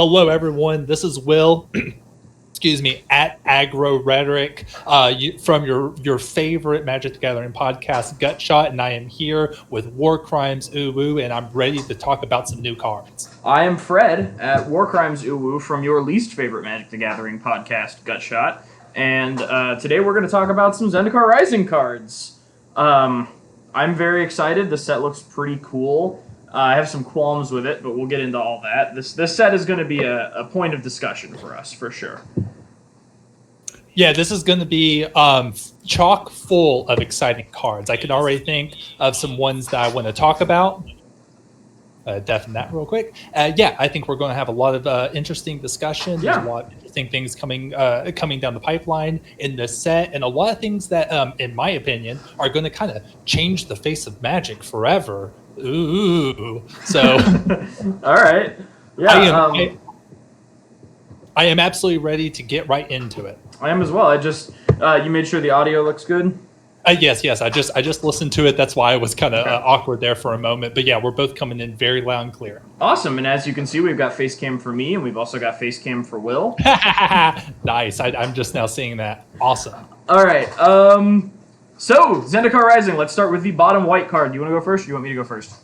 Hello, everyone. This is Will. Excuse me, at Aggro Rhetoric, from your favorite Magic the Gathering podcast, Gutshot, and I am here with War Crimes Uwu, and I'm ready to talk about some new cards. I am Fred at War Crimes Uwu from your least favorite Magic the Gathering podcast, Gutshot, and today we're going to talk about some Zendikar Rising cards. I'm very excited. The set looks pretty cool. I have some qualms with it, but we'll get into all that. This set is going to be a point of discussion for us, for sure. Yeah, this is going to be chock full of exciting cards. I can already think of some ones that I want to talk about. Deafen that real quick. I think we're going to have a lot of interesting discussion. Yeah. There's a lot of interesting things coming down the pipeline in this set, and a lot of things that, in my opinion, are going to kind of change the face of Magic forever. Ooh. So, all right. Yeah. I am absolutely ready to get right into it. I am as well. I just you made sure the audio looks good. Yes. I just listened to it. That's why I was kind of awkward there for a moment. But yeah, we're both coming in very loud and clear. Awesome. And as you can see, we've got face cam for me, and we've also got face cam for Will. Nice. I'm just now seeing that. Awesome. All right. So Zendikar Rising. Let's start with the bottom white card. Do you want to go first, or do you want me to go first?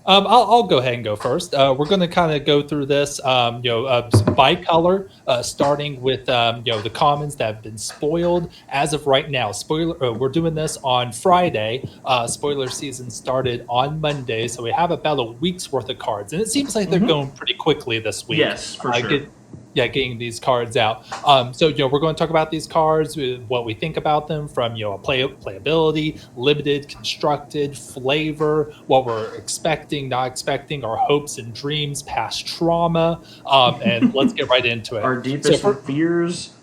I'll go ahead and go first. We're going to kind of go through this, by color, starting with the commons that have been spoiled as of right now. We're doing this on Friday. Spoiler season started on Monday, so we have about a week's worth of cards, and it seems like they're going pretty quickly this week. Yes, for sure. Getting these cards out. So we're going to talk about these cards, what we think about them from playability, limited, constructed, flavor, what we're expecting, not expecting, our hopes and dreams, past trauma, and let's get right into it. Our deepest fears.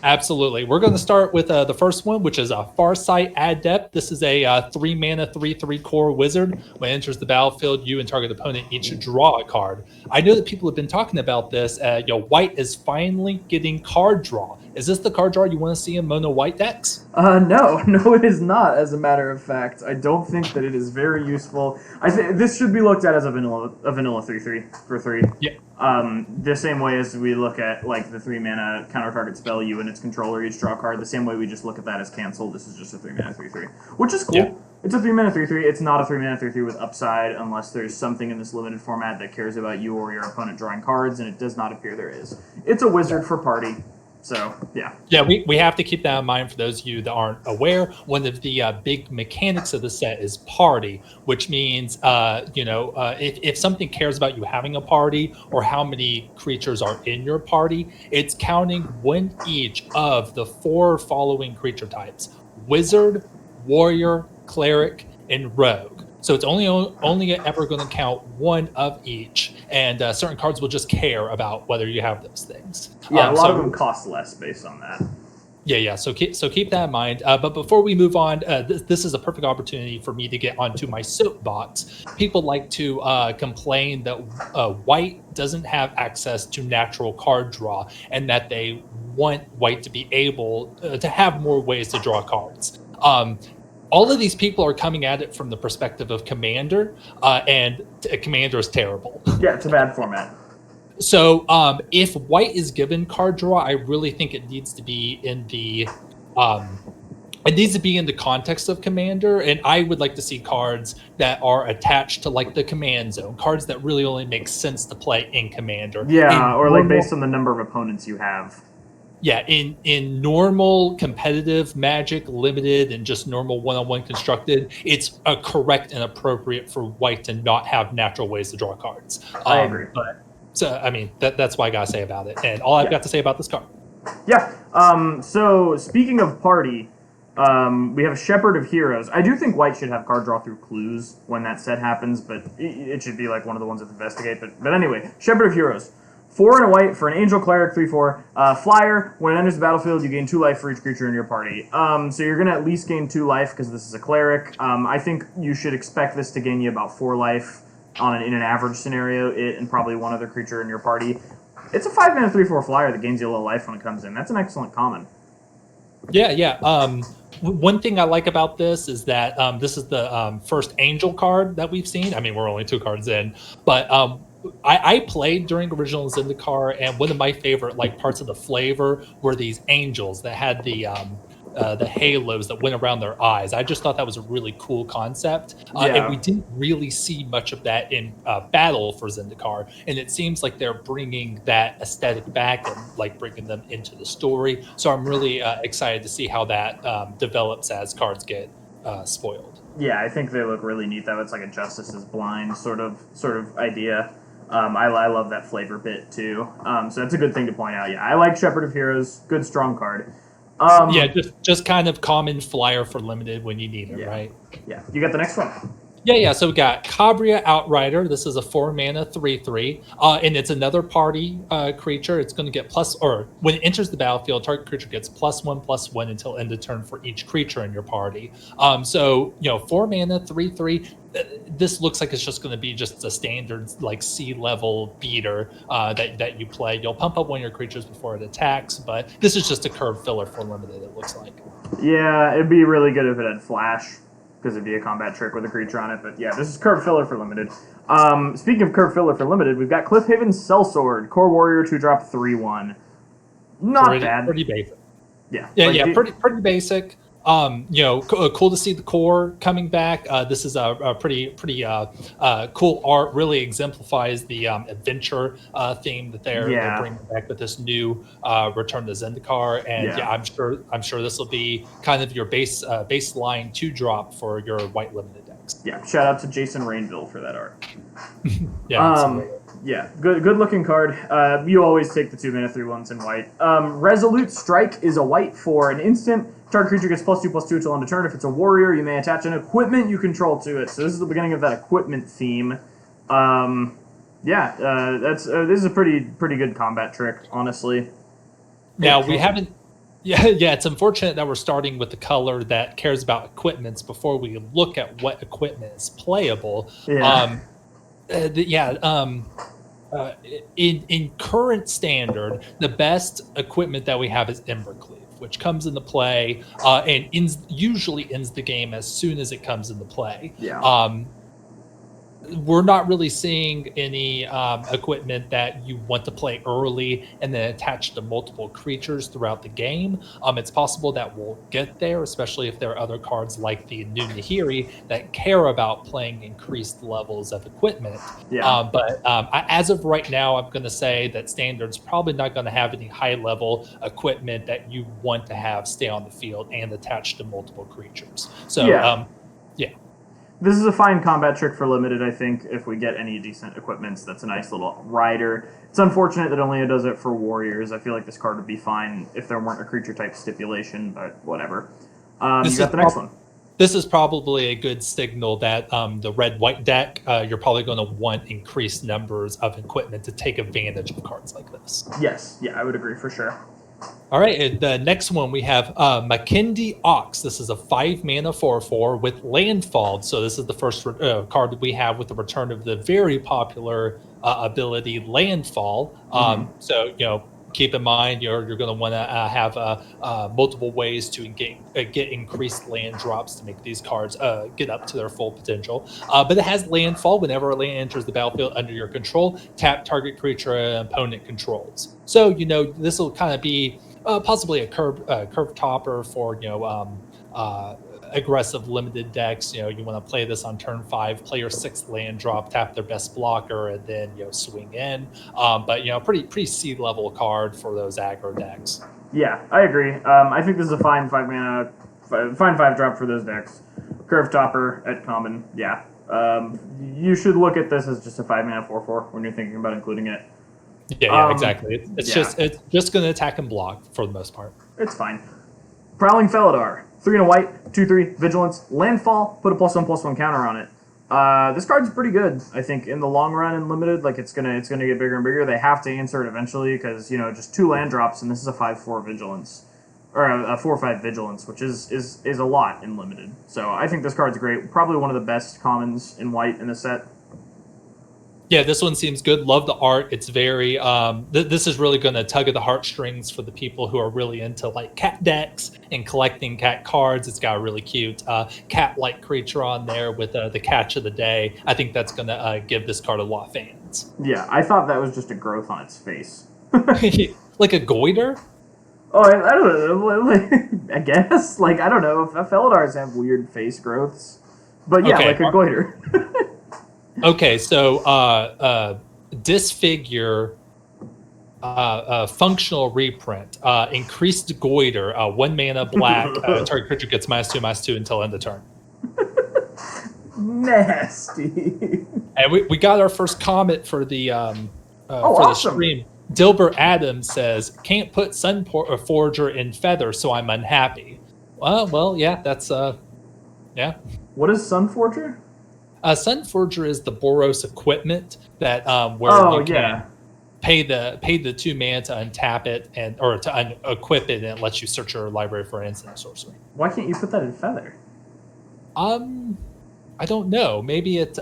Absolutely. We're going to start with the first one, which is a Farsight Adept. This is a 3-mana, 3/3 core wizard. When it enters the battlefield, you and target opponent each draw a card. I know that people have been talking about this. White is finally getting card draw. Is this the card draw you want to see in mono white decks? No, it is not. As a matter of fact, I don't think that it is very useful. I think this should be looked at as a vanilla 3/3 for 3. Yeah. The same way as we look at like the 3-mana counter target spell, you and its controller each draw a card. The same way we just look at that as cancel. This is just a 3-mana 3/3, which is cool. Yeah. It's a 3-mana 3/3. It's not a 3-mana 3/3 with upside unless there's something in this limited format that cares about you or your opponent drawing cards, and it does not appear there is. It's a wizard for party. So, yeah. Yeah, we have to keep that in mind for those of you that aren't aware. One of the big mechanics of the set is party, which means, if something cares about you having a party or how many creatures are in your party, it's counting one each of the 4 following creature types: wizard, warrior, cleric, and rogue. So it's only ever going to count one of each, and certain cards will just care about whether you have those things. Yeah, a lot of them cost less based on that. Yeah. So keep that in mind. But before we move on, this is a perfect opportunity for me to get onto my soapbox. People like to complain that white doesn't have access to natural card draw, and that they want white to be able to have more ways to draw cards. All of these people are coming at it from the perspective of Commander, and Commander is terrible. Yeah, it's a bad format. So if white is given card draw, I really think it needs to be in the context of Commander, and I would like to see cards that are attached to like the command zone, cards that really only make sense to play in Commander. Yeah, or like based on the number of opponents you have. Yeah, in normal competitive Magic, limited, and just normal one-on-one constructed, it's correct and appropriate for white to not have natural ways to draw cards. I agree. That's what I got to say about it. And all I've got to say about this card. Yeah. So speaking of party, we have Shepherd of Heroes. I do think white should have card draw through clues when that set happens, but it should be like one of the ones that investigate. But anyway, Shepherd of Heroes. 4 and a white for an Angel Cleric 3/4 flyer. When it enters the battlefield, you gain 2 life for each creature in your party. So you're gonna at least gain 2 life because this is a cleric. I think you should expect this to gain you about 4 life in an average scenario. It and probably one other creature in your party. It's a 5-mana 3/4 flyer that gains you a little life when it comes in. That's an excellent common. Yeah. One thing I like about this is that this is the first Angel card that we've seen. I mean, we're only 2 cards in, but I played during original Zendikar, and one of my favorite parts of the flavor were these angels that had the halos that went around their eyes. I just thought that was a really cool concept, and we didn't really see much of that in battle for Zendikar. And it seems like they're bringing that aesthetic back and bringing them into the story. So I'm really excited to see how that develops as cards get spoiled. Yeah, I think they look really neat. Though it's like a Justice is Blind sort of idea. I love that flavor bit too. So that's a good thing to point out. Yeah, I like Shepherd of Heroes. Good strong card. Yeah, just kind of common flyer for limited when you need it, right? Yeah. You got the next one? Yeah. So we got Cabria Outrider. This is a 4-mana 3/3, and it's another party creature. It's going to get when it enters the battlefield, target creature gets +1/+1 until end of turn for each creature in your party. So 4-mana 3/3. This looks like it's just going to be just a standard sea level beater that you play. You'll pump up one of your creatures before it attacks, but this is just a curve filler for limited. It looks like. Yeah, it'd be really good if it had flash, because it'd be a combat trick with a creature on it. But yeah, this is curve filler for limited. Speaking of curve filler for limited, we've got Cliffhaven Sellsword, Core Warrior, 2-drop 3/1. Not bad. Pretty basic. Yeah. Pretty basic. Cool to see the core coming back. This is a pretty cool art. Really exemplifies the adventure theme that they're bringing back with this new Return to Zendikar. And I'm sure this will be kind of your baseline 2-drop for your white limited decks. Yeah, shout out to Jason Rainville for that art. Yeah, good looking card. You always take the 2-mana 3/1s in white. Resolute Strike is a white for an instant. Target creature gets +2/+2 till end of turn. If it's a warrior, you may attach an equipment you control to it. So this is the beginning of that equipment theme. This is a pretty good combat trick, honestly. Now we haven't. Yeah, it's unfortunate that we're starting with the color that cares about equipments before we look at what equipment is playable. In current standard, the best equipment that we have is Embercleave, which comes into play and usually ends the game as soon as it comes into play. We're not really seeing any equipment that you want to play early and then attach to multiple creatures throughout the game. It's possible that we'll get there, especially if there are other cards like the new Nahiri that care about playing increased levels of equipment. But as of right now, I'm going to say that Standard's probably not going to have any high-level equipment that you want to have stay on the field and attached to multiple creatures. So, This is a fine combat trick for limited, I think, if we get any decent equipments. That's a nice little rider. It's unfortunate that only it does it for warriors. I feel like this card would be fine if there weren't a creature type stipulation, but whatever. You got the next one. This is probably a good signal that the red-white deck, you're probably going to want increased numbers of equipment to take advantage of cards like this. Yes, I would agree for sure. All right, and the next one we have Makindi Ox. This is a 5-mana 4/4 with Landfall. So this is the first card that we have with the return of the very popular ability Landfall. So keep in mind you're going to want to have multiple ways to get increased land drops to make these cards get up to their full potential. But it has Landfall. Whenever a land enters the battlefield under your control, tap target creature an opponent controls. So this will kind of be possibly a curve topper for aggressive limited decks. You want to play this on turn 5, play your 6th land drop, tap their best blocker, and then swing in. But pretty C level card for those aggro decks. Yeah, I agree. I think this is a fine 5-mana, fine 5-drop for those decks. Curve topper at common. Yeah. You should look at this as just a 5-mana 4/4 when you're thinking about including it. Yeah, exactly. It's just going to attack and block for the most part. It's fine. Prowling Felidar, 3 and a white, 2/3 vigilance, landfall. Put a +1/+1 counter on it. This card's pretty good, I think, in the long run and limited. It's gonna get bigger and bigger. They have to answer it eventually because just 2 land drops and this is a 5/4 vigilance, or a 4/5 vigilance, which is a lot in limited. So I think this card's great. Probably one of the best commons in white in the set. Yeah, this one seems good. Love the art. It's very this is really going to tug at the heartstrings for the people who are really into cat decks and collecting cat cards. It's got a really cute cat-like creature on there with the catch of the day. I think that's going to give this card a lot of fans. happens. Yeah, I thought that was just a growth on its face. Like a goiter? Oh, I don't know. Like, I guess. Like, I don't know. Felidars have weird face growths. But yeah, Okay. like a goiter. Okay, so disfigure, functional reprint, increased goiter, 1 mana black, target creature gets -2/-2 until end of turn. Nasty. And we got our first comment for the awesome. the stream. Dilbert Adams says, "Can't put Sun Forger in Feather, so I'm unhappy." Well, yeah, that's yeah. What is Sunforger? Sun Forger is the Boros equipment that where you can pay the 2 mana to untap it or to unequip it, and it lets you search your library for instant sorcery. Why can't you put that in Feather? I don't know. Maybe it.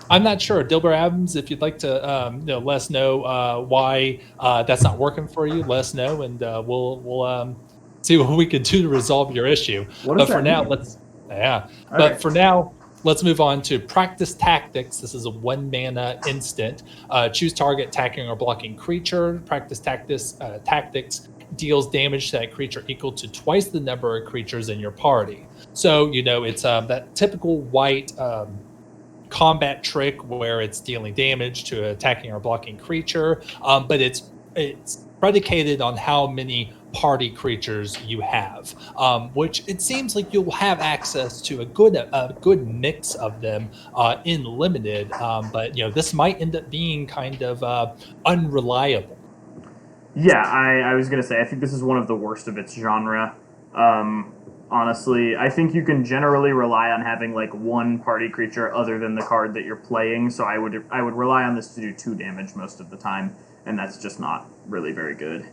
I'm not sure. Dilbert Adams, if you'd like to, let us know why that's not working for you. Let us know, and we'll see what we can do to resolve your issue. But for now, But for now, let's move on to Practice Tactics. This is a 1 mana instant. Choose target attacking or blocking creature. Practice Tactics deals damage to that creature equal to twice the number of creatures in your party. So, it's that typical white combat trick where it's dealing damage to attacking or blocking creature, but it's predicated on how many party creatures you have, which it seems like you'll have access to a good mix of them in limited, but this might end up being kind of unreliable. Yeah, I was gonna say I think this is one of the worst of its genre. Honestly, I think you can generally rely on having like one party creature other than the card that you're playing. So I would rely on this to do 2 damage most of the time, and that's just not really very good.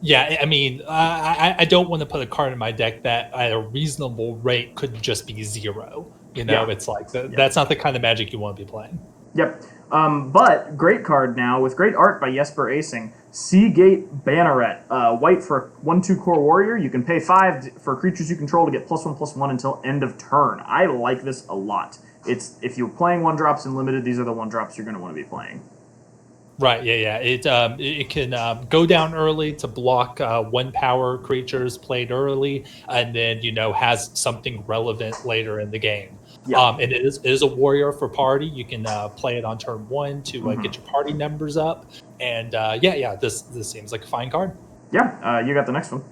Yeah, I mean, I don't want to put a card in my deck that at a reasonable rate could just be 0. It's like that's not the kind of Magic you want to be playing. Yep. But great card now with great art by Jesper Acing. Seagate Banneret. White for 1/2 core warrior. You can pay 5 for creatures you control to get +1/+1 until end of turn. I like this a lot. If you're playing 1-drops in limited, these are the 1-drops you're going to want to be playing. Right, yeah. It can go down early to block 1-power creatures played early, and then has something relevant later in the game. Yeah. And it is a warrior for party. You can play it on turn 1 to get your party numbers up, and this seems like a fine card. Yeah, you got the next one.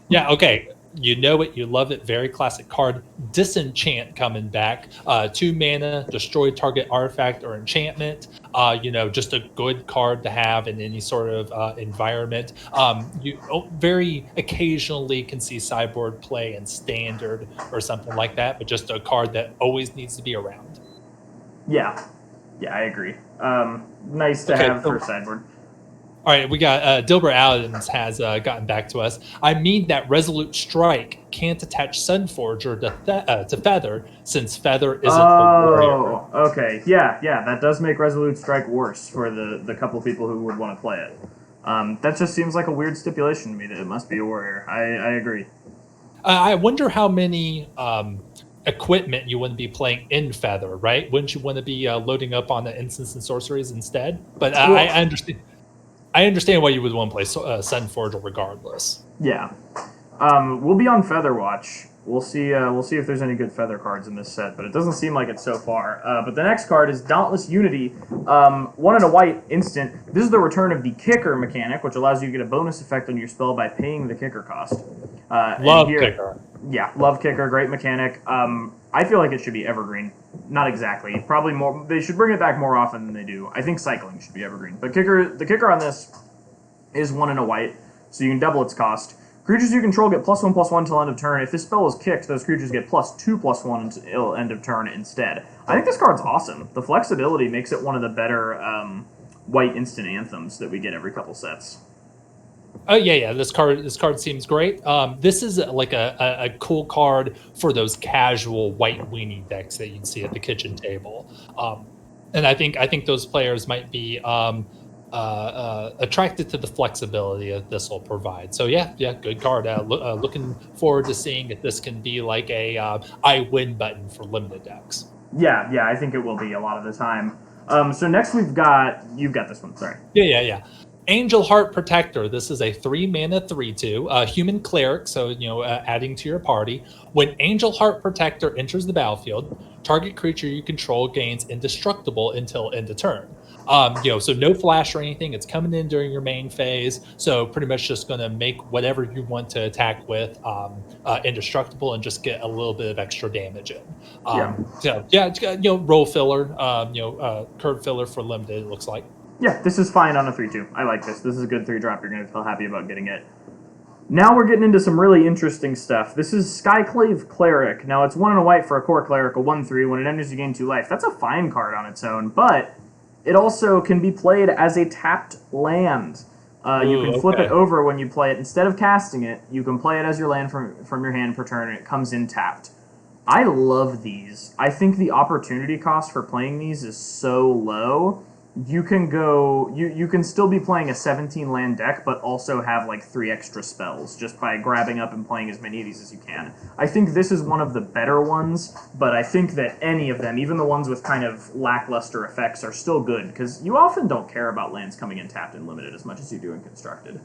Yeah, okay. You know it, you love it. Very classic card. Disenchant coming back. 2 mana, destroy target artifact or enchantment. Just a good card to have in any sort of environment. You very occasionally can see sideboard play in standard or something like that, but just a card that always needs to be around. Yeah, I agree. Nice to have for sideboard. All right, we got Dilbert Adams has gotten back to us. I mean that Resolute Strike can't attach Sunforger to Feather, since Feather isn't a warrior. Oh, okay. Yeah, that does make Resolute Strike worse for the couple people who would want to play it. That just seems like a weird stipulation to me that it must be a warrior. I agree. I wonder how many equipment you wouldn't be playing in Feather, right? Wouldn't you want to be loading up on the instants and sorceries instead? But I understand. I understand why you would want to play Sunforger regardless. Yeah, we'll be on Feather Watch. We'll see if there's any good Feather cards in this set, but it doesn't seem like it so far. But the next card is Dauntless Unity, 1 and a white instant. This is the return of the Kicker mechanic, which allows you to get a bonus effect on your spell by paying the Kicker cost. Love Kicker. Yeah, love Kicker, great mechanic. I feel like it should be evergreen. Not exactly. Probably more. They should bring it back more often than they do. I think cycling should be evergreen. But the kicker on this is 1 and a white, so you can double its cost. Creatures you control get +1/+1 until end of turn. If this spell is kicked, those creatures get +2/+1 until end of turn instead. I think this card's awesome. The flexibility makes it one of the better white instant anthems that we get every couple sets. Oh yeah. This card seems great. This is like a cool card for those casual white weenie decks that you'd see at the kitchen table, and I think those players might be attracted to the flexibility that this will provide. So yeah, good card. Looking forward to seeing if this can be like a I win button for limited decks. Yeah, I think it will be a lot of the time. So next you've got this one. Sorry. Yeah. Angel Heart Protector. This is a 3-mana 3/2 human cleric. So adding to your party. When Angel Heart Protector enters the battlefield, target creature you control gains indestructible until end of turn. So no flash or anything. It's coming in during your main phase. So pretty much just going to make whatever you want to attack with indestructible and just get a little bit of extra damage in. Role filler, curve filler for limited. It looks like. Yeah, this is fine on a 3/2. I like this. This is a good 3-drop. You're going to feel happy about getting it. Now we're getting into some really interesting stuff. This is Skyclave Cleric. Now it's 1 and a white for a core cleric, a 1/3. When it enters, you gain 2 life. That's a fine card on its own, but it also can be played as a tapped land. You can flip it over when you play it. Instead of casting it, you can play it as your land from your hand per turn, and it comes in tapped. I love these. I think the opportunity cost for playing these is so low. You can go. You can still be playing a 17 land deck, but also have like 3 extra spells just by grabbing up and playing as many of these as you can. I think this is one of the better ones, but I think that any of them, even the ones with kind of lackluster effects, are still good because you often don't care about lands coming in tapped and limited as much as you do in constructed.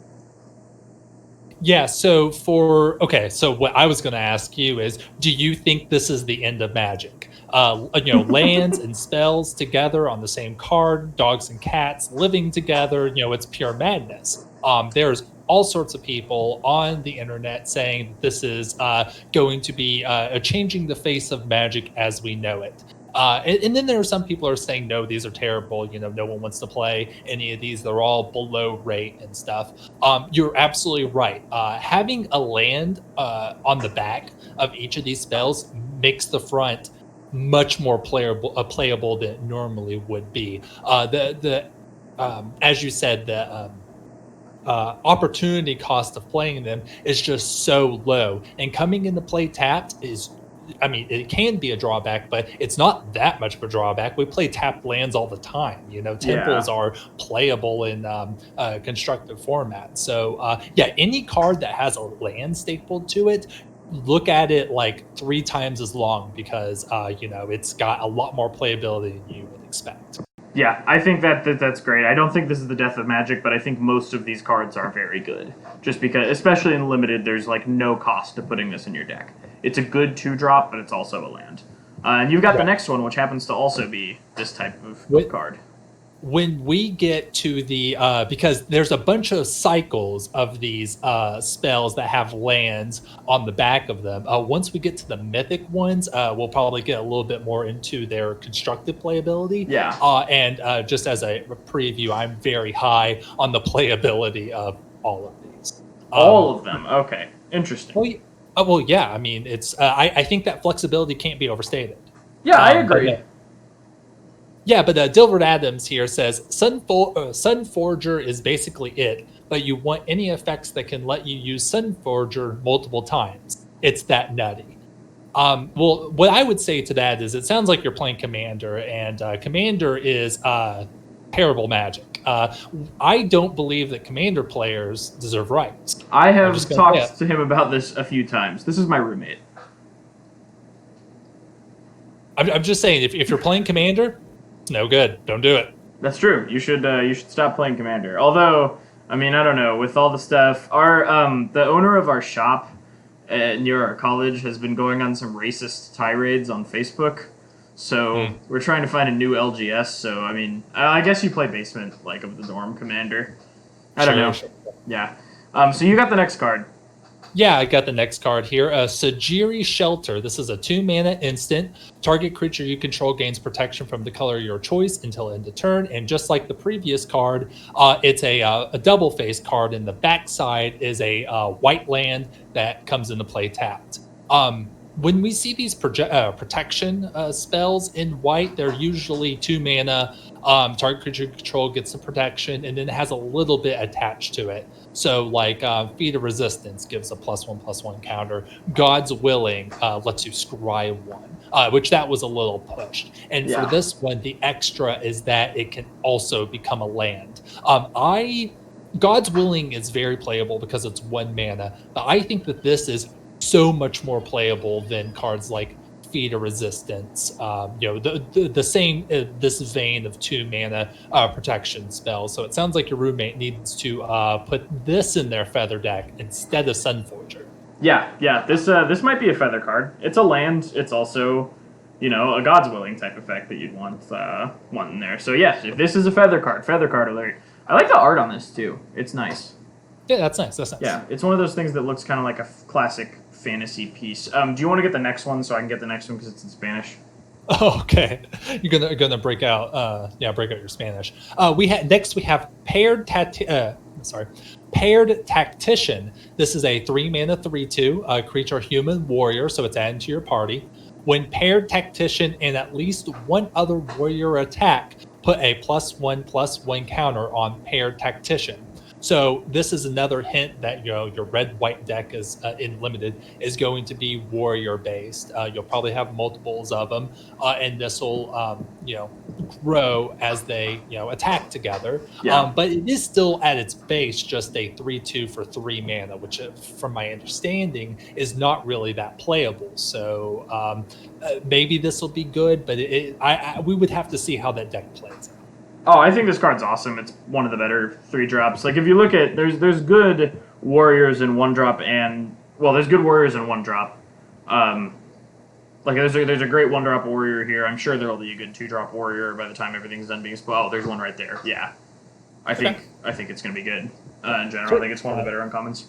Yeah, so what I was going to ask you is, do you think this is the end of Magic? Lands and spells together on the same card, dogs and cats living together, it's pure madness. There's all sorts of people on the internet saying this is going to be changing the face of Magic as we know it. And then there are some people who are saying, no, these are terrible. No one wants to play any of these. They're all below rate and stuff. You're absolutely right. Having a land on the back of each of these spells makes the front much more playable than it normally would be. As you said, the opportunity cost of playing them is just so low. And coming into play tapped it can be a drawback, but it's not that much of a drawback. We play tapped lands all the time. Temples are playable in constructive format. So, any card that has a land stapled to it, look at it like 3 times as long because, it's got a lot more playability than you would expect. Yeah, I think that's great. I don't think this is the death of Magic, but I think most of these cards are very good. Just because, especially in Limited, there's like no cost to putting this in your deck. It's a good 2-drop, but it's also a land. And you've got the next one, which happens to also be this type of card. When we get to the because there's a bunch of cycles of these spells that have lands on the back of them. Once we get to the mythic ones, we'll probably get a little bit more into their constructive playability. Yeah. And just as a preview, I'm very high on the playability of all of these. All of them. Okay. Interesting. Well, yeah. I mean, it's. I think that flexibility can't be overstated. Yeah, I agree. Yeah, but Dilbert Adams here says Sunforger is basically it, but you want any effects that can let you use Sunforger multiple times. It's that nutty. Well, what I would say to that is it sounds like you're playing Commander, and Commander is terrible Magic. I don't believe that Commander players deserve rights. I have talked to him about this a few times. This is my roommate. I'm just saying, if you're playing Commander, it's no good. Don't do it. That's true. You should stop playing Commander. Although, I mean, I don't know. With all the stuff, our the owner of our shop near our college has been going on some racist tirades on Facebook. So we're trying to find a new LGS. So I mean, I guess you play Basement of the Dorm Commander. I don't know. Sure. Yeah. So you got the next card. Yeah, I got the next card here. Sajiri Shelter. This is a 2-mana instant. Target creature you control gains protection from the color of your choice until end of turn. And just like the previous card, it's a double-faced card. And the backside is a white land that comes into play tapped. When we see these protection spells in white, they're usually 2 mana. Target creature control gets the protection, and then it has a little bit attached to it. So, Feat of Resistance gives a +1/+1 counter. God's Willing lets you scry 1, which that was a little pushed. And for this one, the extra is that it can also become a land. God's Willing is very playable because it's 1 mana, but I think that this is so much more playable than cards like feet of resistance. The same this vein of 2 mana protection spells. So it sounds like your roommate needs to put this in their feather deck instead of Sunforger. Yeah. This might be a feather card. It's a land. It's also, a God's Willing type effect that you'd want in there. So yes, if this is a feather card alert. I like the art on this too. It's nice. Yeah, that's nice. Yeah, it's one of those things that looks kind of like a classic fantasy piece. Do you want to get the next one so I can get the next one because it's in Spanish? Oh, okay. You're gonna break out your Spanish. We have Paired Tactician. This is a 3-mana 3/2 creature human warrior, so it's added to your party. When Paired Tactician and at least one other warrior attack, put a +1/+1 counter on Paired Tactician. So this is another hint that your red-white deck is in limited is going to be warrior based. You'll probably have multiples of them, and this will grow as they attack together. Yeah. But it is still at its base just a 3/2 for 3 mana, which, from my understanding, is not really that playable. So maybe this will be good, but we would have to see how that deck plays. Oh, I think this card's awesome. It's one of the better 3-drops. Like, if you look at, there's good warriors in 1-drop there's good warriors in 1-drop. There's a great 1-drop warrior here. I'm sure there'll be a good 2-drop warrior by the time everything's done being spelled. Oh, there's one right there. Yeah. I think it's going to be good in general. I think it's one of the better uncommons.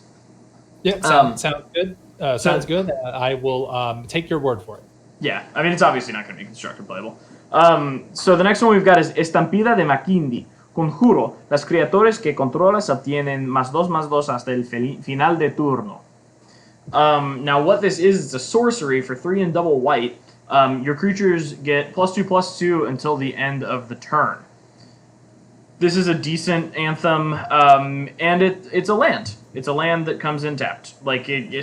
Yeah, sounds good. Sounds good. I will take your word for it. Yeah, I mean, it's obviously not going to be constructed playable. So the next one we've got is Estampida de Makindi. Conjuro. Las criaturas que controlas obtienen +2/+2 hasta el final de turno. Now what this is, it's a sorcery for 3 and double white. Your creatures get +2/+2 until the end of the turn. This is a decent anthem, and it's a land. It's a land that comes in tapped.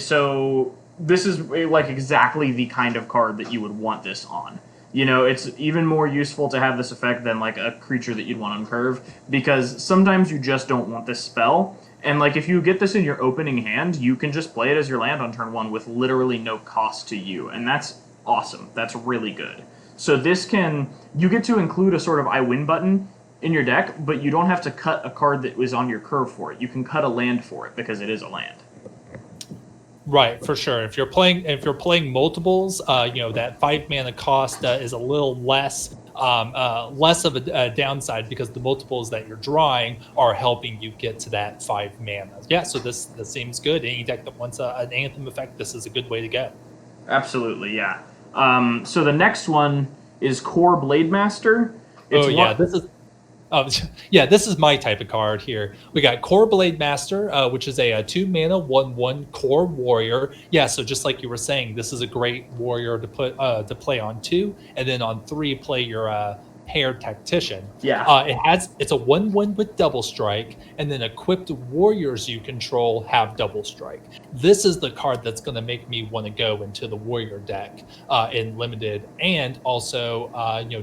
So this is exactly the kind of card that you would want this on. It's even more useful to have this effect than a creature that you'd want on curve, because sometimes you just don't want this spell. And if you get this in your opening hand, you can just play it as your land on turn 1 with literally no cost to you, and that's awesome. That's really good. So you get to include a sort of I win button in your deck, but you don't have to cut a card that was on your curve for it. You can cut a land for it because it is a land. Right, for sure. If you're playing multiples, that 5 mana cost is a little less of a downside, because the multiples that you're drawing are helping you get to that 5 mana. Yeah, so this seems good. Any deck that wants an anthem effect, this is a good way to go. Absolutely, yeah. So the next one is Core Blademaster. This is my type of card here. We got Core Blademaster, which is a 2-mana 1/1 core warrior. Yeah, so just like you were saying, this is a great warrior to play on 2, and then on 3 play your Paired Tactician. Yeah. It's a 1/1 with double strike, and then equipped warriors you control have double strike. This is the card that's going to make me want to go into the warrior deck in limited, and also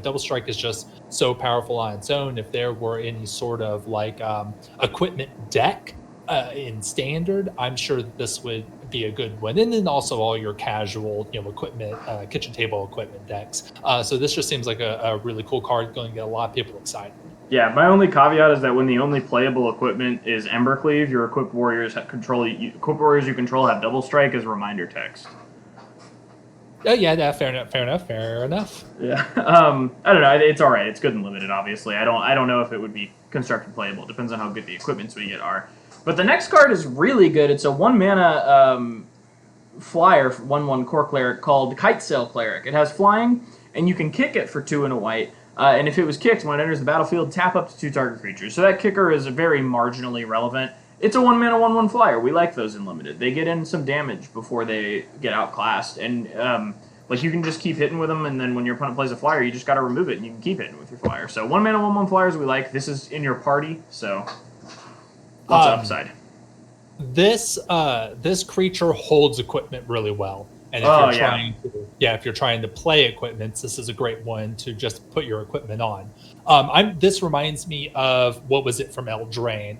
double strike is just so powerful on its own. If there were any sort of equipment deck in standard, I'm sure this would be a good one. And then also all your casual equipment, kitchen table equipment decks. So this just seems like a really cool card, going to get a lot of people excited. Yeah, my only caveat is that when the only playable equipment is Embercleave, your equipped warriors you control have double strike as reminder text. Yeah, fair enough. Yeah, I don't know. It's all right. It's good and limited, obviously. I don't know if it would be constructed playable. It depends on how good the equipments we get are. But the next card is really good. It's a 1-mana flyer, 1/1 core cleric called Kite Cleric. It has flying, and you can kick it for 2 and a white. And if it was kicked, when it enters the battlefield, tap up to 2 target creatures. So that kicker is very marginally relevant. It's a 1-mana 1/1 flyer. We like those in limited. They get in some damage before they get outclassed, and you can just keep hitting with them. And then when your opponent plays a flyer, you just got to remove it, and you can keep hitting with your flyer. So 1-mana 1/1 flyers we like. This is in your party, so lots of upside. This creature holds equipment really well. And if you're trying to play equipments, this is a great one to just put your equipment on. This reminds me of, what was it from Eldraine?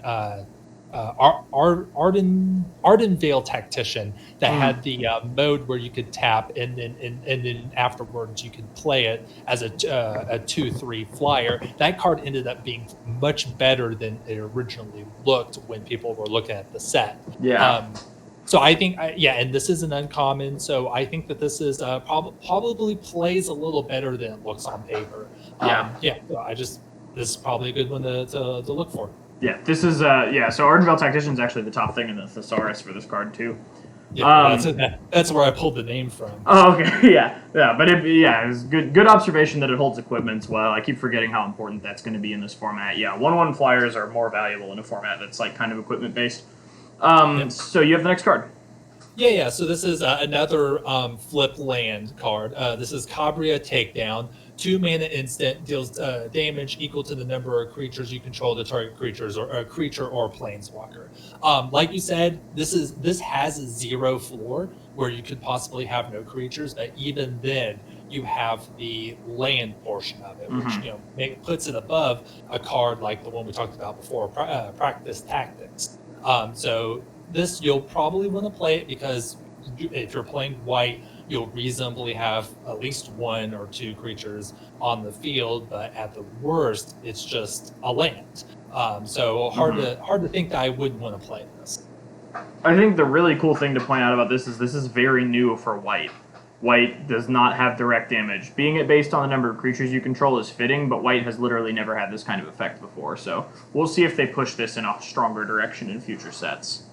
Ardenvale Tactician that had the mode where you could tap and then afterwards you could play it as a 2/3 flyer. That card ended up being much better than it originally looked when people were looking at the set. Yeah. So I think, and this is an uncommon. So I think that this is probably plays a little better than it looks on paper. So this is probably a good one to look for. Yeah, this is so Ardenvale Tactician is actually the top thing in the thesaurus for this card too. Yeah, that's where I pulled the name from. Oh, okay, but it's good observation that it holds equipment as well. I keep forgetting how important that's going to be in this format. Yeah, 1/1 flyers are more valuable in a format that's like kind of equipment based. So you have the next card. Yeah. So this is another flip land card. This is Cabria Takedown. 2 mana instant, deals damage equal to the number of creatures you control the target creatures or a creature or planeswalker. Like you said, this has a 0 floor where you could possibly have no creatures, but even then you have the land portion of it, which puts it above a card like the one we talked about before, Practice Tactics. So this you'll probably want to play it because if you're playing white, you'll reasonably have at least 1 or 2 creatures on the field, but at the worst, it's just a land. So hard to think that I wouldn't want to play this. I think the really cool thing to point out about this is very new for white. White does not have direct damage. Being it based on the number of creatures you control is fitting, but white has literally never had this kind of effect before. So we'll see if they push this in a stronger direction in future sets.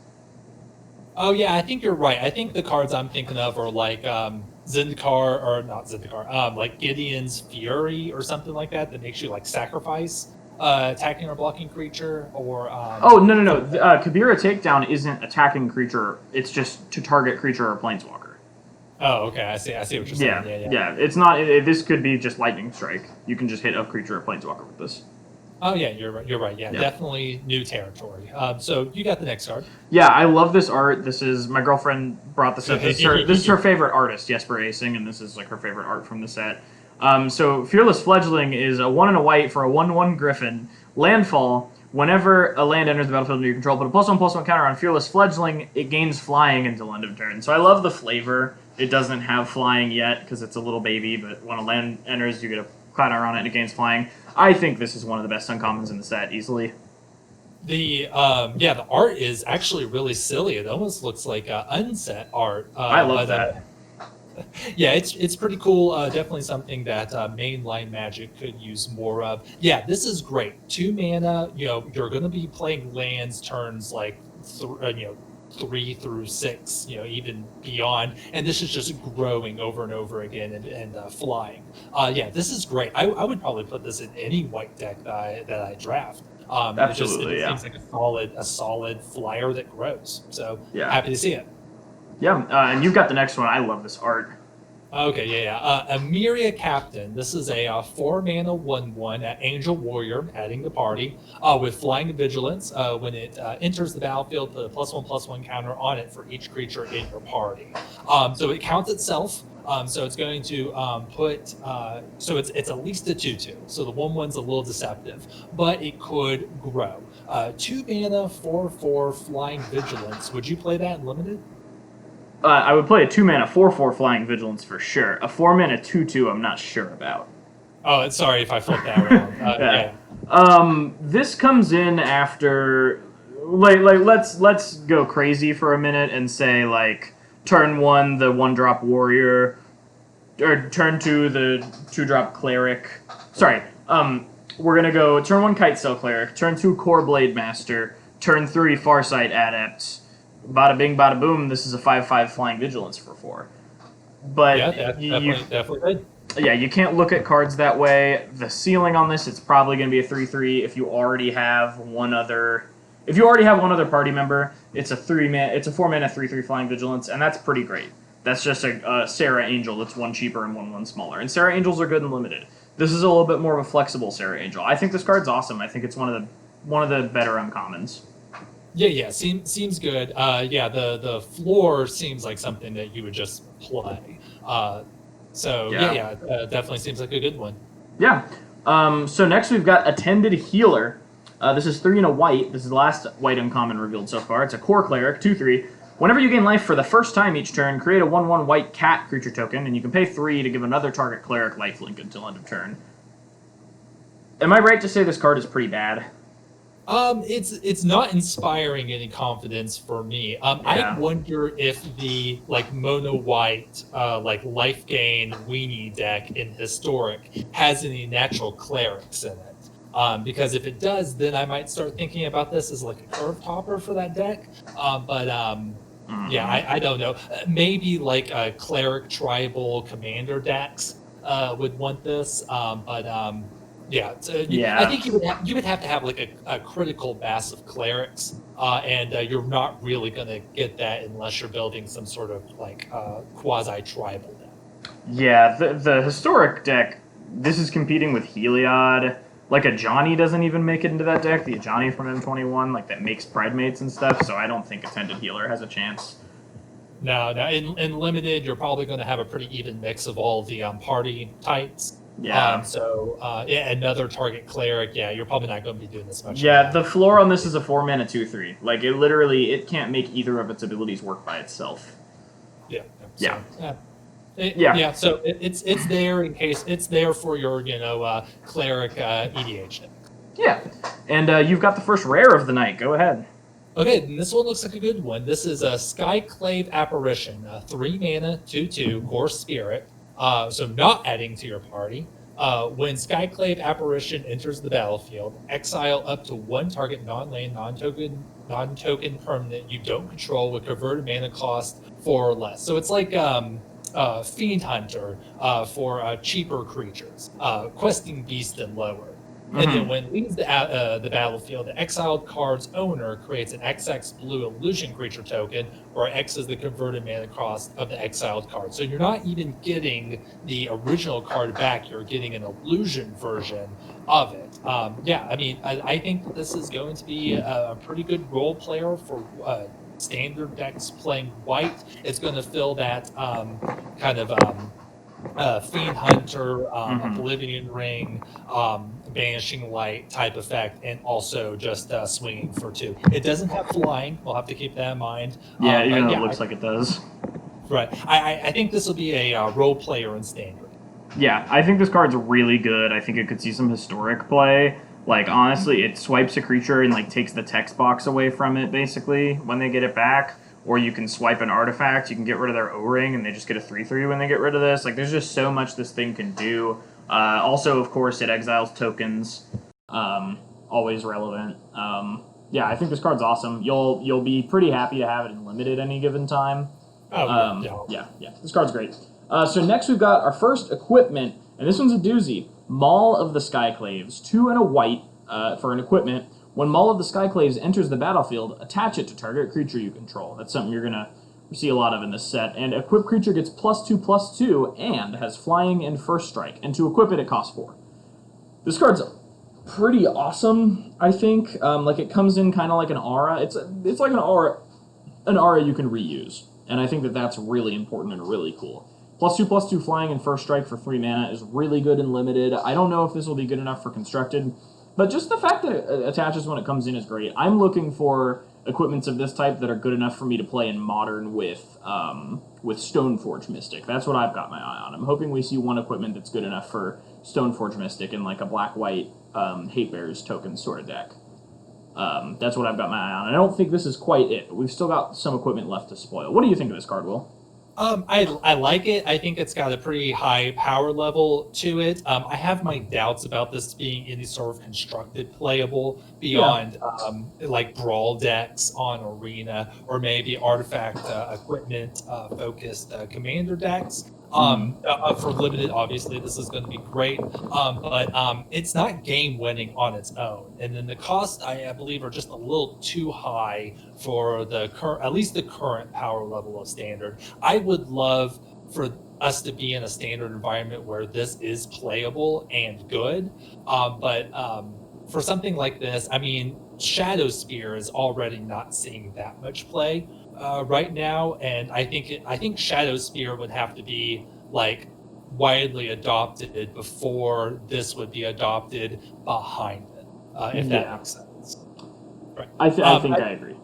Oh yeah, I think you're right. I think the cards I'm thinking of are like ZENDIKAR, or not ZENDIKAR, like Gideon's Fury or something like that makes you like sacrifice attacking or blocking creature, or No. Cabria Takedown isn't attacking creature, it's just to target creature or planeswalker. Oh, okay, I see what you're saying. Yeah, it's not, this could be just Lightning Strike. You can just hit a creature or planeswalker with this. Oh yeah, you're right. Yeah, definitely new territory. So you got the next card. Yeah, I love this art. This is my girlfriend brought this up. This is her favorite artist, Jesper Acing, and this is like her favorite art from the set. So Fearless Fledgling is a 1 and a white for a 1/1 Griffin. Landfall. Whenever a land enters the battlefield under your control, put a +1/+1 counter on Fearless Fledgling. It gains flying until end of turn. So I love the flavor. It doesn't have flying yet because it's a little baby, but when a land enters, you get a counter on it and it gains flying. I think this is one of the best uncommons in the set, easily. The art is actually really silly. It almost looks like unset art. I love that. Yeah, it's pretty cool. Definitely something that mainline Magic could use more of. Yeah, this is great. 2 mana. You're going to be playing lands turns like 3 through 6, even beyond, and this is just growing over and over again and flying. This is great. I would probably put this in any white deck that I draft. Absolutely, it seems like a solid flyer that grows. So happy to see it. Yeah, and you've got the next one. I love this art. Okay, Amelia Captain. This is a 4 mana 1/1 Angel Warrior, adding the party with Flying Vigilance. When it enters the battlefield, put a +1/+1 counter on it for each creature in your party. So it counts itself. So it's going to put. So it's at least a 2/2. So the 1/1's a little deceptive, but it could grow. 2 mana 4/4 Flying Vigilance. Would you play that in limited? I would play a 2 mana 4/4 Flying Vigilance for sure. A 4 mana 2/2 I'm not sure about. Oh, sorry if I flipped that around. This comes in after, let's go crazy for a minute and say like turn 1 the 1-drop warrior, or turn 2 the 2-drop cleric. Sorry, we're gonna go turn 1 Kite Cleric, turn 2 Core Blademaster, turn 3 Farsight Adept. Bada bing, bada boom, this is a 5/5 Flying Vigilance for 4. But definitely good. Yeah, you can't look at cards that way. The ceiling on this, it's probably going to be a 3/3 if you already have one other party member. It's a 4 mana 3/3 Flying Vigilance, and that's pretty great. That's just a Sarah Angel that's 1 cheaper and 1/1 smaller. And Sarah Angels are good and limited. This is a little bit more of a flexible Sarah Angel. I think this card's awesome. I think it's one of the better uncommons. Yeah, seems good. The floor seems like something that you would just play. Definitely seems like a good one. Yeah. So next we've got Attended Healer. This is 3 and a white. This is the last white uncommon revealed so far. It's a core cleric, 2/3. Whenever you gain life for the first time each turn, create a 1/1 white cat creature token, and you can pay 3 to give another target cleric lifelink until end of turn. Am I right to say this card is pretty bad? It's not inspiring any confidence for me. I wonder if the mono white life gain weenie deck in Historic has any natural clerics in it. Because if it does, then I might start thinking about this as like a curve topper for that deck. Yeah, I don't know. Maybe like a cleric tribal commander decks would want this. Yeah, I think you would have to have like a critical mass of clerics, and you're not really going to get that unless you're building some sort of quasi-tribal deck. Yeah, the Historic deck, this is competing with Heliod. Like Ajani doesn't even make it into that deck, the Ajani from M21, that makes Pridemates and stuff, so I don't think Attended Healer has a chance. No, in Limited, you're probably going to have a pretty even mix of all the party types. Yeah. Another target cleric. Yeah, you're probably not going to be doing this much. Yeah, the floor on this is a 4-mana 2/3. It can't make either of its abilities work by itself. Yeah. So it's there in case it's there for your cleric EDH deck. Yeah, and you've got the first rare of the night. Go ahead. Okay, and this one looks like a good one. This is a Skyclave Apparition, 3 mana 2/2 core spirit. So not adding to your party. When Skyclave Apparition enters the battlefield, exile up to 1 target non-land, non-token permanent you don't control with converted mana cost 4 or less. So it's like Fiend Hunter for cheaper creatures, Questing Beast and lower. And then when it leaves the battlefield, the exiled card's owner creates an XX blue illusion creature token, where X is the converted mana cost of the exiled card. So you're not even getting the original card back, you're getting an illusion version of it. I think that this is going to be a pretty good role player for standard decks playing white. It's going to fill that Fiend Hunter, Oblivion Ring, Banishing Light type effect, and also just swinging for 2. It doesn't have flying. We'll have to keep that in mind. Yeah, even though it looks like it does. Right. I think this will be a role player in Standard. Yeah, I think this card's really good. I think it could see some Historic play. Honestly, it swipes a creature and takes the text box away from it, basically, when they get it back. Or you can swipe an artifact, you can get rid of their O-Ring, and they just get a 3/3 when they get rid of this. There's just so much this thing can do. Also, of course, it exiles tokens. Always relevant. I think this card's awesome. You'll be pretty happy to have it in Limited any given time. Yeah. This card's great. So next we've got our first equipment, and this one's a doozy. Maul of the Skyclaves, 2 and a white for an equipment. When Maul of the Skyclaves enters the battlefield, attach it to target creature you control. That's something you're going to see a lot of in this set. And equipped creature gets +2/+2 and has flying and first strike. And to equip it, it costs 4. This card's pretty awesome, I think. It comes in kind of like an aura. It's like an aura you can reuse. And I think that that's really important and really cool. +2/+2 flying and first strike for 3 mana is really good in Limited. I don't know if this will be good enough for Constructed. But just the fact that it attaches when it comes in is great. I'm looking for equipments of this type that are good enough for me to play in Modern with Stoneforge Mystic. That's what I've got my eye on. I'm hoping we see one equipment that's good enough for Stoneforge Mystic in a black-white Hate Bears token sort of deck. That's what I've got my eye on. I don't think this is quite it, but we've still got some equipment left to spoil. What do you think of this card, Will? I like it. I think it's got a pretty high power level to it. I have my doubts about this being any sort of constructed playable beyond brawl decks on Arena, or maybe artifact equipment focused commander decks. For Limited, obviously, this is going to be great, but it's not game winning on its own. And then the costs, I believe, are just a little too high for at least the current power level of Standard. I would love for us to be in a Standard environment where this is playable and good, but for something like this, Shadow Spear is already not seeing that much play right now, and I think Shadow Spear would have to be widely adopted before this would be adopted behind it, if that makes sense. Right. I think I agree.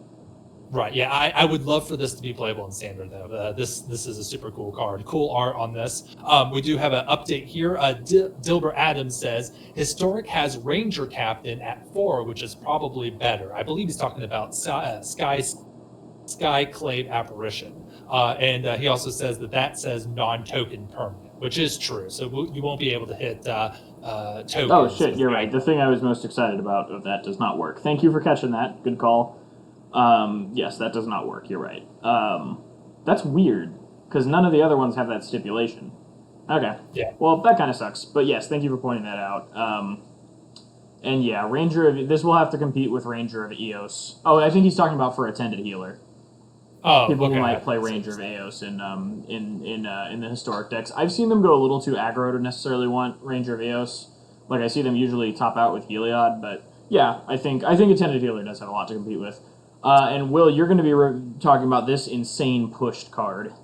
Right. Yeah. I would love for this to be playable in standard though. This is a super cool card. Cool art on this. We do have an update here. Dilbert Adams says Historic has Ranger Captain at 4, which is probably better. I believe he's talking about Skyclave Apparition. And he also says that says non-token permanent, which is true. So you won't be able to hit tokens. Oh shit, you're right. The thing I was most excited about of that does not work. Thank you for catching that. Good call. Yes, that does not work. You're right. That's weird because none of the other ones have that stipulation. Okay. Yeah. Well, that kind of sucks. But yes, thank you for pointing that out. And yeah, this will have to compete with Ranger of Eos. Oh, I think he's talking about for Attended Healer. Oh, People okay. who might play Ranger of Eos in the historic decks. I've seen them go a little too aggro to necessarily want Ranger of Eos. Like I see them usually top out with Heliod, but yeah, I think Attended Healer does have a lot to compete with. And Will, you're going to be talking about this insane pushed card.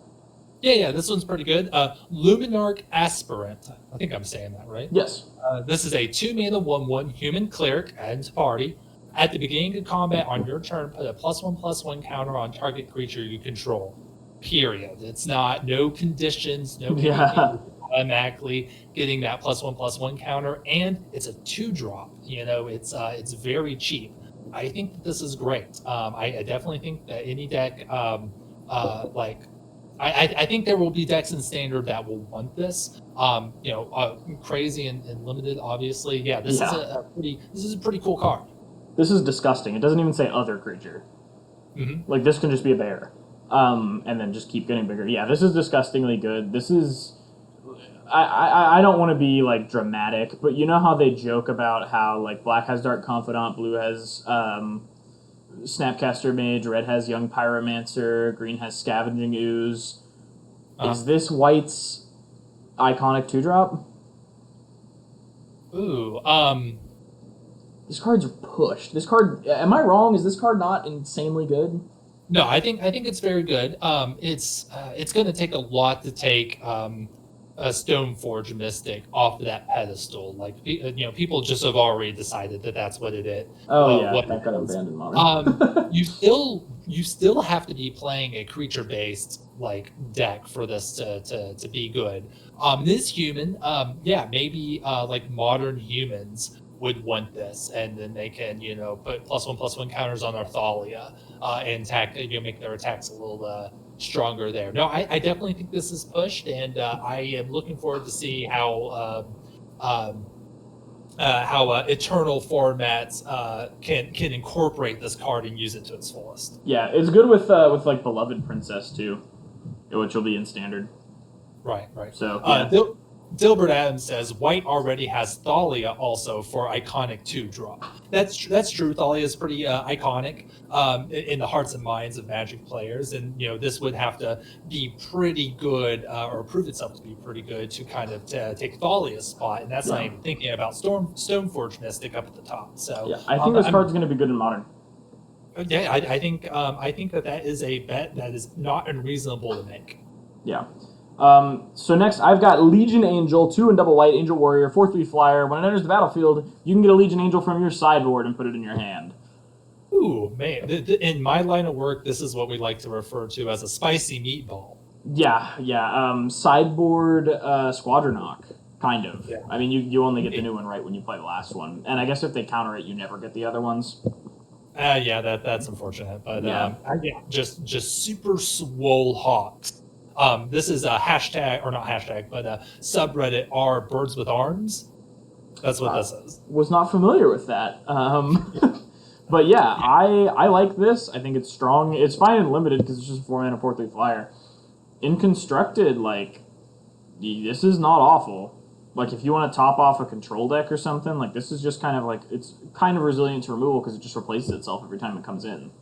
Yeah, this one's pretty good. Luminar Asparant. I think I'm saying that right. Yes. This is a 2-mana 1/1 human cleric added to party. At the beginning of combat on your turn, put a +1/+1 counter on target creature you control. Period. It's no conditions, no anything. Automatically getting that +1/+1 counter, and it's a 2-drop. It's very cheap. I think that this is great. I definitely think that any deck, I think there will be decks in standard that will want this. Crazy and limited, obviously. Yeah, this is a pretty cool card. This is disgusting. It doesn't even say other creature. Mm-hmm. Like this can just be a bear, and then just keep getting bigger. Yeah, this is disgustingly good. This is. I don't want to be like dramatic, but you know how they joke about how like black has Dark Confidant, blue has Snapcaster Mage, red has Young Pyromancer, green has Scavenging Ooze. Is this white's iconic 2-drop? Ooh, This card's pushed. This card, am I wrong? Is this card not insanely good? No, I think it's very good. It's going to take a lot to take a Stoneforge Mystic off of that pedestal. Like people just have already decided that that's what it is. Oh yeah, that got abandoned modern. You still have to be playing a creature based like deck for this to be good. This human, maybe like modern humans would want this, and then they can put +1/+1 counters on Thalia and make their attacks a little stronger there. No, I definitely think this is pushed, and I am looking forward to see how eternal formats can incorporate this card and use it to its fullest. Yeah, it's good with like Beloved Princess too, which will be in standard. Right. So yeah. Dilbert Adams says white already has Thalia also for iconic 2-drop. That's true. Thalia is pretty iconic in the hearts and minds of Magic players, and this would have to be pretty good or prove itself to be pretty good to kind of take Thalia's spot, and that's not even thinking about Stoneforge Mystic up at the top. So yeah, I think this card's going to be good in modern. Yeah, I think that is a bet that is not unreasonable to make. Yeah. So next, I've got Legion Angel, 2 and double white, Angel Warrior, 4/3 flyer. When it enters the battlefield, you can get a Legion Angel from your sideboard and put it in your hand. Ooh, man. In my line of work, this is what we like to refer to as a spicy meatball. Yeah. Sideboard Squadron Knock, kind of. Yeah. I mean, you only get the new one right when you play the last one. And I guess if they counter it, you never get the other ones. Yeah, that's unfortunate. But just super swole hawks. This is a hashtag, or not hashtag, but a subreddit r Birds with Arms. That's what this is. Was not familiar with that. But yeah, I like this. I think it's strong. It's fine and limited because it's just a 4-mana 4/3 flyer. In constructed, like, this is not awful. Like, if you want to top off a control deck or something, like, this is just kind of like, it's kind of resilient to removal because it just replaces itself every time it comes in.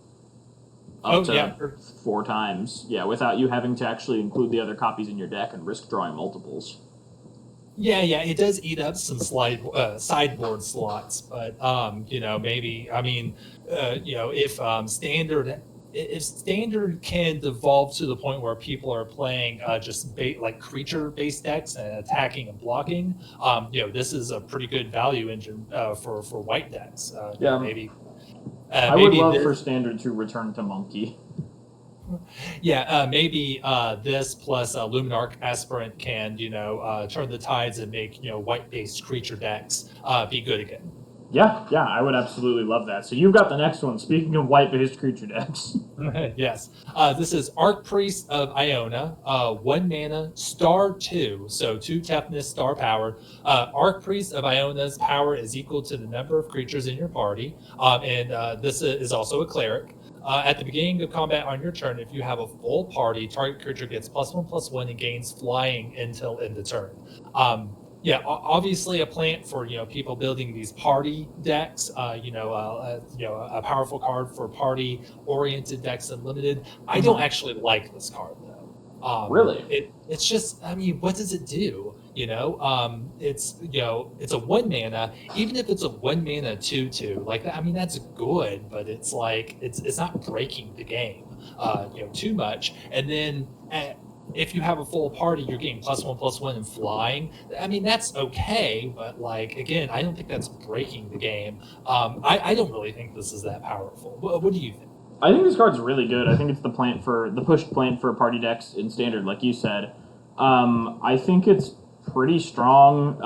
Up to 4 times. Yeah, without you having to actually include the other copies in your deck and risk drawing multiples. Yeah, it does eat up some sideboard slots, but maybe if standard can devolve to the point where people are playing just like creature-based decks and attacking and blocking, this is a pretty good value engine for white decks. Maybe. I would maybe love this, for Standard to return to Monkey. maybe this plus Luminar Asparant can, turn the tides and make, white-based creature decks be good again. Yeah, I would absolutely love that. So you've got the next one. Speaking of white-based creature decks. Yes. This is Priests of Iona, 1 mana, star 2, so 2 toughness, star power. Priests of Iona's power is equal to the number of creatures in your party, and this is also a cleric. At the beginning of combat on your turn, if you have a full party, target creature gets +1/+1 and gains flying until end of turn. Obviously a plant for people building these party decks. A powerful card for party-oriented decks and limited. I don't actually like this card though. Really? It's just, what does it do? It's a 1 mana. Even if it's a 1 mana 2/2, like that, that's good, but it's like it's not breaking the game, too much. And then if you have a full party, you're getting +1/+1 and flying. That's okay, but again, I don't think that's breaking the game. I don't really think this is that powerful. What do you think? I think this card's really good. I think it's the pushed plant for party decks in Standard, like you said. I think it's pretty strong.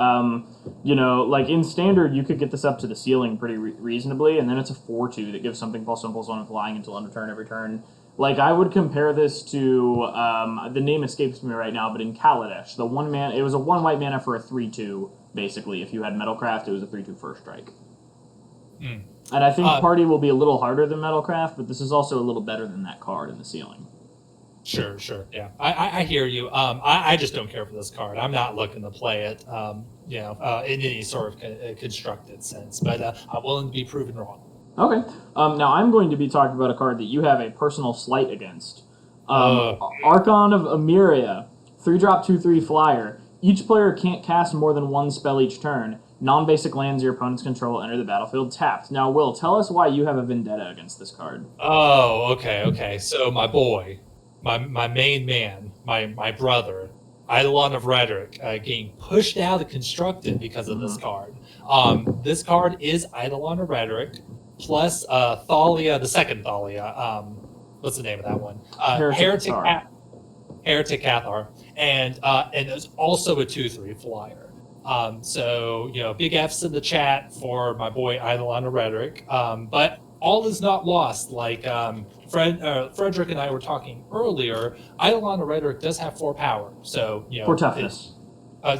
In Standard, you could get this up to the ceiling pretty reasonably, and then it's a 4/2 that gives something +1/+1 and flying until end of turn every turn. I would compare this to, the name escapes me right now, but in Kaladesh, it was a 1 white mana for a 3/2, basically. If you had Metalcraft, it was a 3/2 first strike. Mm. And I think Party will be a little harder than Metalcraft, but this is also a little better than that card in the ceiling. Sure, yeah. I hear you. I just don't care for this card. I'm not looking to play it, in any sort of constructed sense, but I'm willing to be proven wrong. Okay. Now I'm going to be talking about a card that you have a personal slight against. Archon of Amelia, 3-drop 2/3 flyer. Each player can't cast more than 1 spell each turn. Non-basic lands your opponents control enter the battlefield tapped. Now, Will, tell us why you have a vendetta against this card. Oh, okay. So my boy, my main man, my brother, Eidolon of Rhetoric, getting pushed out of constructed because of this card. This card is Eidolon of Rhetoric plus Thalia, the second Thalia. What's the name of that one? Heretic Cathar, and there's also a 2/3 flyer. Big F's in the chat for my boy Eidolon of Rhetoric. But all is not lost. Frederick and I were talking earlier, Eidolon of Rhetoric does have 4 power. So for toughness.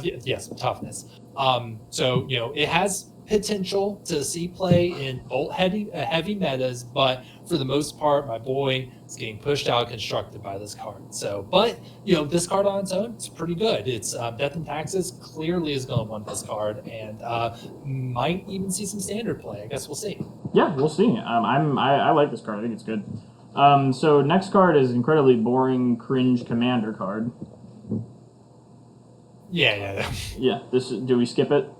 Yes, toughness. It has potential to see play in bolt heavy metas, but for the most part, my boy is getting pushed out constructed by this card. So, but this card on its own, it's pretty good. It's Death and Taxes clearly is going to want this card, and might even see some standard play. I guess we'll see. Yeah, we'll see. I like this card. I think it's good. So next card is incredibly boring, cringe commander card. Yeah. Yeah. Do we skip it?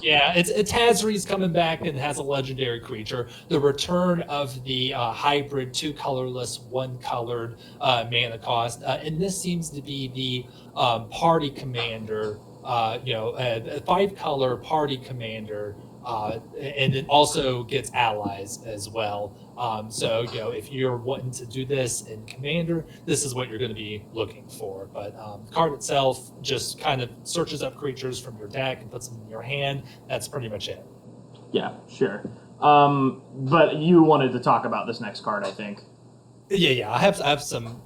Yeah, it's Tazri's coming back and has a legendary creature. The return of the hybrid 2 colorless, 1 colored mana cost, and this seems to be the party commander. A 5 color party commander, and it also gets allies as well. If you're wanting to do this in Commander, this is what you're going to be looking for. But the card itself just kind of searches up creatures from your deck and puts them in your hand. That's pretty much it. Yeah, sure. But you wanted to talk about this next card, I think. Yeah. I have some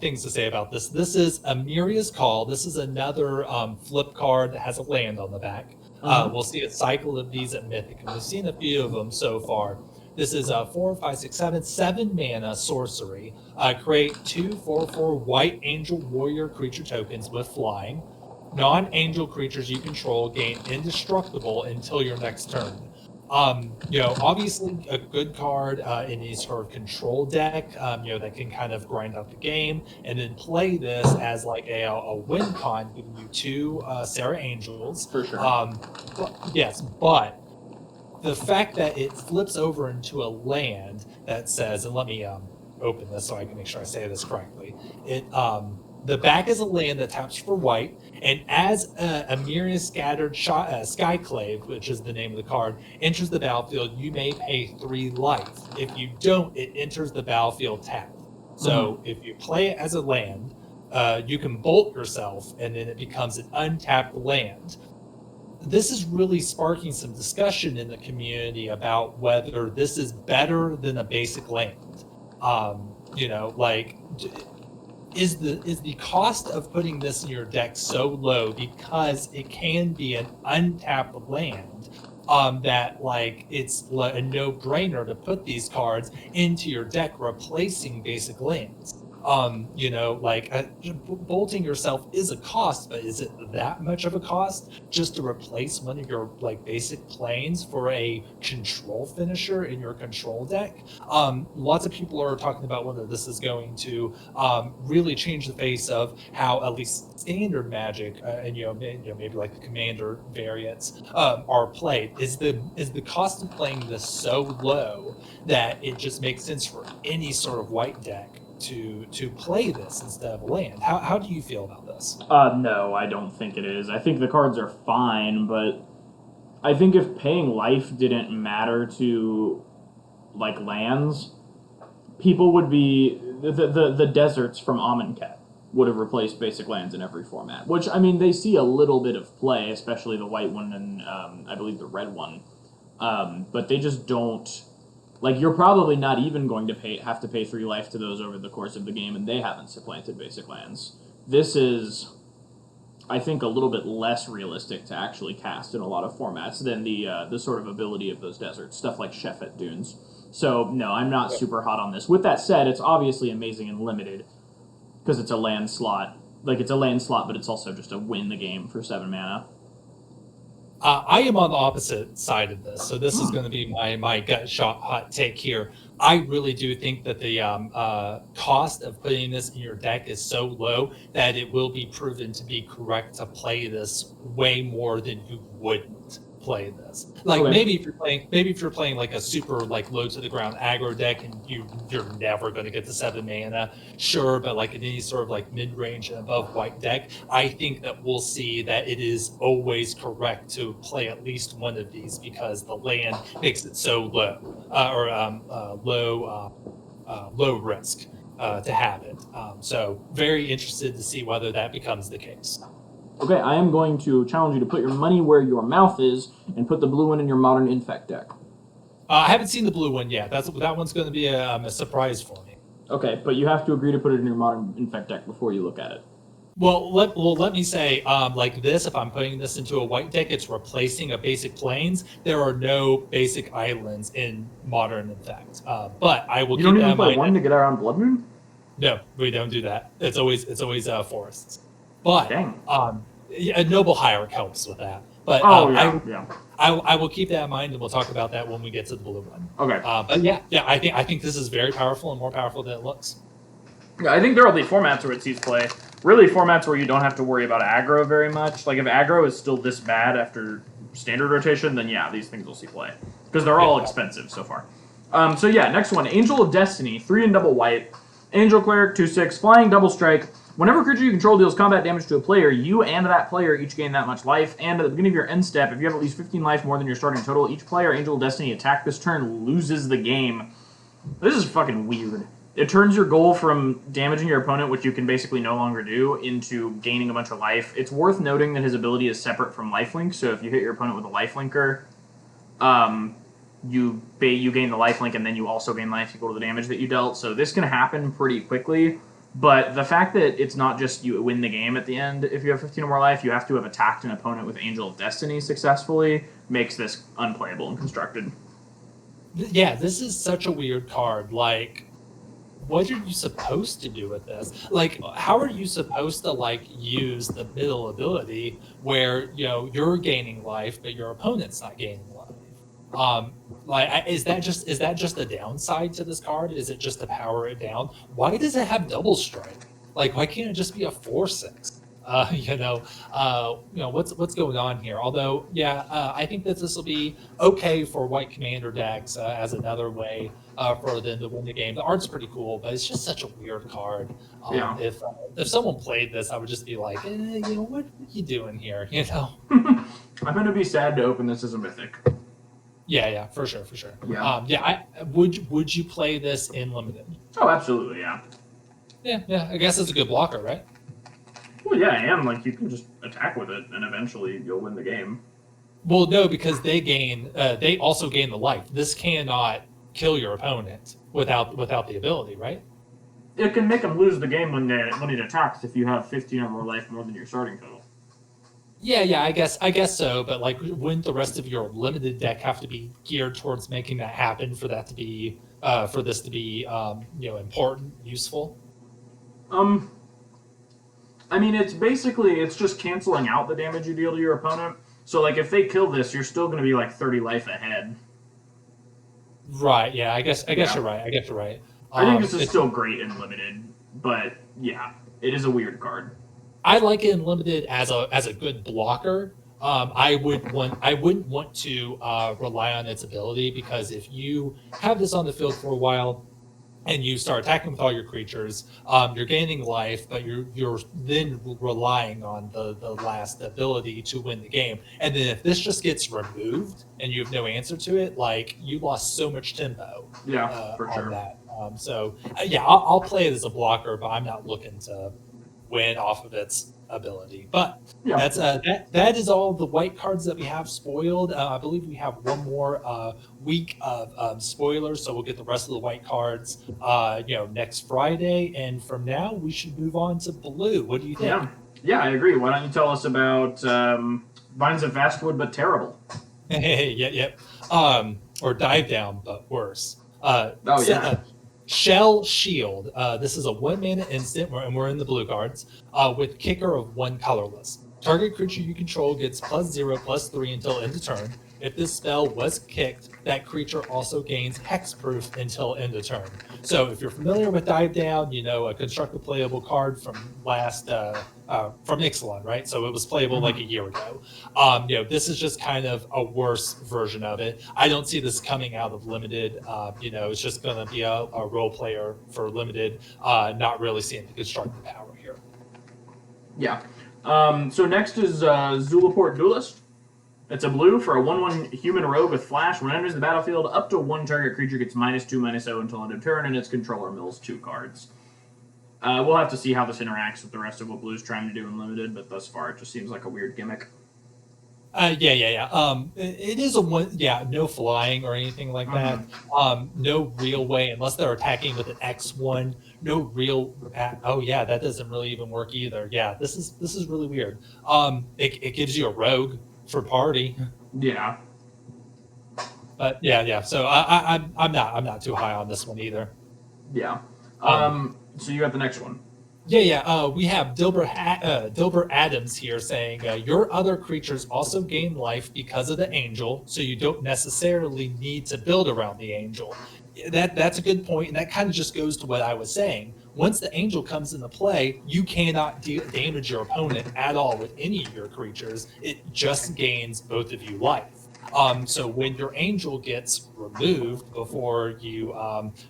things to say about this. This is Amelia's Call. This is another flip card that has a land on the back. We'll see a cycle of these at Mythic, and we've seen a few of them so far. This is 4, 5, 6, 7 mana sorcery. Create 2 4/4 white angel warrior creature tokens with flying. Non-angel creatures you control gain indestructible until your next turn. Obviously a good card in any sort of control deck, that can kind of grind out the game, and then play this as like a win con, giving you 2 Sarah Angels. For sure. But the fact that it flips over into a land that says, and let me open this so I can make sure I say this correctly. The back is a land that taps for white, and as a myriad scattered Skyclave, which is the name of the card, enters the battlefield, you may pay 3 life. If you don't, it enters the battlefield tapped. So if you play it as a land, you can bolt yourself, and then it becomes an untapped land. This is really sparking some discussion in the community about whether this is better than a basic land. Is the cost of putting this in your deck so low because it can be an untapped land that it's a no-brainer to put these cards into your deck replacing basic lands? Bolting yourself is a cost, but is it that much of a cost just to replace one of your basic planes for a control finisher in your control deck? Lots of people are talking about whether this is going to really change the face of how at least standard Magic and maybe like the commander variants are played. Is the cost of playing this so low that it just makes sense for any sort of white deck to play this instead of a land? How do you feel about this? No, I don't think it is. I think the cards are fine, but I think if paying life didn't matter to lands, people would be the deserts from Amonkhet would have replaced basic lands in every format. Which, I mean, they see a little bit of play, especially the white one and I believe the red one. But they just don't. You're probably not even going to have to pay 3 life to those over the course of the game, and they haven't supplanted basic lands. This is, I think, a little bit less realistic to actually cast in a lot of formats than the sort of ability of those deserts, stuff like Shefet Dunes. So, no, I'm not super hot on this. With that said, it's obviously amazing and limited, because it's a land slot. It's a land slot, but it's also just a win the game for 7 mana. I am on the opposite side of this, so this is going to be my gut shot hot take here. I really do think that the cost of putting this in your deck is so low that it will be proven to be correct to play this way more than you wouldn't play this. Maybe if you're playing a super low to the ground aggro deck and you're never going to get to 7 mana, sure, but in any sort of mid-range and above white deck, I think that we'll see that it is always correct to play at least one of these because the land makes it so low low risk to have it. So very interested to see whether that becomes the case. Okay, I am going to challenge you to put your money where your mouth is and put the blue one in your Modern Infect deck. I haven't seen the blue one yet. That one's going to be a surprise for me. Okay, but you have to agree to put it in your Modern Infect deck before you look at it. Well, let me say, this, if I'm putting this into a white deck, it's replacing a basic plains. There are no basic islands in Modern Infect. But I will keep that in mind. You don't even play one to get around Blood Moon? No, we don't do that. It's always forests. But Dang. A Noble Hierarch helps with that. But I will keep that in mind, and we'll talk about that when we get to the blue one. Okay. But I think this is very powerful and more powerful than it looks. Yeah, I think there will be formats where it sees play. Really, formats where you don't have to worry about aggro very much. If aggro is still this bad after standard rotation, then yeah, these things will see play because they're all expensive so far. Next one, Angel of Destiny, 3 and double white, Angel Cleric, 2/6, flying, double strike. Whenever creature you control deals combat damage to a player, you and that player each gain that much life. And at the beginning of your end step, if you have at least 15 life more than your starting total, each player Angel of Destiny attack this turn loses the game. This is fucking weird. It turns your goal from damaging your opponent, which you can basically no longer do, into gaining a bunch of life. It's worth noting that his ability is separate from lifelink, so if you hit your opponent with a lifelinker, you gain the lifelink, and then you also gain life equal to the damage that you dealt. So this can happen pretty quickly. But the fact that it's not just you win the game at the end if you have 15 or more life, you have to have attacked an opponent with Angel of Destiny successfully, makes this unplayable and constructed. Yeah, this is such a weird card. What are you supposed to do with this? How are you supposed to use the middle ability where you're gaining life but your opponent's not gaining life? Is that just a downside to this card? Is it just to power it down? Why does it have double strike? Why can't it just be a 4/6? What's going on here? Although, I think that this will be okay for white commander decks as another way for them to win the game. The art's pretty cool, but it's just such a weird card. Yeah. If someone played this, I would just be like, what are you doing here? I'm going to be sad to open this as a mythic. Yeah, for sure. Yeah. Would you play this in limited? Oh, absolutely, yeah. Yeah. I guess it's a good blocker, right? Well, yeah, I am. Like, you can just attack with it, and eventually you'll win the game. Well, no, because they also gain the life. This cannot kill your opponent without the ability, right? It can make them lose the game when it attacks if you have 15 or more life more than your starting total. Yeah, I guess so. But like, wouldn't the rest of your limited deck have to be geared towards making that happen for that to be for this to be important, useful? I mean, it's just canceling out the damage you deal to your opponent. So like, if they kill this, you're still going to be like 30 life ahead. Right. Yeah. I guess you're right. I think this is still great in limited, but yeah, it is a weird card. I like it in limited as a good blocker. I wouldn't want to rely on its ability, because if you have this on the field for a while and you start attacking with all your creatures, you're gaining life, but you're then relying on the last ability to win the game. And then if this just gets removed and you have no answer to it, like, you lost so much tempo. Yeah, for sure. On that. I'll play it as a blocker, but I'm not looking to win off of its ability. But yeah, that is all the white cards that we have spoiled. I believe we have one more week of spoilers, so we'll get the rest of the white cards next Friday, and from now we should move on to blue. What do you think? Yeah, I agree. Why don't you tell us about Vines of Vastwood but Terrible? Yep. Or Dive Down but worse. Shell Shield. This is a 1-mana instant, and we're in the blue cards, with kicker of 1 colorless. Target creature you control gets +0/+3 until end of turn. If this spell was kicked, that creature also gains hexproof until end of turn. So if you're familiar with Dive Down, a construct a playable card from from Ixalan, right? So it was playable like a year ago. This is just kind of a worse version of it. I don't see this coming out of limited. It's just going to be a role player for limited, not really seeing the constructive power here. Yeah. So next is Zulaport Duelist. It's a blue for a 1/1 human rogue with flash. When it enters the battlefield, up to 1 target creature gets -2/-0 until end of turn, and its controller mills 2 cards. We'll have to see how this interacts with the rest of what Blue's trying to do in limited, but thus far it just seems like a weird gimmick. It is a one. Yeah, no flying or anything like that. No real way, unless they're attacking with an X1. No real. That doesn't really even work either. Yeah, this is really weird. It gives you a rogue for party. Yeah. But yeah. So I'm not too high on this one either. Yeah. So you got the next one. Yeah. We have Dilbert Adams here saying, your other creatures also gain life because of the angel, so you don't necessarily need to build around the angel. That's a good point, and that kind of just goes to what I was saying. Once the angel comes into play, you cannot damage your opponent at all with any of your creatures. It just gains both of you life. So when your angel gets removed before you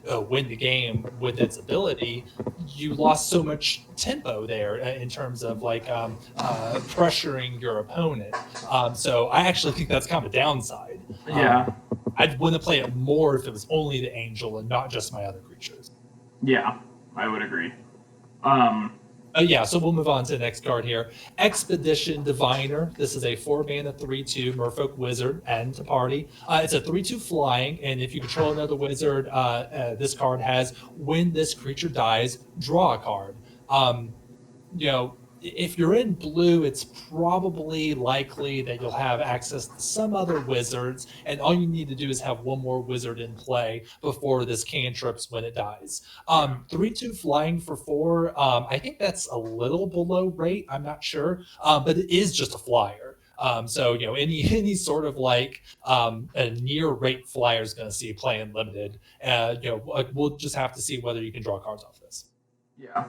win the game with its ability, you lost so much tempo there in terms of pressuring your opponent. So I actually think that's kind of a downside. Yeah. I'd want to play it more if it was only the angel and not just my other creatures. Yeah, I would agree. So we'll move on to the next card here. Expedition Diviner. This is a 4-mana 3/2 Merfolk Wizard, add to party. It's a 3/2 flying, and if you control another wizard, this card has, when this creature dies, draw a card. If you're in blue, it's probably likely that you'll have access to some other wizards, and all you need to do is have one more wizard in play before this cantrips when it dies. 3/2 flying for 4. I think that's a little below rate. I'm not sure, but it is just a flyer. Any sort of a near rate flyer is going to see play in limited. We'll just have to see whether you can draw cards off this. Yeah.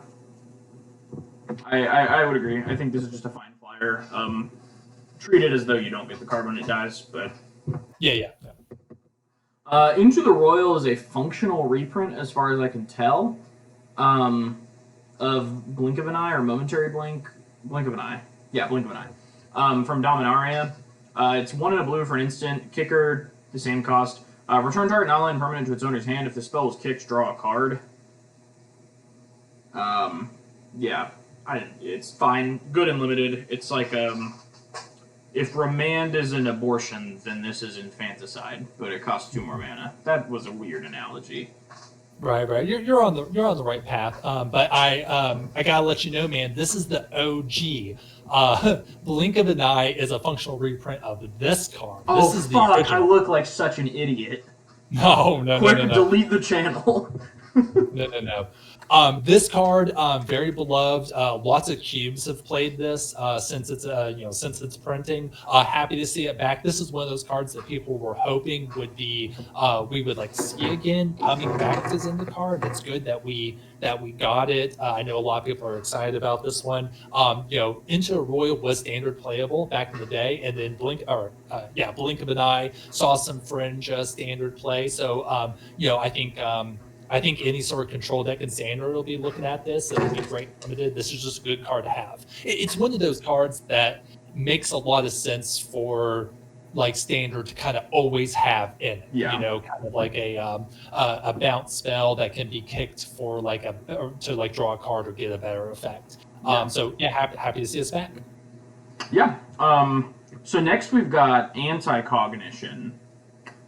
I would agree. I think this is just a fine flyer. Treat it as though you don't get the card when it dies, but... Yeah. Into the Royal is a functional reprint, as far as I can tell, of Blink of an Eye or Momentary Blink. Blink of an Eye. Yeah, Blink of an Eye. From Dominaria. It's 1 and a blue for an instant. Kicker, the same cost. Return target non-land permanent to its owner's hand. If the spell was kicked, draw a card. Yeah, it's fine. Good and limited. It's like, if Remand is an abortion, then this is infanticide, but it costs 2 more mana. That was a weird analogy. Right. You're on the right path. But I gotta let you know, man, this is the OG. Blink of an Eye is a functional reprint of this card. Oh, this is fuck, the original. I look like such an idiot. No. Quick, delete the channel. No. This card, very beloved. Lots of cubes have played this since its printing. Happy to see it back. This is one of those cards that people were hoping would be we would like see again coming back to ZENDIKAR. It's good that we got it. I know a lot of people are excited about this one. Into the Royal was standard playable back in the day, and then Blink of an Eye saw some fringe standard play. So I think any sort of control deck in standard will be looking at this. It'll be great limited. This is just a good card to have. It's one of those cards that makes a lot of sense for like standard to kind of always have in it. Yeah. Kind of like a bounce spell that can be kicked for to draw a card or get a better effect. Happy to see us back. Yeah. So next we've got Anti-Cognition,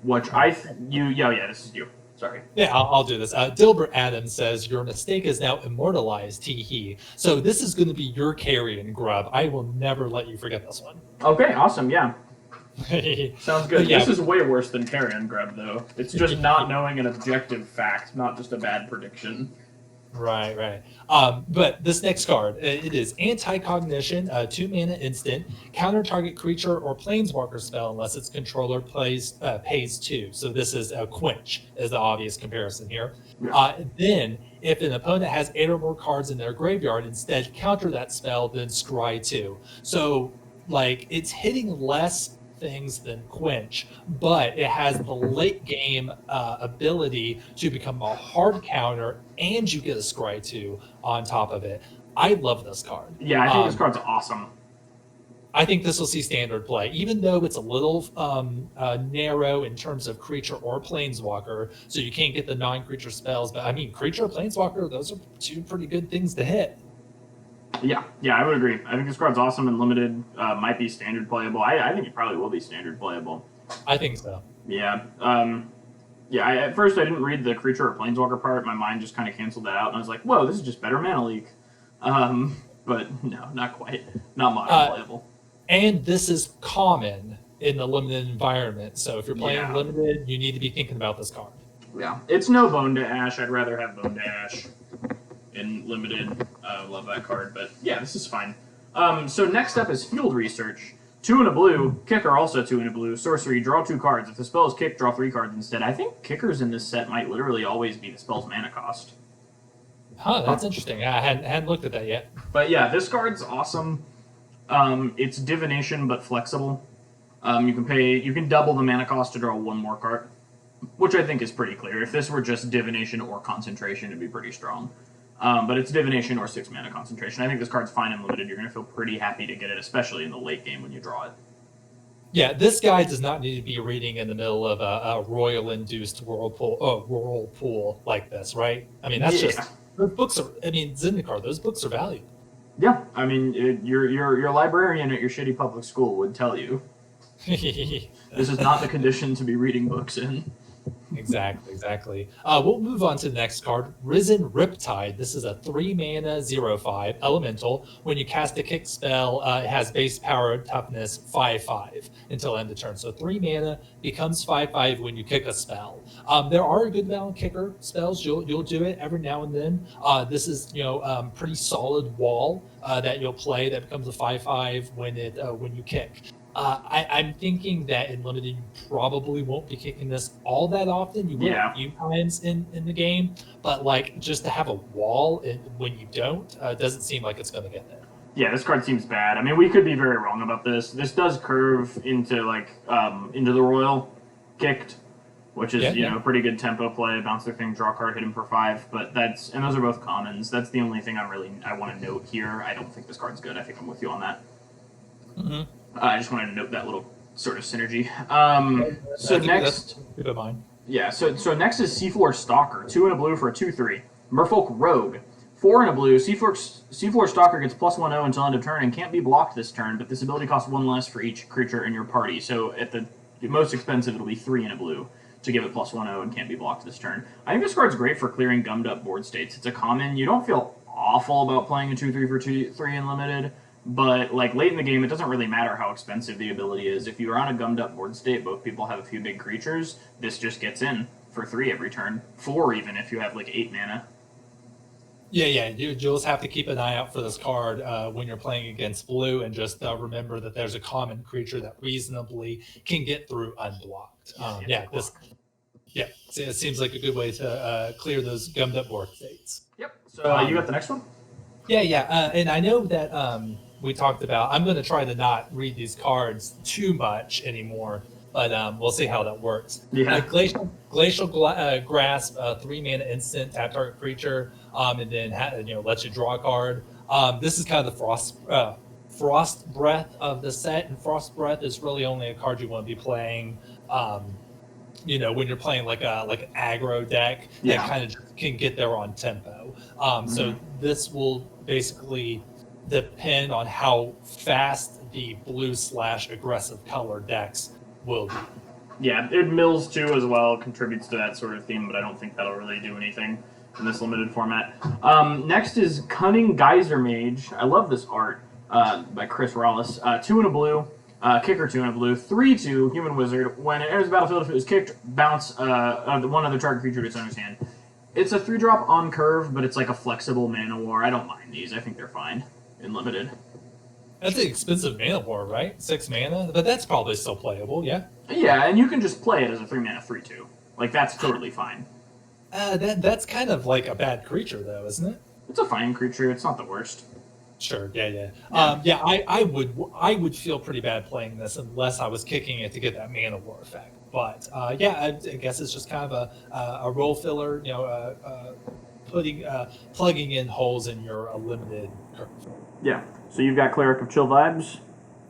which this is you. Sorry. Yeah, I'll do this. Dilbert Adams says, your mistake is now immortalized, tee-hee. So this is going to be your carrion, Grub. I will never let you forget this one. Okay, awesome, yeah. Sounds good. Yeah. This is way worse than carrion grub, though. It's just not knowing an objective fact, not just a bad prediction. Right. But this next card, it is Anti-Cognition, 2 mana instant, counter target creature or planeswalker spell unless its controller pays 2. So this is a Quench, is the obvious comparison here. Yeah. Then, if an opponent has 8 or more cards in their graveyard, instead counter that spell, then scry 2. So, it's hitting less things than Quench, but it has the late game ability to become a hard counter, and you get a scry 2 on top of it. I love this card. Yeah, I think this card's awesome. I think this will see standard play, even though it's a little narrow in terms of creature or planeswalker, so you can't get the non-creature spells. But I mean, creature or planeswalker, those are 2 pretty good things to hit. Yeah, I would agree. I think this card's awesome and limited. Might be standard playable. I think it probably will be standard playable. I think so. Yeah. At first I didn't read the creature or planeswalker part. My mind just kind of canceled that out, and I was like, whoa, this is just better mana leak. But no, not quite. Not modern playable. And this is common in the limited environment. So if you're playing limited, you need to be thinking about this card. Yeah. It's no Bone to Ash. I'd rather have Bone to Ash in limited. Love that card, but yeah, this is fine. So next up is Field Research. 2 and a blue, kicker also 2 and a blue, sorcery, draw 2 cards. If the spell is kicked, draw 3 cards instead. I think kickers in this set might literally always be the spell's mana cost. Huh, that's interesting. I hadn't looked at that yet. But yeah, this card's awesome. It's divination but flexible. You can double the mana cost to draw 1 more card, which I think is pretty clear. If this were just divination or concentration, it'd be pretty strong. But it's divination or 6 mana concentration. I think this card's fine and limited. You're going to feel pretty happy to get it, especially in the late game when you draw it. Yeah, this guy does not need to be reading in the middle of a royal-induced whirlpool like this, right? I mean, that's just those books are. I mean, ZENDIKAR, those books are valuable. Yeah, I mean, your librarian at your shitty public school would tell you this is not the condition to be reading books in. Exactly. We'll move on to the next card, Risen Riptide. This is a 3 mana 0/5 elemental. When you cast a kick spell, it has base power, toughness 5/5 until end of turn. So 3 mana becomes 5/5 when you kick a spell. There are a good amount of kicker spells. You'll do it every now and then. This is pretty solid wall that you'll play that becomes a 5/5 when you kick. I'm thinking that in limited, you probably won't be kicking this all that often. You will a few times in the game, but just to have a wall when you don't doesn't seem like it's going to get there. Yeah, this card seems bad. I mean, we could be very wrong about this. This does curve into into the Royal kicked, which is pretty good tempo play. Bounce their thing, draw a card, hit him for 5. But those are both commons. That's the only thing I want to note here. I don't think this card's good. I think I'm with you on that. Mm-hmm. I just wanted to note that little sort of synergy. So next, good of mine. Yeah. So next is Seafloor Stalker, 2 and a blue for a 2/3. Merfolk Rogue, 4 and a blue. Seafloor Stalker gets +1/0 until end of turn and can't be blocked this turn, but this ability costs 1 less for each creature in your party. So at the most expensive, it'll be 3 and a blue to give it +1/0 and can't be blocked this turn. I think this card's great for clearing gummed up board states. It's a common. You don't feel awful about playing a 2/3 for 2/3 in limited, but like late in the game, it doesn't really matter how expensive the ability is. If you are on a gummed up board state, both people have a few big creatures, this just gets in for 3 every turn. 4 even if you have like 8 mana. Yeah. You'll just have to keep an eye out for this card when you're playing against blue, and just remember that there's a common creature that reasonably can get through unblocked. It seems like a good way to clear those gummed up board states. Yep. So you got the next one? Yeah. And I know that we talked about, I'm going to try to not read these cards too much anymore, but we'll see how that works. Yeah. Glacial Grasp, 3 mana instant, tap target creature, and then lets you draw a card. This is kind of the Frost Breath of the set, and Frost Breath is really only a card you want to be playing. When you're playing like an aggro deck that kind of can get there on tempo. So this will basically depend on how fast the blue/aggressive color decks will be. Yeah, it mills too as well, contributes to that sort of theme, but I don't think that'll really do anything in this limited format. Next is Cunning Geyser Mage. I love this art by Chris Rollis. 2 and a blue. Kicker 2 and a blue, 3/2 human wizard. When it enters the battlefield, if it was kicked, bounce one other target creature to its owner's hand. It's a 3-drop on curve, but it's like a flexible mana war. I don't mind these. I think they're fine in limited. That's an expensive mana war, right? 6 mana, but that's probably still playable. Yeah. Yeah, and you can just play it as a 3-mana 3/2. Like that's totally fine. That's kind of like a bad creature, though, isn't it? It's a fine creature. It's not the worst. Sure. Yeah. I would feel pretty bad playing this unless I was kicking it to get that mana war effect. But I guess it's just kind of a role filler. Plugging in holes in your limited curve. Yeah. So you've got Cleric of Chill vibes.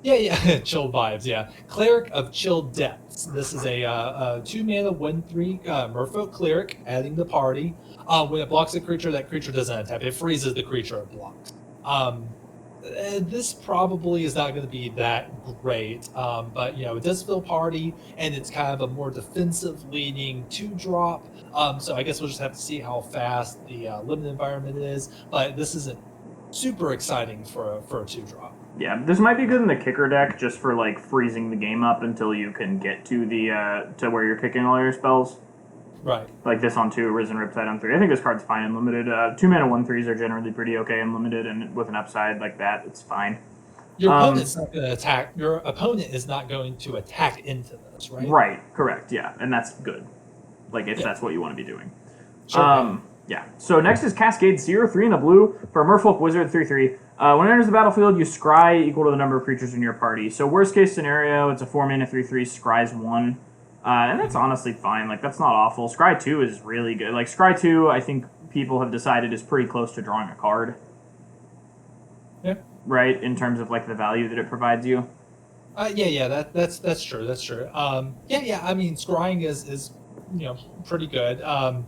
Yeah. Chill vibes. Yeah. Cleric of Chill Depths. This is a 2 mana 1/3 Merfolk Cleric, adding the party. When it blocks a creature, that creature doesn't untap. It freezes the creature it blocks. This probably is not going to be that great, but it does fill party, and it's kind of a more defensive leaning 2-drop. So I guess we'll just have to see how fast the limited environment is. But this isn't super exciting for a 2-drop. Yeah, this might be good in the kicker deck just for like freezing the game up until you can get to the to where you're kicking all your spells. Right. Like this on 2, Risen Riptide on 3. I think this card's fine in limited. 2 mana 1/3s are generally pretty okay in limited, and with an upside like that, it's fine. Your opponent's not going to attack. Your opponent is not going to attack into this, right? Right. Correct. Yeah, and that's good. Like if that's what you want to be doing. Sure. Yeah. So next is Cascade Seer, 3 in the blue for a Merfolk Wizard, 3/3. When it enters the battlefield, you scry equal to the number of creatures in your party. So worst case scenario, it's a 4 mana 3/3 scries 1. And that's honestly fine. Like, that's not awful. Scry 2 is really good. Like, Scry 2, I think people have decided is pretty close to drawing a card. Yeah. Right? In terms of, like, the value that it provides you. That's true. That's true. I mean, scrying is pretty good. I'm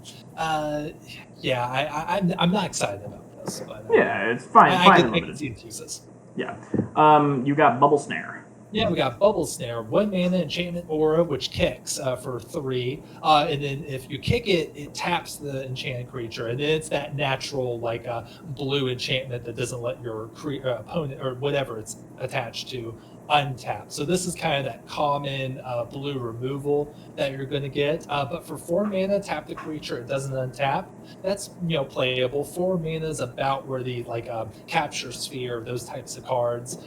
not excited about this. But, yeah, it's fine. I can see the uses. Yeah. You got Bubble Snare. Yeah, we got Bubble Snare, 1 mana enchantment aura, which kicks for 3. And then if you kick it, it taps the enchanted creature. And then it's that natural, like, blue enchantment that doesn't let your opponent, or whatever it's attached to, untap. So this is kind of that common blue removal that you're going to get. But for 4 mana, tap the creature, it doesn't untap. That's playable. 4 mana is about where the capture sphere, those types of cards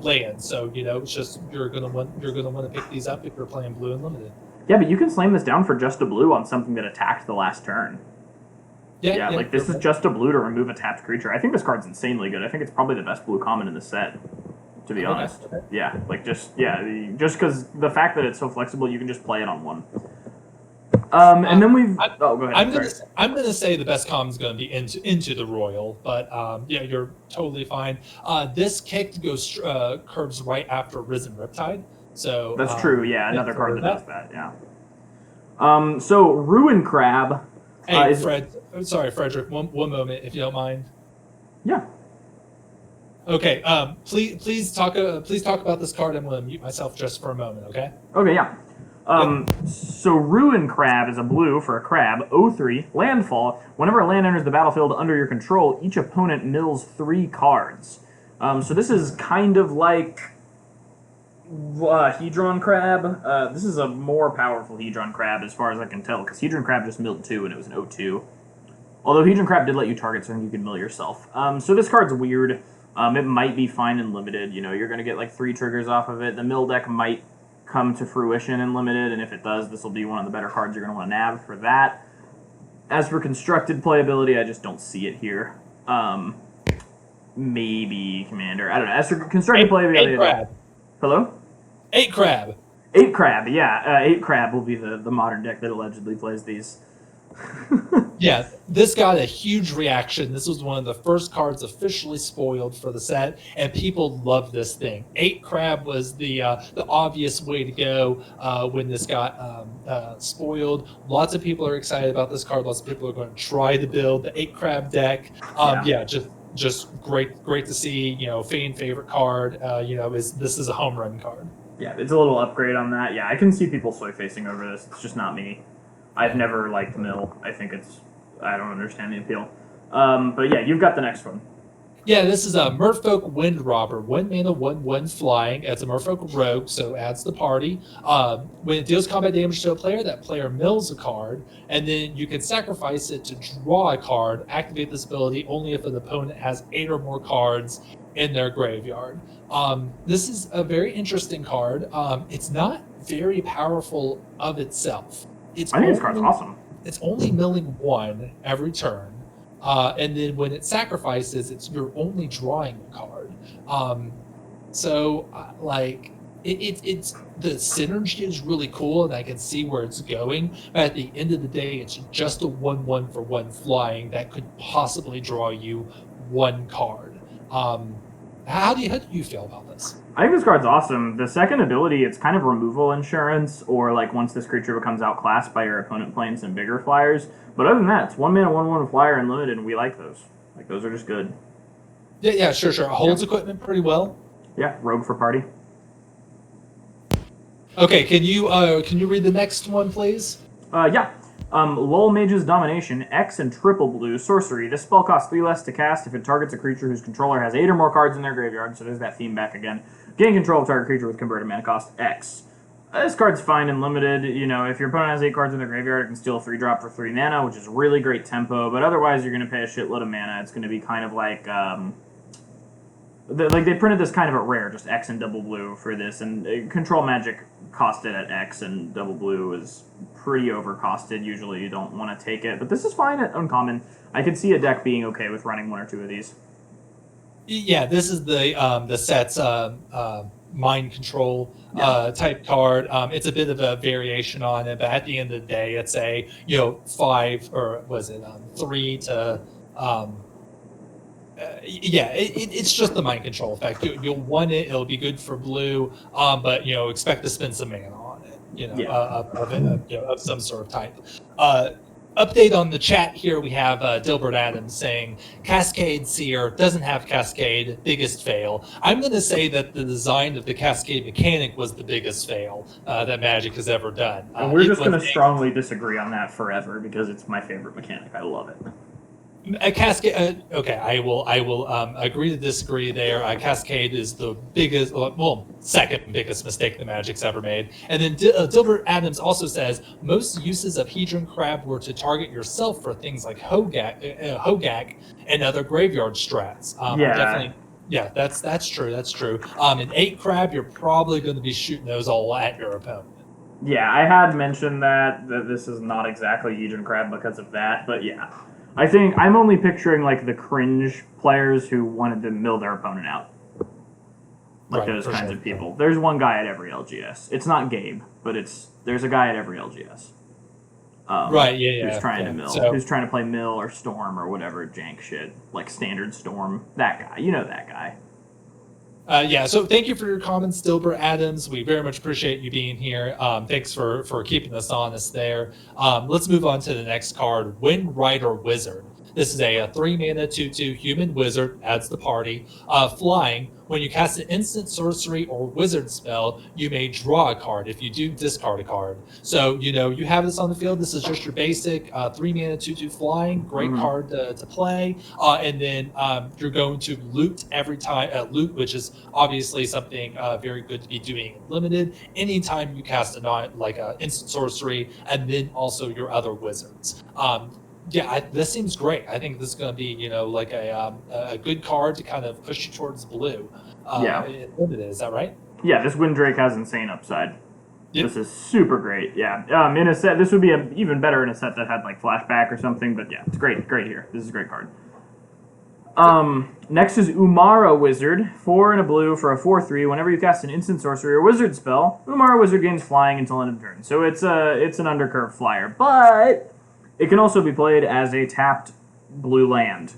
land. So it's just you're gonna want to pick these up if you're playing blue and limited. Yeah, but you can slam this down for just a blue on something that attacked the last turn. Yeah, like this is just a blue to remove a tapped creature. I think this card's insanely good. I think it's probably the best blue common in the set. To be honest. Okay. Yeah, like just because the fact that it's so flexible, you can just play it on 1. And then we've... Oh, go ahead. I'm gonna say the best common is gonna be into the royal, but yeah, you're totally fine. This kick goes curves right after Risen Riptide, so that's true. Yeah, another card that does that. Yeah. So Ruin Crab. Hey, Frederick. One moment, if you don't mind. Yeah. Okay. Please talk about this card. I'm going to mute myself just for a moment. Okay. Okay. Yeah. So Ruin Crab is a blue for a crab. 0/3 landfall. Whenever a land enters the battlefield under your control, each opponent mills 3 cards. So this is kind of like Hedron Crab. This is a more powerful Hedron Crab as far as I can tell, because Hedron Crab just milled 2 and it was an 0/2. Although Hedron Crab did let you target, so I think you can mill yourself. So this card's weird. It might be fine in limited. You know, you're going to get like 3 triggers off of it. The mill deck might come to fruition in limited, and if it does, this will be one of the better cards you're going to want to nab for that. As for constructed playability, I just don't see it here. Maybe Commander. I don't know. As for constructed playability... 8 crab. Hello? 8 crab. 8 crab, yeah. 8 crab will be the modern deck that allegedly plays these. Yeah, this got a huge reaction. This was one of the first cards officially spoiled for the set, and people loved this thing. 8 crab was the obvious way to go when this got spoiled. Lots of people are excited about this card. Lots of people are going to try to build the 8 crab deck. Yeah, just great to see. You know, fan favorite card. You know, this is a home run card. Yeah, it's a little upgrade on that. Yeah, I can see people soy facing over this. It's just not me. I've never liked Mill. I think I don't understand the appeal. But yeah, you've got the next one. Yeah, this is a Merfolk Wind Robber. 1 mana, 1/1 flying. It's a Merfolk Rogue, so adds the party. When it deals combat damage to a player, that player mills a card, and then you can sacrifice it to draw a card. Activate this ability only if an opponent has 8 or more cards in their graveyard. This is a very interesting card. It's not very powerful of itself. I think this card's awesome. It's only milling 1 every turn, and then when it sacrifices, you're only drawing a card. It's the synergy is really cool, and I can see where it's going. But at the end of the day, it's just a 1/1 for 1 flying that could possibly draw you 1 card. How do you feel about this? I think this card's awesome. The second ability, it's kind of removal insurance, or like once this creature becomes outclassed by your opponent playing some bigger flyers. But other than that, it's 1 mana, 1/1 flyer and limited, and we like those. Like, those are just good. Yeah, sure. It holds equipment pretty well. Yeah, rogue for party. Okay, can you read the next one, please? Yeah. Lull Mage's Domination, X and triple blue, sorcery. This spell costs 3 less to cast if it targets a creature whose controller has 8 or more cards in their graveyard, so there's that theme back again. Gain control of target creature with converted mana cost X. This card's fine and limited. You know, if your opponent has 8 cards in their graveyard, it can steal a 3-drop for 3 mana, which is really great tempo, but otherwise you're going to pay a shitload of mana. It's going to be kind of like... they printed this kind of at rare, just X and double blue for this, and control magic costed at X and double blue is pretty overcosted. Usually you don't want to take it, but this is fine at uncommon. I could see a deck being okay with running 1 or 2 of these. Yeah, this is the set's mind control type card. It's a bit of a variation on it, but at the end of the day, it's a 5 or was it 3 to it's just the mind control effect. You'll want it. It'll be good for blue, but expect to spend some mana on it. Of some sort of type. Update on the chat here. We have Dilbert Adams saying Cascade Seer doesn't have Cascade. Biggest fail. I'm going to say that the design of the Cascade mechanic was the biggest fail that Magic has ever done. And we're just going to strongly disagree on that forever because it's my favorite mechanic. I love it. A Cascade. Okay, I will agree to disagree there. Cascade is the biggest, second biggest mistake that Magic's ever made. And then Dilbert Adams also says most uses of Hedron Crab were to target yourself for things like Hogak and other graveyard strats. Definitely. Yeah, that's true. That's true. In 8 Crab, you're probably going to be shooting those all at your opponent. Yeah, I had mentioned that this is not exactly Hedron Crab because of that, but yeah. I think I'm only picturing like the cringe players who wanted to mill their opponent out. Like those kinds of people. There's one guy at every LGS. It's not Gabe, but there's a guy at every LGS. Right, yeah, Who's trying to yeah. mill? So, Who's trying to play mill or storm or whatever jank shit, like standard storm? That guy, you know that guy. yeah, so thank you for your comments, Dilbert Adams. We very much appreciate you being here. Thanks for keeping us honest there. Let's move on to the next card, Wind Rider Wizard. This is a 3-mana 2/2 human wizard, adds the party. Flying, when you cast an instant sorcery or wizard spell, you may draw a card. If you do, discard a card. So, you have this on the field. This is just your basic 3-mana 2/2 flying. Great card to play. And then you're going to loot every time. Loot, which is obviously something very good to be doing in limited. Anytime you cast a instant sorcery, and then also your other wizards. This seems great. I think this is going to be, like a good card to kind of push you towards blue. Is that right? Yeah, this Wind Drake has insane upside. Yep. This is super great. Yeah, in a set, this would be even better in a set that had like flashback or something. But yeah, it's great here. This is a great card. Next is Umaro Wizard, 4 and a blue for a 4/3. Whenever you cast an instant sorcery or wizard spell, Umaro Wizard gains flying until end of turn. So it's an undercurve flyer, but it can also be played as a tapped blue land.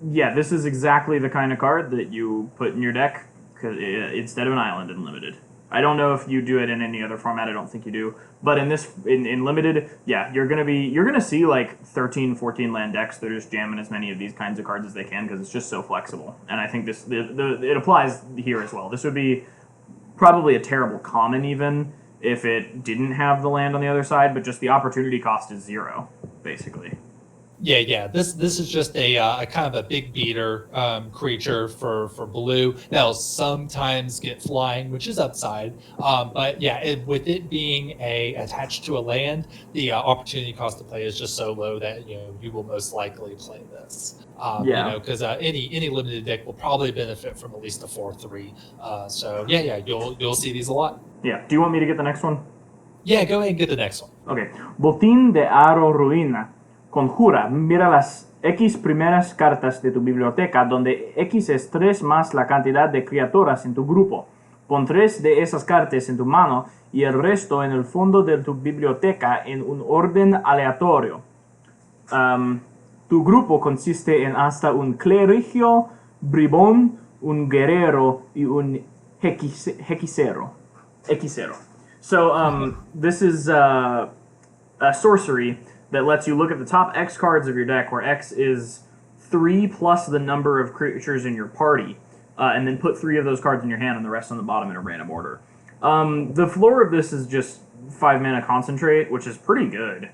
This is exactly the kind of card that you put in your deck instead of an island in limited. I don't know if you do it in any other format. I don't think you do. But in limited, you're gonna see like 13, 14 land decks that are just jamming as many of these kinds of cards as they can because it's just so flexible. And I think it applies here as well. This would be probably a terrible common even if it didn't have the land on the other side, but just the opportunity cost is 0, basically. Yeah. This is just a kind of a big beater creature for blue. That'll sometimes get flying, which is upside. But with it being attached to a land, the opportunity cost to play is just so low that you will most likely play this. Because any limited deck will probably benefit from at least a 4/3. You'll see these a lot. Yeah. Do you want me to get the next one? Yeah, go ahead and get the next one. Okay. Botín de Aro Ruina. Conjura, mira las X primeras cartas de tu biblioteca, donde X es 3 más la cantidad de criaturas en tu grupo. Pon 3 de esas cartas en tu mano y el resto en el fondo de tu biblioteca en un orden aleatorio. Tu grupo consiste en hasta un clérigo, bribón, un guerrero y un hechicero. So, this is a sorcery that lets you look at the top X cards of your deck, where X is 3 plus the number of creatures in your party, and then put 3 of those cards in your hand and the rest on the bottom in a random order. The floor of this is just 5 mana concentrate, which is pretty good.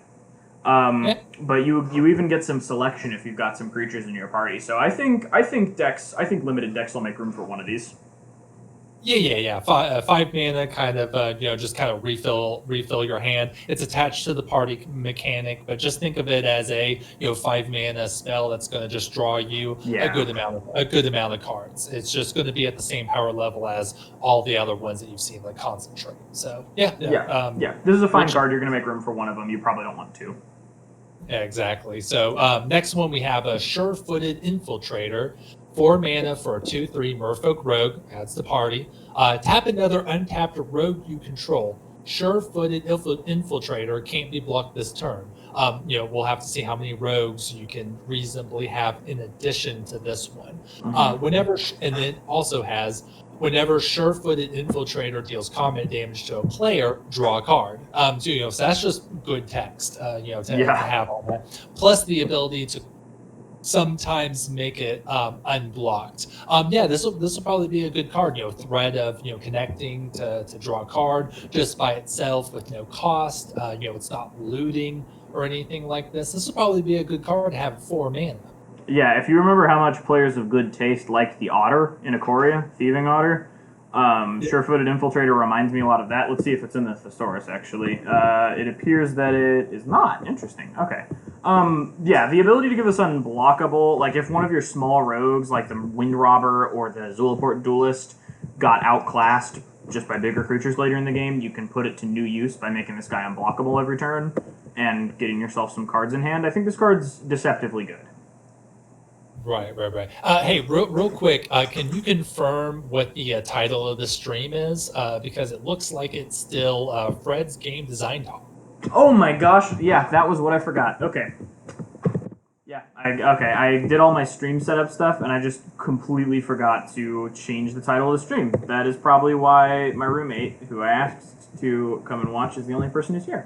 But you even get some selection if you've got some creatures in your party. So I think limited decks will make room for one of these. Yeah. 5 mana, kind of, just kind of refill your hand. It's attached to the party mechanic, but just think of it as a 5 mana spell that's going to just draw you a good amount of cards. It's just going to be at the same power level as all the other ones that you've seen, like Concentrate. So yeah. This is a fine card. You're going to make room for one of them. You probably don't want 2. Yeah, exactly. So next one we have a Sure-Footed Infiltrator. 4 mana for a 2/3 Merfolk Rogue, adds the party. Tap another untapped rogue you control. Sure-Footed Infiltrator can't be blocked this turn. We'll have to see how many rogues you can reasonably have in addition to this one. And it also has, whenever Sure-Footed Infiltrator deals combat damage to a player, draw a card. So that's just good text, to have all that. Plus the ability to sometimes make it unblocked. This will probably be a good card. Threat of connecting to draw a card just by itself with no cost. It's not looting or anything like this. This will probably be a good card to have 4 mana. Yeah, if you remember how much players of good taste liked the Otter in Ikoria, Thieving Otter, Sure-Footed Infiltrator reminds me a lot of that. Let's see if it's in the Thesaurus, actually. It appears that it is not. Interesting. Okay. The ability to give us unblockable, like if one of your small rogues, like the Wind Robber or the Zulaport Duelist, got outclassed just by bigger creatures later in the game, you can put it to new use by making this guy unblockable every turn and getting yourself some cards in hand. I think this card's deceptively good. Right. Hey, real quick, can you confirm what the title of the stream is? Because it looks like it's still Fred's Game Design Talk. Oh my gosh, yeah, that was what I forgot. Okay. Yeah, I did all my stream setup stuff, and I just completely forgot to change the title of the stream. That is probably why my roommate, who I asked to come and watch, is the only person who's here.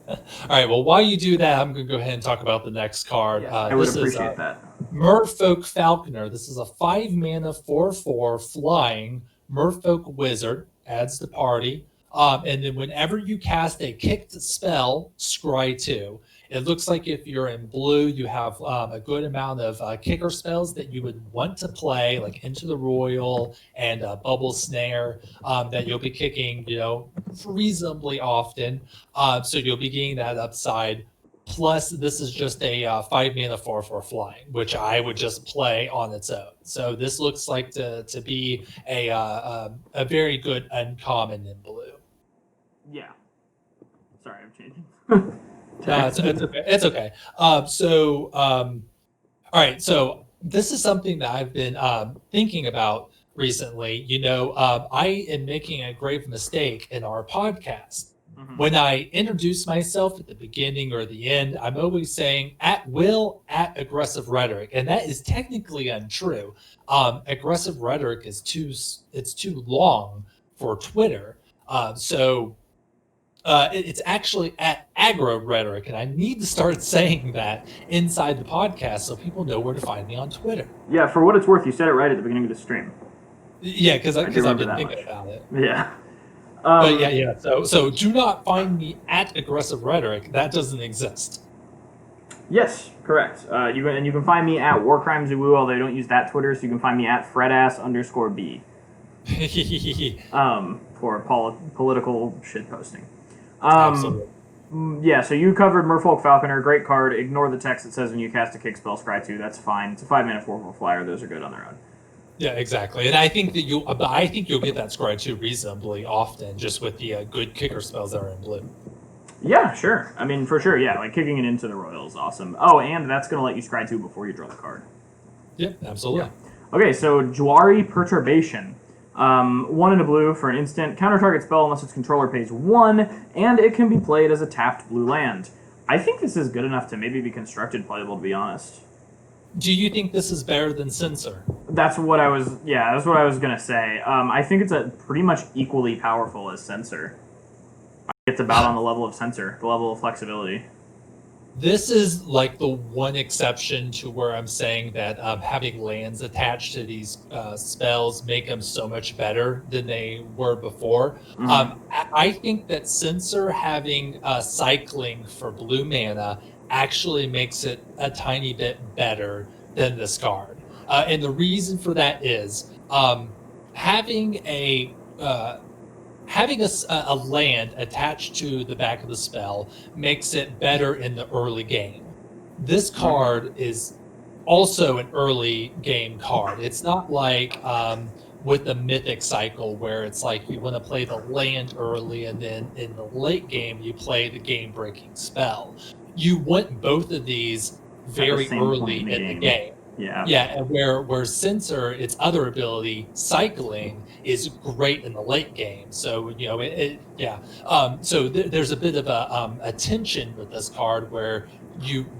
All right, well, while you do that, I'm going to go ahead and talk about the next card. Yes, I would appreciate that. Merfolk Falconer. This is a 5-mana 4/4 flying Merfolk Wizard, adds to party. And then whenever you cast a kicked spell, scry 2. It looks like if you're in blue, you have a good amount of kicker spells that you would want to play, like Into the Royal and Bubble Snare, that you'll be kicking, reasonably often. So you'll be getting that upside. Plus, this is just a 5-mana 4/4 flying, which I would just play on its own. So this looks like to be a very good uncommon in blue. Yeah. Sorry, I'm changing. It's okay. All right. So this is something that I've been thinking about recently. I am making a grave mistake in our podcast. Mm-hmm. When I introduce myself at the beginning or the end, I'm always saying at will, at aggressive rhetoric, and that is technically untrue. Aggressive rhetoric is too long for Twitter. It's actually at aggro rhetoric, and I need to start saying that inside the podcast so people know where to find me on Twitter. Yeah, for what it's worth, you said it right at the beginning of the stream. Yeah, because I've been thinking about it. Yeah. But yeah. So do not find me at aggressive rhetoric. That doesn't exist. Yes, correct. You can find me at warcrimeswoo, although I don't use that Twitter, so you can find me at fredass_b. For political shit posting. Absolutely. Yeah, so you covered Merfolk Falconer, great card. Ignore the text that says when you cast a kick spell, scry 2. That's fine. It's a 5-mana 4/4 flyer. Those are good on their own. Yeah, exactly. And I think that you'll get that scry 2 reasonably often, just with the good kicker spells that are in blue. Yeah, sure. I mean, for sure. Yeah, like kicking it into the Royal is awesome. Oh, and that's going to let you scry 2 before you draw the card. Yep, absolutely. Yeah. Okay, so Juari Perturbation. 1 in a blue for an instant. Counter target spell unless its controller pays 1, and it can be played as a tapped blue land. I think this is good enough to maybe be constructed playable, to be honest. Do you think this is better than Censor? That's what I was going to say. I think it's pretty much equally powerful as Censor. It's about on the level of Censor, the level of flexibility. This is like the one exception to where I'm saying that having lands attached to these spells make them so much better than they were before. Mm-hmm. I think that Censor having cycling for blue mana actually makes it a tiny bit better than this card. And the reason for that is having a land attached to the back of the spell makes it better in the early game. This card is also an early game card. It's not like with the Mythic cycle where it's like you want to play the land early and then in the late game you play the game-breaking spell. You want both of these very early in the game. Yeah. Yeah, and where Censor, its other ability, cycling, is great in the late game. So there's a bit of a tension with this card where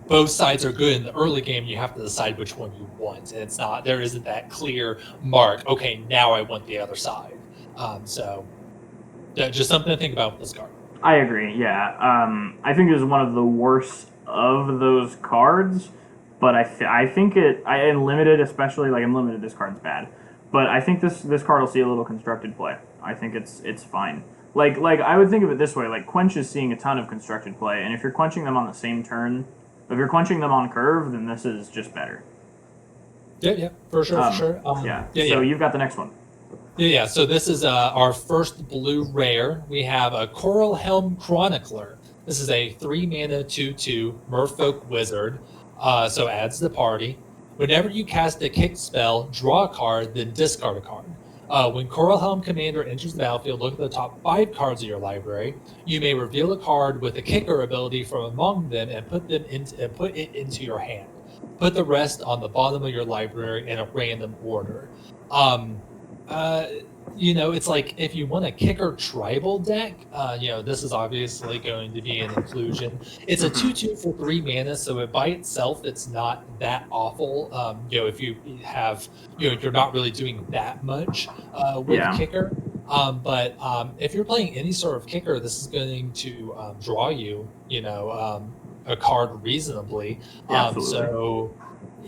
both sides are good in the early game. You have to decide which one you want, and there isn't that clear mark. Okay, now I want the other side. Just something to think about with this card. I agree. Yeah, I think it is one of the worst of those cards. But I think in limited, especially, like in limited, this card's bad. But I think this card will see a little constructed play. I think it's fine. Like I would think of it this way: like Quench is seeing a ton of constructed play, and if you're quenching them on the same turn, if you're quenching them on curve, then this is just better. Yeah, for sure. So you've got the next one. Yeah. So this is our first blue rare. We have a Coral Helm Chronicler. This is a 3-mana 2/2 Merfolk Wizard. So adds to the party. Whenever you cast a kick spell, draw a card, then discard a card. When Coral Helm Commander enters the battlefield, look at the top 5 cards of your library. You may reveal a card with a kicker ability from among them and put it into your hand. Put the rest on the bottom of your library in a random order. It's like if you want a kicker tribal deck, this is obviously going to be an inclusion. It's a 2/2 for 3 mana, so it by itself it's not that awful. If you have, you're not really doing that much with kicker. But if you're playing any sort of kicker, this is going to draw you, a card reasonably. So.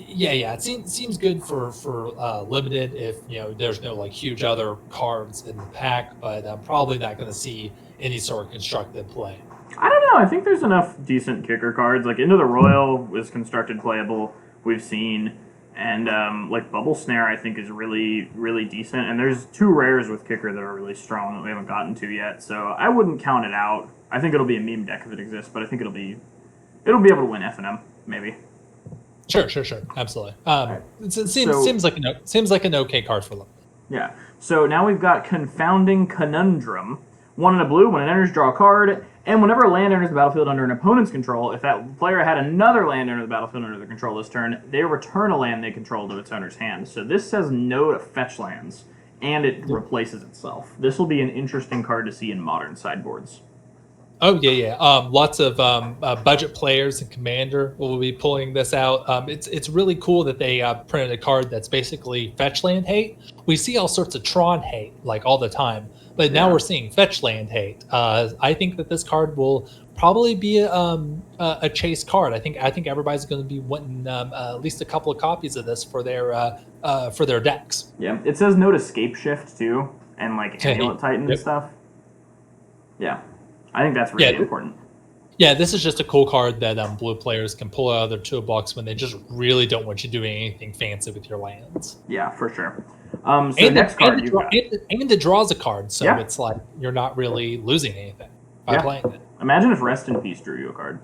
Yeah. It seems good for limited if there's no like huge other cards in the pack, but I'm probably not going to see any sort of constructed play. I don't know. I think there's enough decent kicker cards. Like Into the Royal is constructed playable. We've seen, and like Bubble Snare I think is really really decent. And there's 2 rares with kicker that are really strong that we haven't gotten to yet. So I wouldn't count it out. I think it'll be a meme deck if it exists, but I think it'll be able to win FNM maybe. Sure, absolutely. It seems like an okay card for them. Yeah. So now we've got Confounding Conundrum. 1 and a blue. When it enters, draw a card. And whenever a land enters the battlefield under an opponent's control, if that player had another land enter the battlefield under their control this turn, they return a land they control to its owner's hand. So this says no to fetch lands, and it replaces itself. This will be an interesting card to see in modern sideboards. Oh yeah. Lots of budget players and Commander will be pulling this out. It's really cool that they printed a card that's basically fetch land hate. We see all sorts of Tron hate like all the time, but now we're seeing fetch land hate. I think that this card will probably be a chase card. I think everybody's going to be wanting at least a couple of copies of this for their decks. Yeah, it says no to Scape Shift too, and like Amulet Titan and stuff. Yeah. I think that's really important. Yeah, this is just a cool card that blue players can pull out of their toolbox when they just really don't want you doing anything fancy with your lands. Yeah, for sure. Next card you've got. And it draws a card, so it's like you're not really losing anything by playing it. Imagine if Rest in Peace drew you a card.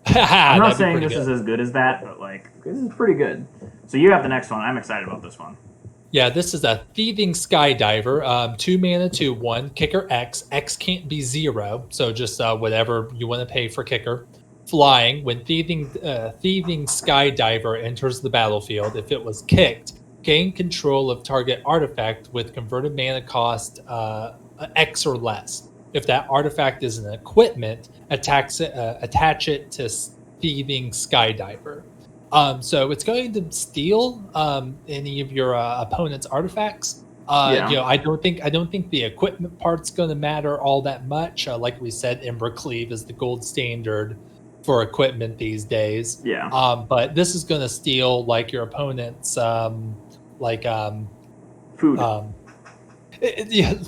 I'm not saying this is as good as that, but like this is pretty good. So you have the next one. I'm excited about this one. Yeah, this is a Thieving Skydiver, 2 mana, 2/1, kicker X. X can't be 0, so just whatever you want to pay for kicker. Flying, when Thieving Skydiver enters the battlefield, if it was kicked, gain control of target artifact with converted mana cost X or less. If that artifact is an equipment, attach it to Thieving Skydiver. So it's going to steal any of your opponent's artifacts. I don't think the equipment part's going to matter all that much. Like we said, Embercleave is the gold standard for equipment these days. Yeah. But this is going to steal like your opponent's food.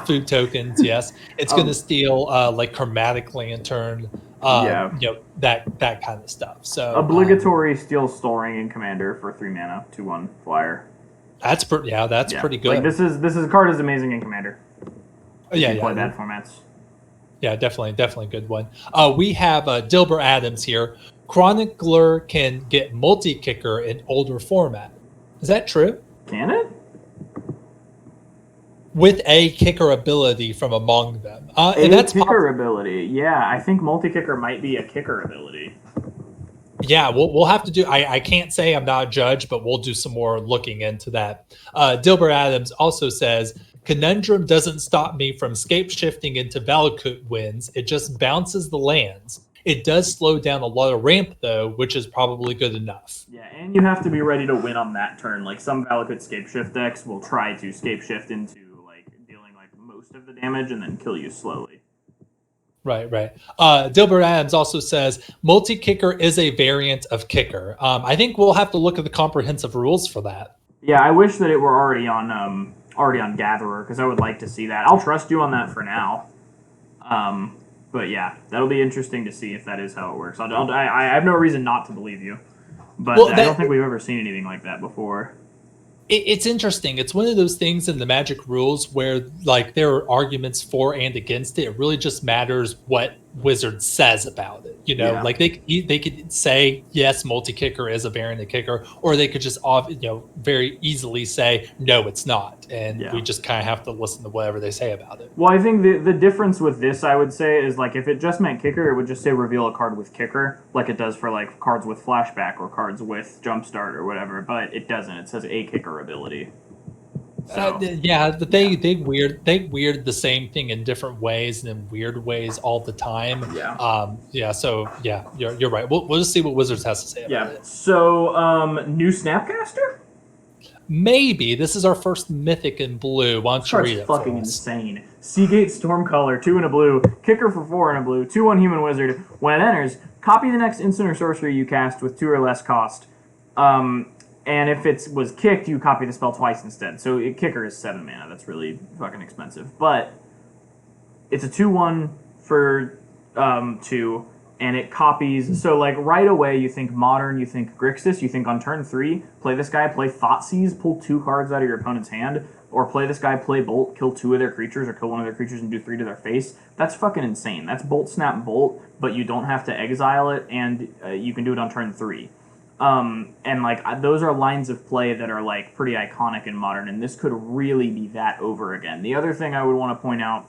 Food tokens. Yes, it's going to steal like Chromatic Lantern. That kind of stuff. So obligatory steel storing in Commander for 3 mana, 2/1 flyer. That's pretty good. Like this is card is amazing in Commander. Play bad formats. Yeah, definitely a good one. We have Dilbert Adams here. Chronicler can get multi-kicker in older format. Is that true? Can it? With a kicker ability from among them. And that's kicker ability. Yeah, I think multi-kicker might be a kicker ability. Yeah, we'll have to do... I can't say I'm not a judge, but we'll do some more looking into that. Dilbert Adams also says, Conundrum doesn't stop me from scape shifting into Valakut wins. It just bounces the lands. It does slow down a lot of ramp, though, which is probably good enough. Yeah, and you have to be ready to win on that turn. Like, some Valakut scape shift decks will try to scape shift into most of the damage and then kill you slowly. Right. Dilbert Adams also says multi-kicker is a variant of kicker. I think we'll have to look at the comprehensive rules for that. Yeah, I wish that it were already on Gatherer, because I would like to see that. I'll trust you on that for now. But yeah, that'll be interesting to see if that is how it works. I have no reason not to believe you, but I don't think we've ever seen anything like that before. It's interesting. It's one of those things in the Magic rules where, like, there are arguments for and against it. It really just matters what Wizard says about it. Like they could say yes, multi-kicker is a variant of kicker, or they could just very easily say no, it's not, and we just kind of have to listen to whatever they say about it. Well, I think the difference with this, I would say, is like if it just meant kicker, it would just say reveal a card with kicker, like it does for like cards with flashback or cards with jumpstart or whatever. But it doesn't. It says a kicker ability. So yeah, but they weird the same thing in different ways and in weird ways all the time. yeah. So yeah, you're right. We'll just see what Wizards has to say about Yeah. it. So new Snapcaster? Maybe this is our first mythic in blue. Why This don't you card's read it fucking for us? insane. Seagate Stormcaller, 2 in a blue, kicker for 4 in a blue, 2/1 human wizard. When it enters, copy the next instant or sorcery you cast with 2 or less cost. And if it was kicked, you copy the spell twice instead. So kicker is 7 mana. That's really fucking expensive. But it's a 2/1 for 2, and it copies. So like right away, you think Modern, you think Grixis, you think on turn 3, play this guy, play Thoughtseize, pull 2 cards out of your opponent's hand, or play this guy, play Bolt, kill 2 of their creatures, or kill 1 of their creatures and do 3 to their face. That's fucking insane. That's Bolt, Snap, Bolt, but you don't have to exile it, and you can do it on turn 3. And like those are lines of play that are like pretty iconic in Modern, and this could really be that over again. The other thing I would want to point out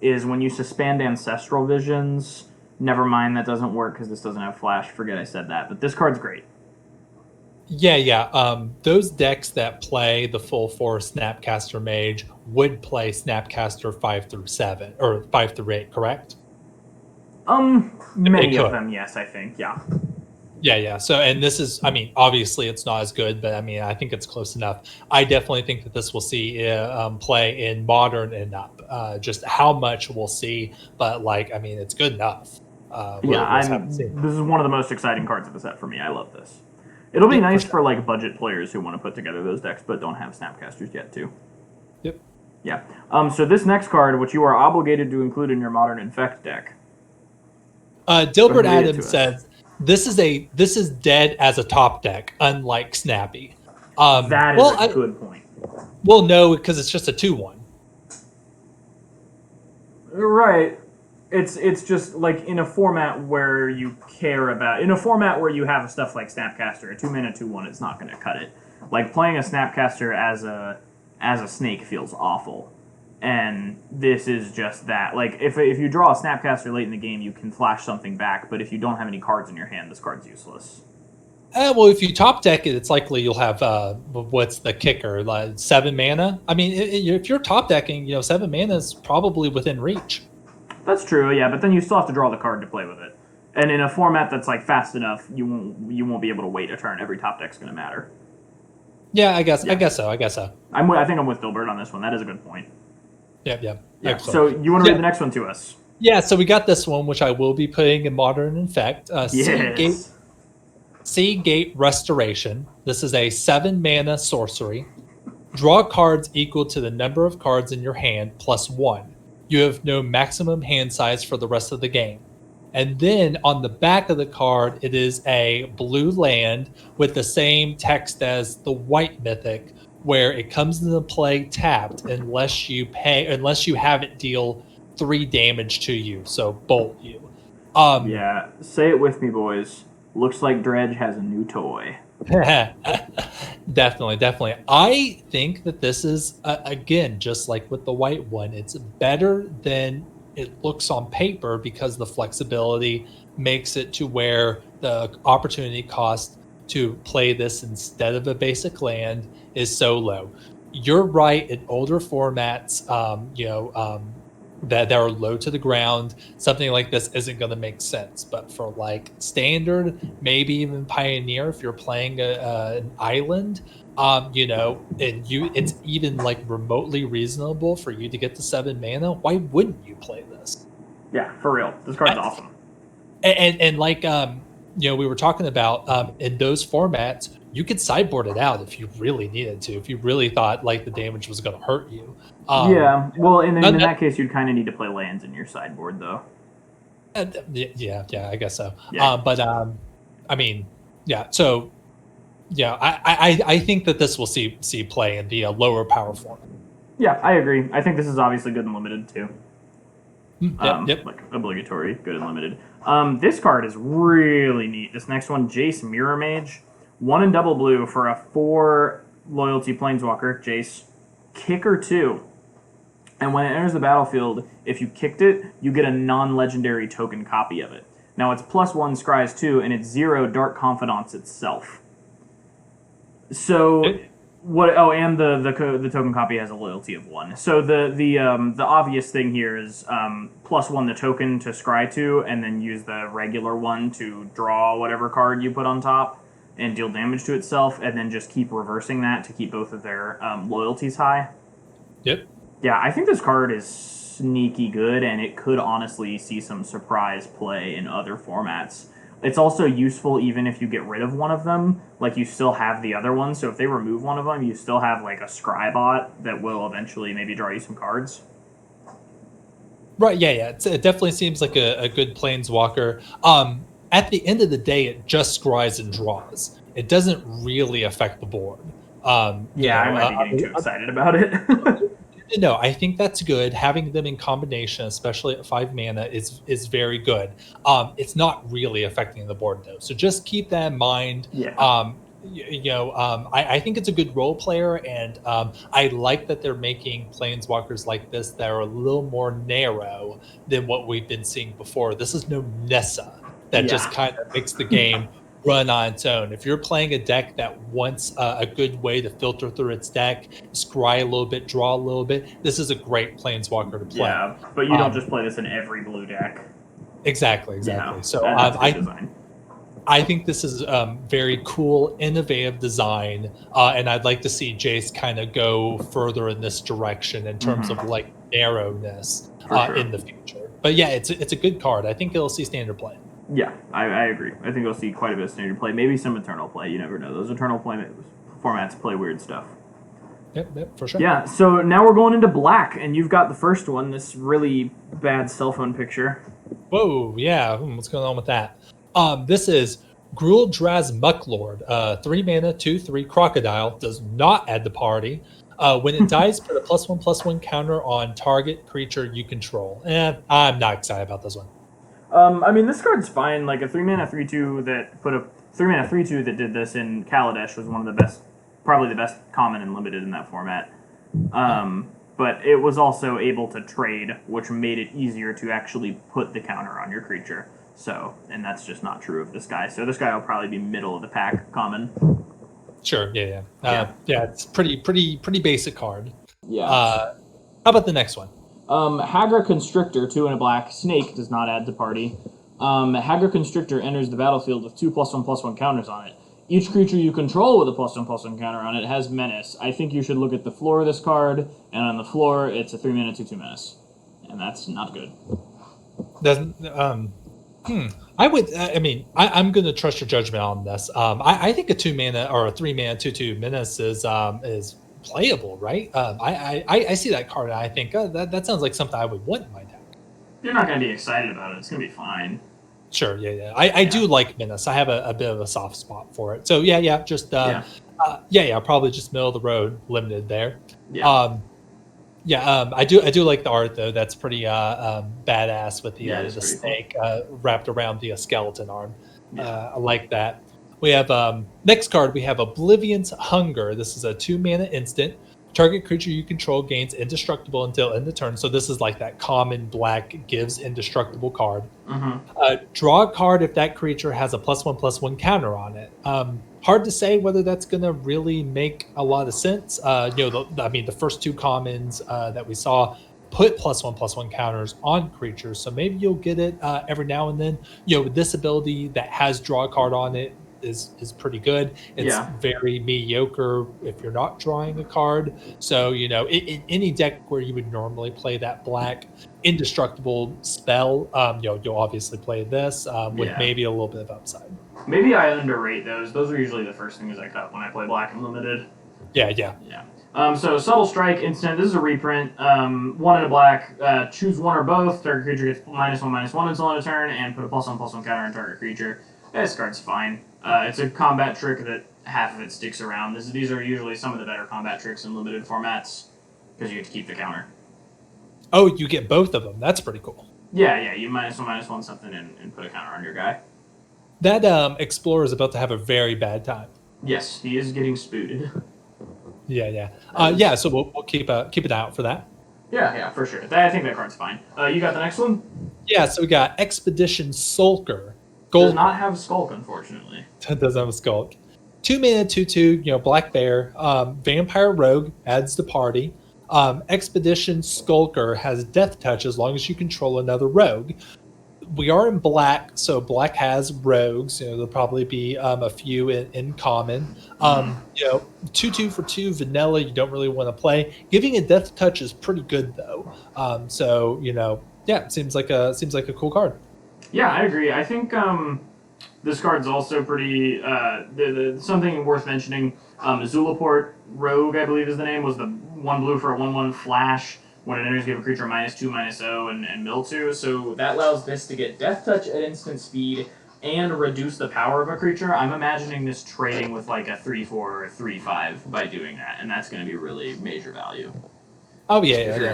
is when you suspend Ancestral Visions. Never mind, that doesn't work because this doesn't have flash. Forget I said that, but this card's great. Yeah. Those decks that play the full force Snapcaster Mage would play Snapcaster 5 through 7 or 5 through 8, correct? Many of them, yes, I think, yeah. Yeah. So, and this is, I mean, obviously it's not as good, but I mean, I think it's close enough. I definitely think that this will see play in Modern and up. Just how much we'll see, but like, I mean, it's good enough. This is one of the most exciting cards of the set for me. I love this. It'll be nice for like budget players who want to put together those decks but don't have Snapcasters yet too. Yep. Yeah. So this next card, which you are obligated to include in your Modern Infect deck. Dilbert Adams says this is dead as a top deck, unlike Snappy. That is a good point. Well, no, because it's just a 2/1. Right. It's just like in a format where you care about, in a format where you have stuff like Snapcaster, a 2-mana 2/1, it's not going to cut it. Like playing a Snapcaster as a snake feels awful, and this is just that. Like if you draw a Snapcaster late in the game, you can flash something back, but if you don't have any cards in your hand, this card's useless. Well, if you top deck it, it's likely you'll have what's the kicker, like 7 mana. I mean, if you're top decking, 7 mana is probably within reach. That's true, yeah, but then you still have to draw the card to play with it. And in a format that's like fast enough, you won't be able to wait a turn. Every top deck's going to matter. Yeah, I guess so. I think I'm with Dilbert on this one. That is a good point. Yeah. So you want to read the next one to us? Yeah. So we got this one, which I will be putting in Modern Infect. Yes. Seagate Restoration. This is a 7 mana sorcery. Draw cards equal to the number of cards in your hand plus 1. You have no maximum hand size for the rest of the game. And then on the back of the card, it is a blue land with the same text as the white mythic, where it comes into play tapped unless you have it deal 3 damage to you. So bolt you. Yeah, say it with me, boys. Looks like Dredge has a new toy. Definitely. I think that this is, again, just like with the white one, it's better than it looks on paper because the flexibility makes it to where the opportunity cost to play this instead of a basic land is so low. You're right, in older formats, that are low to the ground, something like this isn't going to make sense. But for like standard, maybe even Pioneer, if you're playing an island, it's even like remotely reasonable for you to get to 7 mana. Why wouldn't you play this? Yeah, for real. This card's awesome. And like we were talking about in those formats, you could sideboard it out if you really needed to, if you really thought like the damage was going to hurt you. Yeah, well, in that case, you'd kind of need to play lands in your sideboard, though. Yeah, I guess so. Yeah. I mean, yeah. So, yeah, I think that this will see play in the lower power form. Yeah, I agree. I think this is obviously good and limited too. Yep. Like obligatory, good and limited. This card is really neat. This next one, Jace Mirror Mage, 1 in double blue for a 4 loyalty planeswalker. Jace, kicker 2. And when it enters the battlefield, if you kicked it, you get a non-legendary token copy of it. Now it's +1 Scry's 2, and it's 0 Dark Confidants itself. So What? Oh, and the token copy has a loyalty of 1. So the obvious thing here is +1 the token to scry to, and then use the regular one to draw whatever card you put on top and deal damage to itself, and then just keep reversing that to keep both of their loyalties high. Yep. Yeah, I think this card is sneaky good, and it could honestly see some surprise play in other formats. It's also useful even if you get rid of one of them. Like, you still have the other one, so if they remove one of them, you still have, like, a scry bot that will eventually maybe draw you some cards. Right, yeah. It definitely seems like a good planeswalker. At the end of the day, it just scries and draws. It doesn't really affect the board. I might be getting too excited about it. No, I think that's good. Having them in combination, especially at 5 mana, is very good. It's not really affecting the board though, so just keep that in mind. Yeah. I think it's a good role player, and I like that they're making planeswalkers like this that are a little more narrow than what we've been seeing before. This is no Nessa that just kind of makes the game run on its own. If you're playing a deck that wants a good way to filter through its deck, scry a little bit, draw a little bit, this is a great planeswalker to play. Yeah, but you don't just play this in every blue deck. Exactly. Yeah, so I think this is very cool, innovative design, and I'd like to see Jace kind of go further in this direction in terms of like narrowness in the future. But yeah, it's a good card. I think it'll see standard play. Yeah, I agree. I think we'll see quite a bit of standard play. Maybe some Eternal play. You never know. Those Eternal play formats play weird stuff. Yep, for sure. Yeah, so now we're going into black, and you've got the first one, this really bad cell phone picture. Whoa, yeah. What's going on with that? This is Gruul Draz Mucklord. 3 mana, 2/3 crocodile. Does not add to party. When it dies, put a +1/+1 counter on target creature you control. I'm not excited about this one. I mean, this card's fine. Like, a 3 mana 3/2 that put a 3 mana 3/2 that did this in Kaladesh was one of the best, probably the best common and limited in that format. But it was also able to trade, which made it easier to actually put the counter on your creature. So, and that's just not true of this guy. So this guy will probably be middle of the pack common. Sure, yeah. It's pretty basic card. Yeah. How about the next one? Hagra Constrictor, 2 and a black. Snake does not add to party. Hagra Constrictor enters the battlefield with 2 +1/+1 counters on it. Each creature you control with a +1/+1 counter on it has menace. I think you should look at the floor of this card, and on the floor, it's a 3 mana 2/2 menace. And that's not good. I'm going to trust your judgment on this. I think a 2 mana or a 3 mana 2/2 menace is playable, right? I see that card and I think that sounds like something I would want in my deck. You're not going to be excited about it. It's going to be fine. Sure, yeah. I do like menace. I have a bit of a soft spot for it. So probably just middle of the road, limited there. I do like the art though. That's pretty badass with the snake wrapped around the skeleton arm. I like that. We have next card. We have Oblivion's Hunger. This is a 2 mana instant. Target creature you control gains indestructible until end of turn. So this is like that common black gives indestructible card. Draw a card if that creature has a +1/+1 counter on it. Hard to say whether that's going to really make a lot of sense. The first 2 commons that we saw put +1/+1 counters on creatures, so maybe you'll get it every now and then. With this ability that has draw a card on it is pretty good. It's very mediocre if you're not drawing a card. So in any deck where you would normally play that black indestructible spell, you'll obviously play this with maybe a little bit of upside. Maybe I underrate those. Those are usually the first things I cut when I play black and limited. Yeah. So Subtle Strike instant. This is a reprint. 1 and a black. Choose one or both. Target creature gets -1/-1 until end of turn, and put a +1/+1 counter on target creature. This card's fine. It's a combat trick that half of it sticks around. These are usually some of the better combat tricks in limited formats because you get to keep the counter. Oh, you get both of them. That's pretty cool. Yeah. You -1/-1 something and put a counter on your guy. That Explorer is about to have a very bad time. Yes, he is getting spooted. Yeah. So we'll keep an eye out for that. Yeah, for sure. I think that card's fine. You got the next one? Yeah. So we got Expedition Sulker. Does not have Skulk, unfortunately. Doesn't have a Skulk. 2 mana, 2/2. Black Bear. Vampire Rogue adds the party. Expedition Skulker has Death Touch as long as you control another rogue. We are in black, so black has rogues. There'll probably be a few in common. 2/2 for 2 vanilla. You don't really want to play. Giving a Death Touch is pretty good though. It seems like a cool card. Yeah, I agree. I think this card's also pretty. Something worth mentioning. Zulaport Rogue, I believe is the name, was the 1 blue for a 1/1 flash. When it enters, give a creature -2, -0, and mill 2. So that allows this to get Death Touch at instant speed and reduce the power of a creature. I'm imagining this trading with like a 3/4 or 3/5 by doing that, and that's going to be really major value. Oh yeah.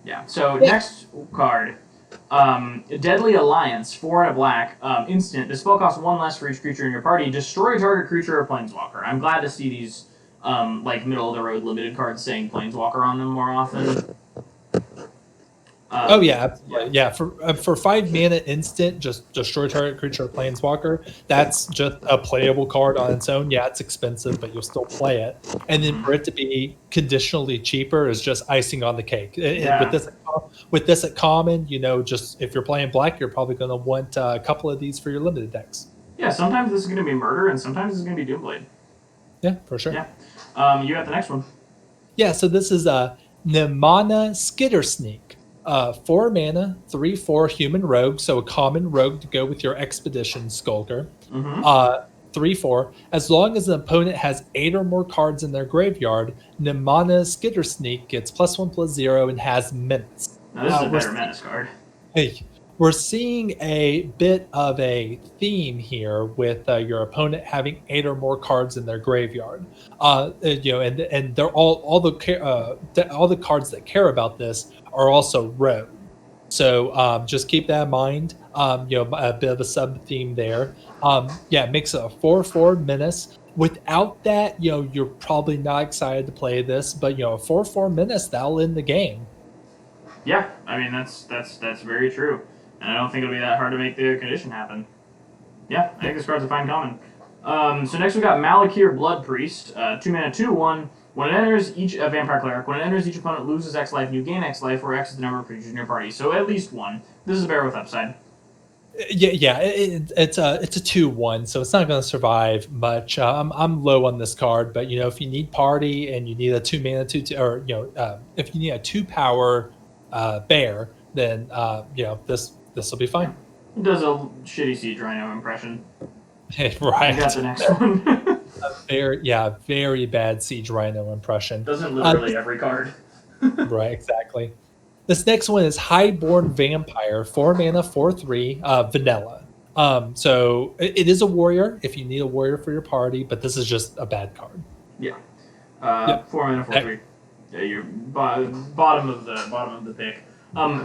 Yeah. So next card, Deadly Alliance, 4 and a black, instant. The spell costs 1 less for each creature in your party. Destroy a target creature or planeswalker. I'm glad to see these middle of the road limited cards saying planeswalker on them more often. Yeah. For 5 mana instant, just destroy target creature or planeswalker. That's just a playable card on its own. Yeah, it's expensive, but you'll still play it. And then for it to be conditionally cheaper is just icing on the cake. With this at common, just if you're playing black, you're probably going to want a couple of these for your limited decks. Yeah, sometimes this is going to be murder, and sometimes this is going to be Doomblade. Yeah, for sure. Yeah. You got the next one. Yeah, so this is Nemana Skittersneak. 4 mana, 3/4 human rogue, so a common rogue to go with your Expedition Skulker. 3/4. As long as an opponent has 8 or more cards in their graveyard, Nemana Skittersneak gets +1/+0 and has Menace. Now this is a better Menace card. Hey, we're seeing a bit of a theme here with your opponent having 8 or more cards in their graveyard. And they're all the cards that care about this are also rogue. So just keep that in mind. A bit of a sub theme there. It makes it a 4/4 menace. Without that, you're probably not excited to play this, but a 4/4 menace, that'll end the game. Yeah, I mean that's very true. And I don't think it'll be that hard to make the condition happen. Yeah, I think this card's a fine common. So next we got Malakir Blood Priest, 2 mana, 2/1. When it enters a Vampire Cleric, when it enters, each opponent loses X life, and you gain X life, where X is the number of creatures in your party. So at least 1. This is a bear with upside. Yeah. It's a 2/1, so it's not going to survive much. I'm low on this card, but if you need party and you need a 2 mana, 2/2, or if you need a 2-power bear, then this will be fine. It does a shitty Siege Rhino impression. Right. I got the next one. Very bad Siege Rhino impression. Doesn't literally every card. Right, exactly. This next one is Highborn Vampire, 4 mana, 4/3, vanilla. So it is a warrior if you need a warrior for your party, but this is just a bad card. Yeah. 4 mana, 4/3. Yeah, you're bottom of the pick.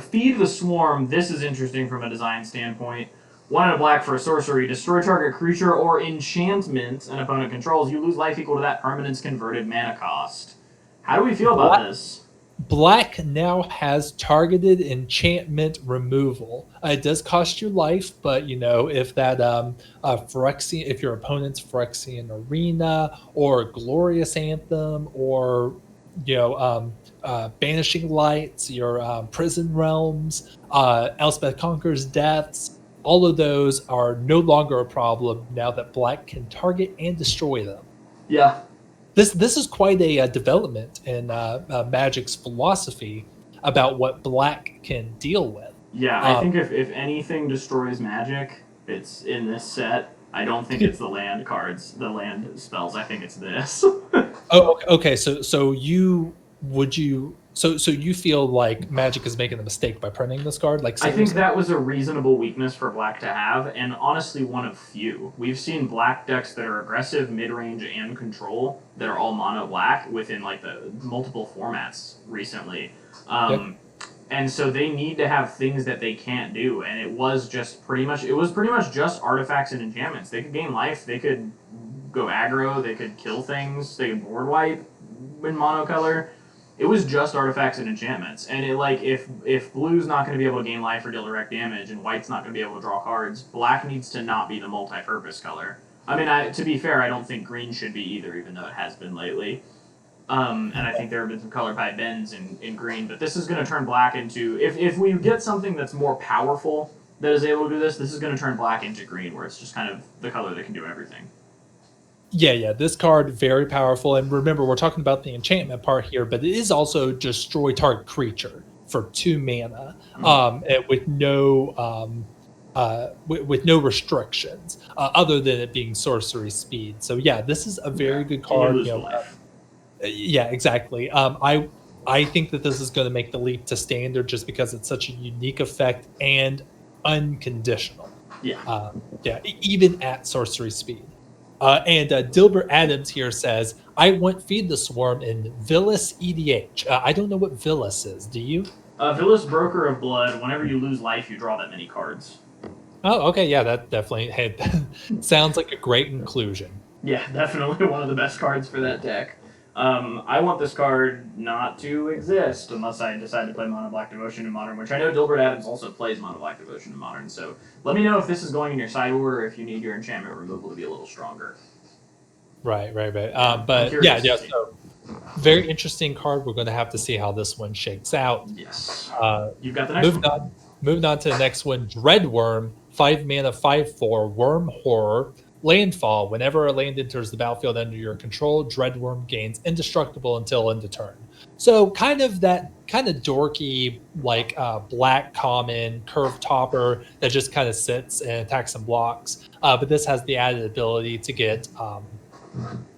Feed the Swarm. This is interesting from a design standpoint. 1 and a black for a sorcery. Destroy target creature or enchantment an opponent controls. You lose life equal to that permanent's converted mana cost. How do we feel about this? Black now has targeted enchantment removal. It does cost you life, but if that Phyrexian, if your opponent's Phyrexian Arena or Glorious Anthem or Banishing Lights, your Prison Realms, Elspeth Conquers Deaths, all of those are no longer a problem now that black can target and destroy them. Yeah. This is quite a development in Magic's philosophy about what black can deal with. Yeah, I think if anything destroys Magic, it's in this set. I don't think it's the land cards, the land spells. I think it's this. Oh, okay. So you feel like Magic is making a mistake by printing this card? I think that was a reasonable weakness for black to have, and honestly one of few. We've seen black decks that are aggressive, mid-range, and control that are all mono black within the multiple formats recently. And so they need to have things that they can't do, and it was pretty much just artifacts and enchantments. They could gain life, they could go aggro, they could kill things, they could board wipe in monocolor. It was just artifacts and enchantments, and if blue's not going to be able to gain life or deal direct damage, and white's not going to be able to draw cards, black needs to not be the multi-purpose color. I mean, to be fair, I don't think green should be either, even though it has been lately. And I think there have been some color pie bends in green, but this is going to turn black into... If we get something that's more powerful that is able to do this, this is going to turn black into green, where it's just kind of the color that can do everything. Yeah, this card, very powerful. And remember, we're talking about the enchantment part here, but it is also destroy target creature for 2 mana, with no restrictions other than it being sorcery speed. So yeah, this is a very good card. Yeah, exactly. I think that this is going to make the leap to standard just because it's such a unique effect and unconditional. Yeah. Even at sorcery speed. And Dilbert Adams here says, I want Feed the Swarm in Villas EDH. I don't know what Villas is. Do you? Villas, Broker of Blood. Whenever you lose life, you draw that many cards. Oh, okay. Yeah, that definitely sounds like a great inclusion. Yeah, definitely one of the best cards for that deck. I want this card not to exist unless I decide to play Mono Black Devotion in Modern, which I know Dilbert Adams also plays Mono Black Devotion in Modern, so let me know if this is going in your side order or if you need your enchantment removal to be a little stronger. Right. But yeah, so very interesting card. We're going to have to see how this one shakes out. Yes. You've got the next one. Moving on to the next one, Dreadworm, 5 mana, 5/4, Worm Horror. Landfall. Whenever a land enters the battlefield under your control, Dreadworm gains indestructible until end of turn. So kind of dorky, like black common curve topper that just kind of sits and attacks and blocks. But this has the added ability to get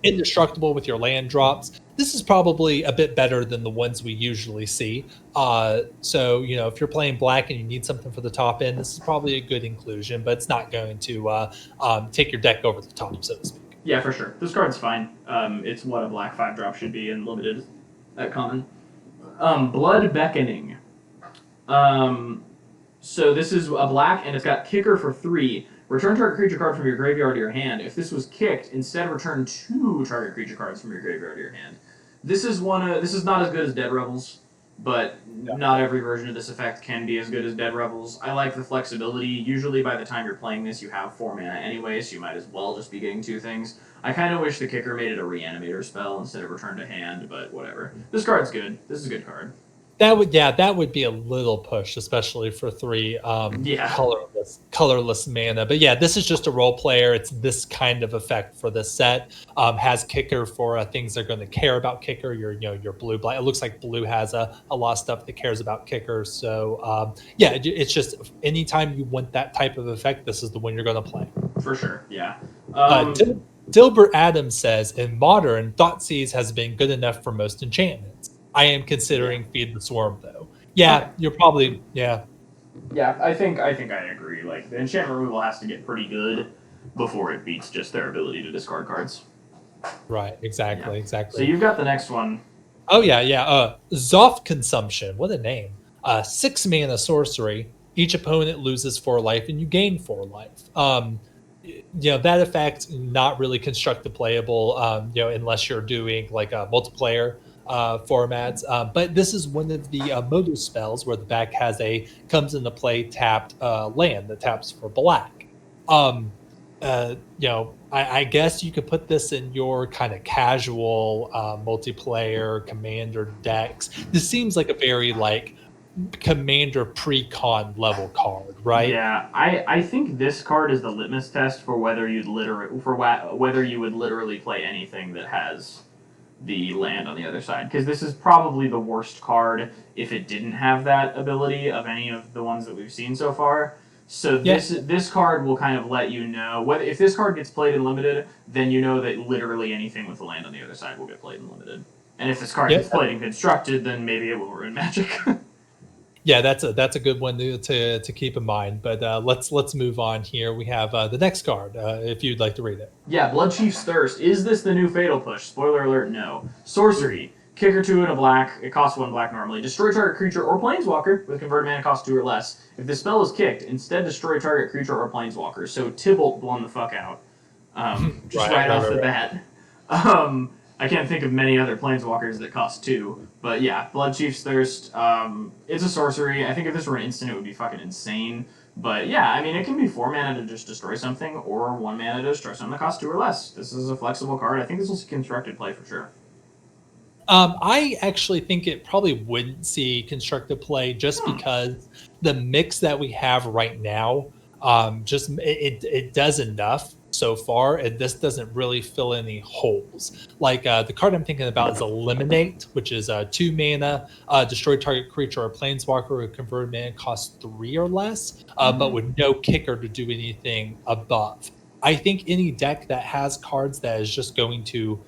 indestructible with your land drops. This is probably a bit better than the ones we usually see. So, if you're playing black and you need something for the top end, this is probably a good inclusion, but it's not going to take your deck over the top, so to speak. Yeah, for sure. This card's fine. It's what a black 5-drop should be in limited at common. Blood Beckoning. So this is a black, and it's got Kicker for 3. Return target creature card from your graveyard to your hand. If this was kicked, instead return 2 target creature cards from your graveyard to your hand. This is not as good as Dead Rebels, but not every version of this effect can be as good as Dead Rebels. I like the flexibility. Usually by the time you're playing this, you have 4 mana anyway, so you might as well just be getting 2 things. I kind of wish the Kicker made it a Reanimator spell instead of Return to Hand, but whatever. This card's good. This is a good card. That would be a little push, especially for 3 colorless mana. But yeah, this is just a role player. It's this kind of effect for this set. Has Kicker for things they're going to care about Kicker. Your blue black. It looks like blue has a lot of stuff that cares about Kicker. So it's just anytime you want that type of effect, this is the one you're going to play. For sure, yeah. Dilbert Adams says, in Modern, Thoughtseize has been good enough for most enchantments. I am considering Feed the Swarm, though. Yeah, okay. You're probably, yeah. Yeah, I think I agree. Like, the enchantment removal has to get pretty good before it beats just their ability to discard cards. Right, exactly. So you've got the next one. Oh, yeah. Zoth Consumption, what a name. 6 mana sorcery. Each opponent loses 4 life, and you gain 4 life. That effect, not really constructed playable, unless you're doing, like, a multiplayer formats, but this is one of the modus spells where the back comes into play tapped land that taps for black. I guess you could put this in your kind of casual multiplayer commander decks. This seems like a very commander pre-con level card, right? Yeah, I think this card is the litmus test for whether you would literally play anything that has the land on the other side, because this is probably the worst card if it didn't have that ability of any of the ones that we've seen so far. So this card will kind of let you know whether if this card gets played in limited, then you know that literally anything with the land on the other side will get played in limited. And if this card gets played in constructed, then maybe it will ruin Magic. Yeah, that's a good one to keep in mind. But let's move on here. We have the next card, if you'd like to read it. Yeah, Bloodchief's Thirst. Is this the new Fatal Push? Spoiler alert, no. Sorcery. Kicker 2 and a black. It costs 1 black normally. Destroy target creature or planeswalker with converted mana cost 2 or less. If the spell is kicked, instead destroy target creature or planeswalker. So Tybalt blown the fuck out. Right off the bat. I can't think of many other planeswalkers that cost 2. But yeah, Bloodchief's Thirst. It's a sorcery. I think if this were an instant, it would be fucking insane. But yeah, I mean, it can be 4 mana to just destroy something, or 1 mana to destroy something that costs 2 or less. This is a flexible card. I think this will see constructed play for sure. I actually think it probably wouldn't see constructive play just because the mix that we have right now, just it does enough so far, and this doesn't really fill any holes. Like the card I'm thinking about is Eliminate, which is 2 mana, destroy target creature or planeswalker with converted mana costs 3 or less, but with no kicker to do anything above. I think any deck that has cards that is just going to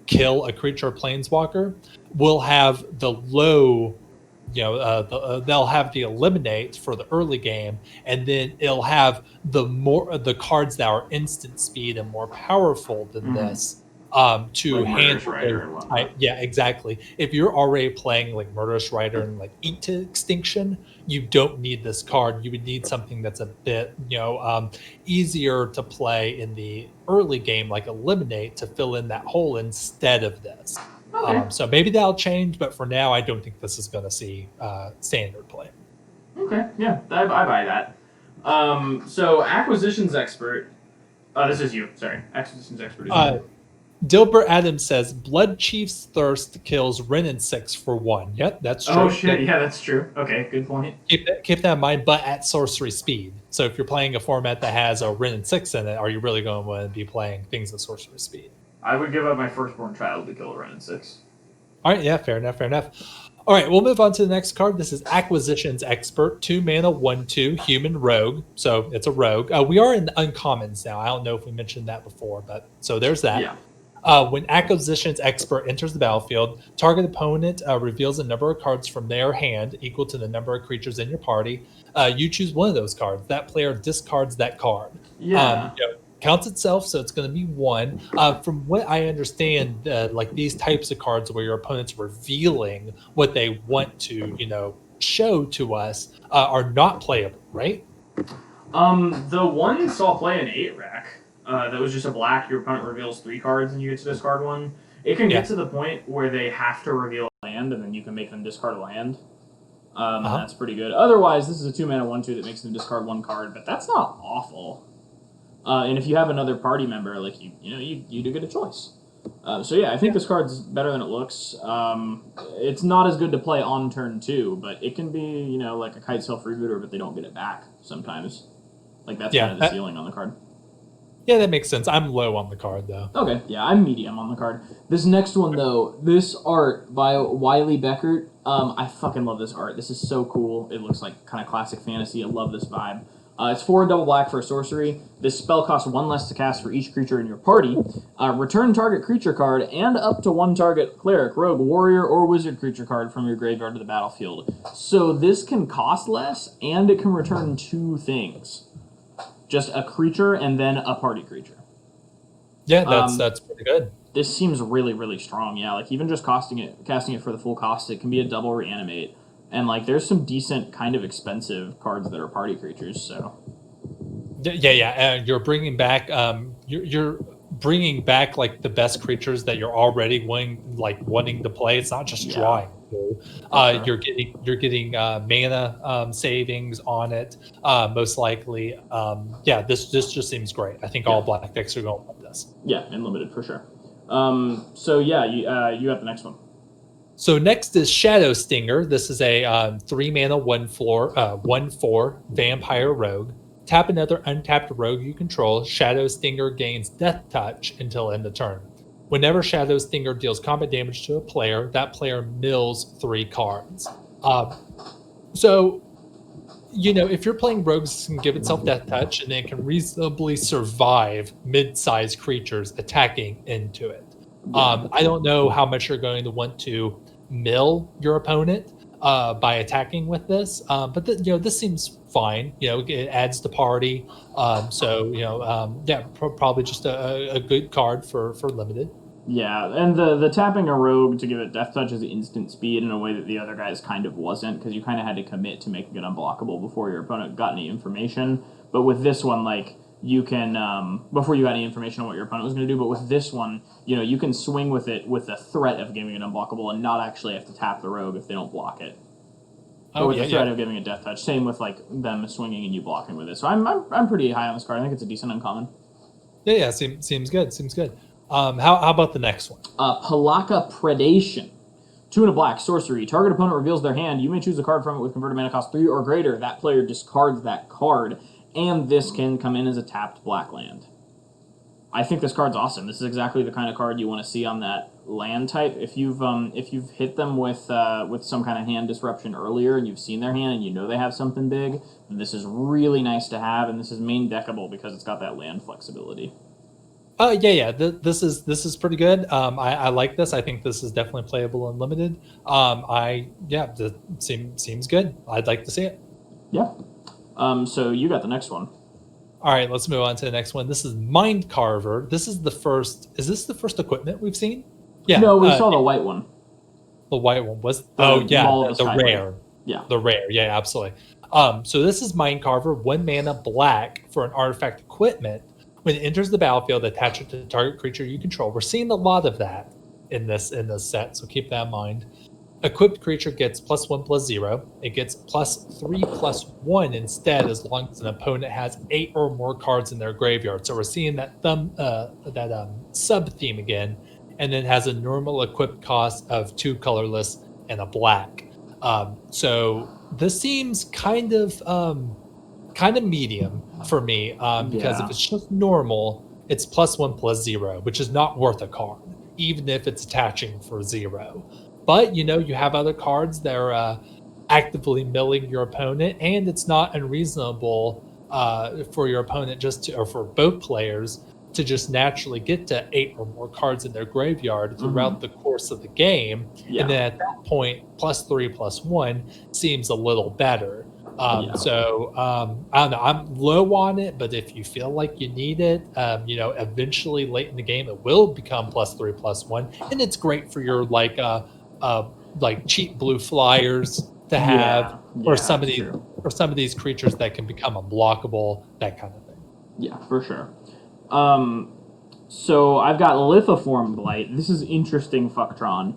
kill a creature or planeswalker will have the low, they'll have the eliminate for the early game, and then it'll have the cards that are instant speed and more powerful than this to Like handle Rider and whatnot. yeah, exactly. If you're already playing like Murderous Rider and like Eat to Extinction, you don't need this card. You would need something that's a bit easier to play in the early game, like Eliminate, to fill in that hole instead of this. Okay. So maybe that'll change, but for now, I don't think this is going to see standard play. Okay, yeah, I buy that. So Acquisitions Expert. This is you. Sorry, Acquisitions Expert is you. Dilbert Adams says Blood Chief's Thirst kills Wrenn and 6 for 1. Yep, that's true. Oh shit, yeah, that's true. Okay, good point. Keep that in mind, but at sorcery speed. So if you're playing a format that has a Wrenn and 6 in it, are you really going to want to be playing things at sorcery speed? I would give up my firstborn child to kill a Wrenn and 6. All right, yeah, fair enough. All right, we'll move on to the next card. This is Acquisitions Expert, 2 mana, 1/2, human rogue. So it's a rogue. We are in the uncommons now. I don't know if we mentioned that before, but so there's that. Yeah. When Acquisitions Expert enters the battlefield, target opponent reveals a number of cards from their hand equal to the number of creatures in your party. You choose one of those cards. That player discards that card. Yeah. Counts itself, so it's going to be 1. From what I understand, like these types of cards where your opponent's revealing what they want to, show to us are not playable, right? The one saw play an 8 rack. That was just a black. Your opponent reveals 3 cards, and you get to discard 1. It can get to the point where they have to reveal a land, and then you can make them discard a land. That's pretty good. Otherwise, this is a 2 mana 1/2 that makes them discard 1 card, but that's not awful. And if you have another party member, like you do get a choice. So yeah, I think this card's better than it looks. It's not as good to play on turn 2, but it can be like a Kite self-rebooter, but they don't get it back sometimes. Like that's kind of the ceiling on the card. Yeah, that makes sense. I'm low on the card, though. Okay, yeah, I'm medium on the card. This next one, though, this art by Wiley Beckert, I fucking love this art. This is so cool. It looks like kind of classic fantasy. I love this vibe. It's 4 double black for a sorcery. This spell costs 1 less to cast for each creature in your party. Return target creature card and up to 1 target cleric, rogue, warrior, or wizard creature card from your graveyard to the battlefield. So this can cost less, and it can return 2 things. Just a creature and then a party creature. Yeah, that's pretty good. This seems really, really strong. Yeah, like even just casting it for the full cost, it can be a double reanimate. And like there's some decent kind of expensive cards that are party creatures, so. Yeah. You're bringing back you're bringing back like the best creatures that you're already wanting to play. It's not just drawing. You're getting mana savings on it, most likely. This just seems great. I think all black decks are going to want this. Yeah, and limited for sure. So yeah, you have the next one. So next is Shadow Stinger. This is a 3 mana 1/4 vampire rogue. Tap another untapped rogue you control. Shadow Stinger gains Death Touch until end of turn. Whenever Shadow Stinger deals combat damage to a player, that player mills 3 cards. So, if you're playing rogues, it can give itself Death Touch, and then it can reasonably survive mid-sized creatures attacking into it. I don't know how much you're going to want to mill your opponent by attacking with this, but this seems fine. It adds to party, probably just a good card for limited. Yeah, and the tapping a rogue to give it Death Touch is instant speed in a way that the other guys kind of wasn't, because you kind of had to commit to making it unblockable before your opponent got any information. But with this one, you can, before you got any information on what your opponent was going to do, but with this one, you can swing with it with the threat of giving it unblockable and not actually have to tap the rogue if they don't block it. Or with the threat of giving a death touch. Same with like them swinging and you blocking with it. So I'm pretty high on this card. I think it's a decent uncommon. Yeah. Seems good. Seems good. How about the next one? Palaka Predation. 2 and a black, sorcery. Target opponent reveals their hand. You may choose a card from it with converted mana cost 3 or greater. That player discards that card. And this can come in as a tapped black land. I think this card's awesome. This is exactly the kind of card you want to see on that land type. If you've hit them with some kind of hand disruption earlier and you've seen their hand and you know they have something big, then this is really nice to have, and this is main deckable because it's got that land flexibility. This is pretty good. I like this. I think this is definitely playable and limited. Seems good. I'd like to see it. Yeah. So you got the next one. All right, let's move on to the next one. This is Mind Carver. This is the first. Is this the first equipment we've seen? Yeah. No, we saw the white one. The white one was. The rare. Yeah. The rare. Yeah, absolutely. So this is Mind Carver. 1 mana black for an artifact equipment. When it enters the battlefield, attach it to the target creature you control. We're seeing a lot of that in this set, so keep that in mind. Equipped creature gets +1/+0. It gets +3/+1 instead, as long as an opponent has 8 or more cards in their graveyard. So we're seeing that sub theme again, and then has a normal equipped cost of 2 colorless and a black. So this seems kind of medium for me, because if it's just normal, it's +1/+0, which is not worth a card, even if it's attaching for 0. But you have other cards that are actively milling your opponent, and it's not unreasonable for your opponent or for both players to just naturally get to 8 or more cards in their graveyard throughout the course of the game. Yeah. And then at that point, +3/+1 seems a little better. So I don't know. I'm low on it, but if you feel like you need it, eventually late in the game, it will become +3/+1, and it's great for your like cheap blue flyers to have, or some of these creatures that can become unblockable, that kind of thing. Yeah, for sure. So I've got Lithoform Blight. This is interesting, Fucktron.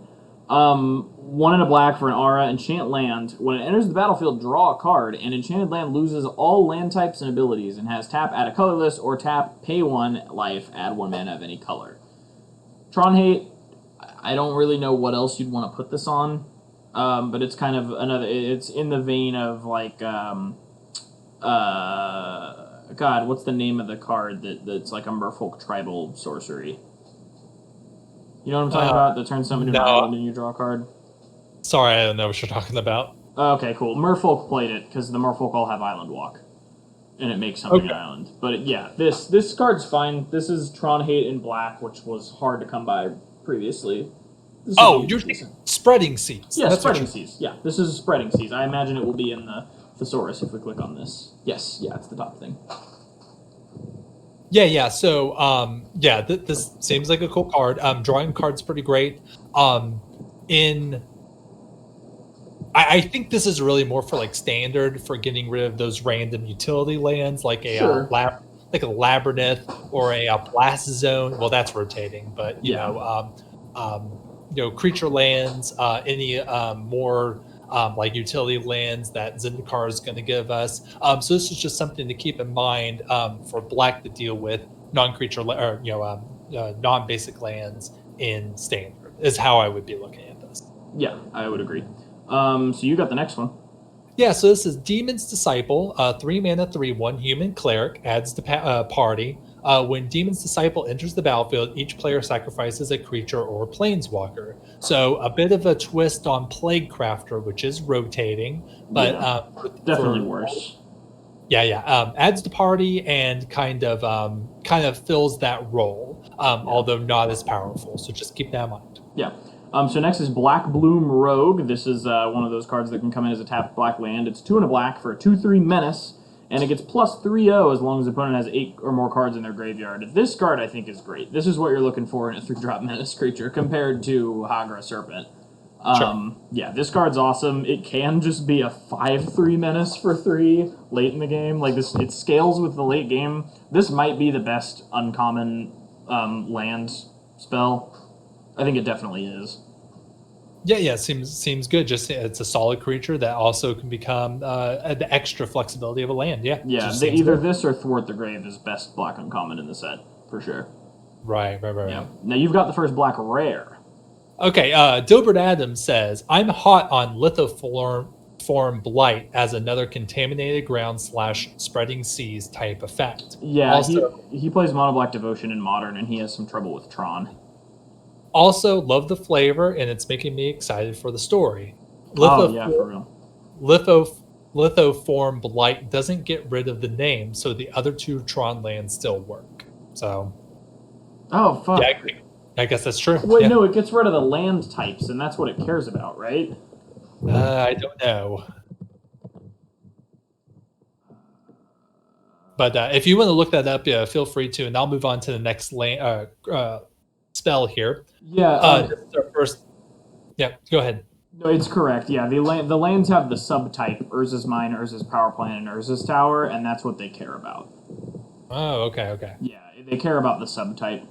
1 and a black for an aura, enchant land. When it enters the battlefield, draw a card, and enchanted land loses all land types and abilities, and has tap, add a colorless, or tap, pay 1 life, add 1 mana of any color. Tron Hate, I don't really know what else you'd want to put this on, but it's kind of it's in the vein of like, God, what's the name of the card that's like a Merfolk tribal sorcery? You know what I'm talking about? That turns something into an island and you draw a card? Sorry, I don't know what you're talking about. Okay, cool. Merfolk played it, because the Merfolk all have Island Walk. And it makes something an island. But yeah, this card's fine. This is Tron Hate in black, which was hard to come by previously. You're thinking Spreading Seas. Yeah, Spreading Seas. Yeah, this is Spreading Seas. I imagine it will be in the thesaurus if we click on this. Yes, yeah, it's the top thing. Yeah. So, this seems like a cool card. Drawing card's pretty great. I think this is really more for like standard, for getting rid of those random utility lands, like a Labyrinth or a Blast Zone. Well, that's rotating, but creature lands, any more like utility lands that ZENDIKAR is going to give us. So this is just something to keep in mind for black to deal with non-creature non-basic lands in standard, is how I would be looking at this. Yeah, I would agree. So you got the next one. Yeah, so this is Demon's Disciple, 3 mana, 3/1 human cleric, adds to party. When Demon's Disciple enters the battlefield, each player sacrifices a creature or planeswalker. So a bit of a twist on Plague Crafter, which is rotating, but definitely worse. Adds to party and kind of fills that role, although not as powerful. So just keep that in mind. Yeah. So next is Black Bloom Rogue. This is one of those cards that can come in as a tapped black land. It's 2 and a black for a 2/3 menace, and it gets +3/0 as long as the opponent has 8 or more cards in their graveyard. This card, I think, is great. This is what you're looking for in a 3-drop menace creature compared to Hagra Serpent. Yeah, this card's awesome. It can just be a 5/3 menace for 3 late in the game. Like this, it scales with the late game. This might be the best uncommon land spell. I think it definitely is. Yeah, seems good. Just it's a solid creature that also can become the extra flexibility of a land. Yeah, Yeah, just seems either good. this or Thwart the Grave is best black uncommon in the set, for sure. Right. Yeah. Now you've got the first black rare. Okay, Dilbert Adams says, I'm hot on lithoform blight as another contaminated ground / spreading seas type effect. Yeah, Also, he plays mono black devotion in modern, and he has some trouble with Tron. also love the flavor, and it's making me excited for the story. Oh yeah, for real. Lithoform blight doesn't get rid of the name, so the other two Tron lands still work. So, Oh fuck. yeah, I guess that's true. Wait, Yeah. no, it gets rid of the land types, and that's what it cares about, right? I don't know. But if you want to look that up, yeah, feel free to, and I'll move on to the next spell here. Yeah. This is our first. Yeah, go ahead. No, it's correct. Yeah, the lands have the subtype Urza's Mine, Urza's Power Plant, and Urza's Tower, and that's what they care about. Oh, okay. Yeah, they care about the subtype.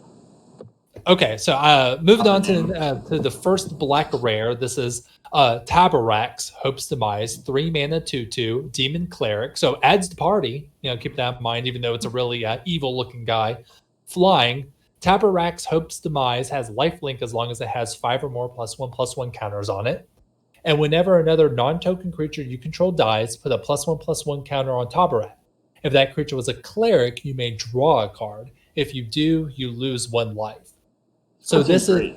Okay, so moving on to the first black rare. This is Tabarax, Hope's Demise, 3 mana 2/2, Demon Cleric. So adds to party. Keep that in mind, even though it's a really evil looking guy. Flying. Tabarax, Hope's Demise has lifelink as long as it has 5 or more +1/+1 counters on it. And whenever another non-token creature you control dies, put a +1/+1 counter on Tabarax. If that creature was a cleric, you may draw a card. If you do, you lose 1 life. So this is,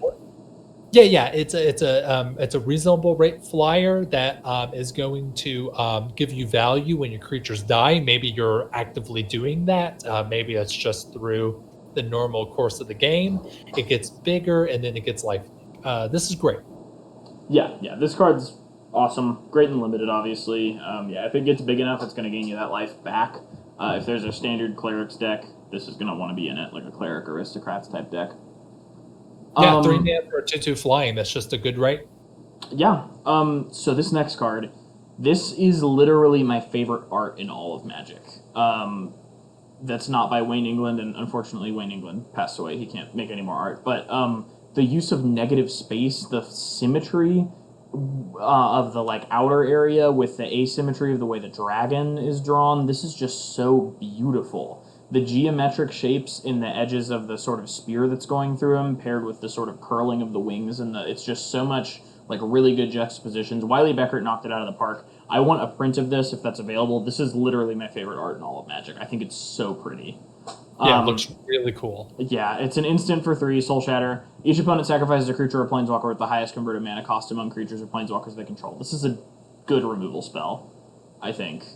yeah. It's a reasonable rate flyer that is going to give you value when your creatures die. Maybe you're actively doing that. Maybe it's just through the normal course of the game. It gets bigger and then it gets life. This is great. Yeah. This card's awesome. Great and limited, obviously. If it gets big enough, it's going to gain you that life back. If there's a standard clerics deck, this is going to want to be in it, like a cleric aristocrats type deck. Yeah, 3 mana for a 2/2 flying. That's just a good rate. Yeah. So this next card, this is literally my favorite art in all of Magic. That's not by Wayne England, and unfortunately Wayne England passed away. He can't make any more art. But the use of negative space, the symmetry of the outer area with the asymmetry of the way the dragon is drawn, this is just so beautiful. The geometric shapes in the edges of the sort of spear that's going through him, paired with the sort of curling of the wings, and it's just so much really good juxtapositions. Wiley Beckert knocked it out of the park. I want a print of this if that's available. This is literally my favorite art in all of Magic. I think it's so pretty. Yeah, it looks really cool. Yeah, it's an instant for 3, Soul Shatter. Each opponent sacrifices a creature or planeswalker with the highest converted mana cost among creatures or planeswalkers they control. This is a good removal spell, I think.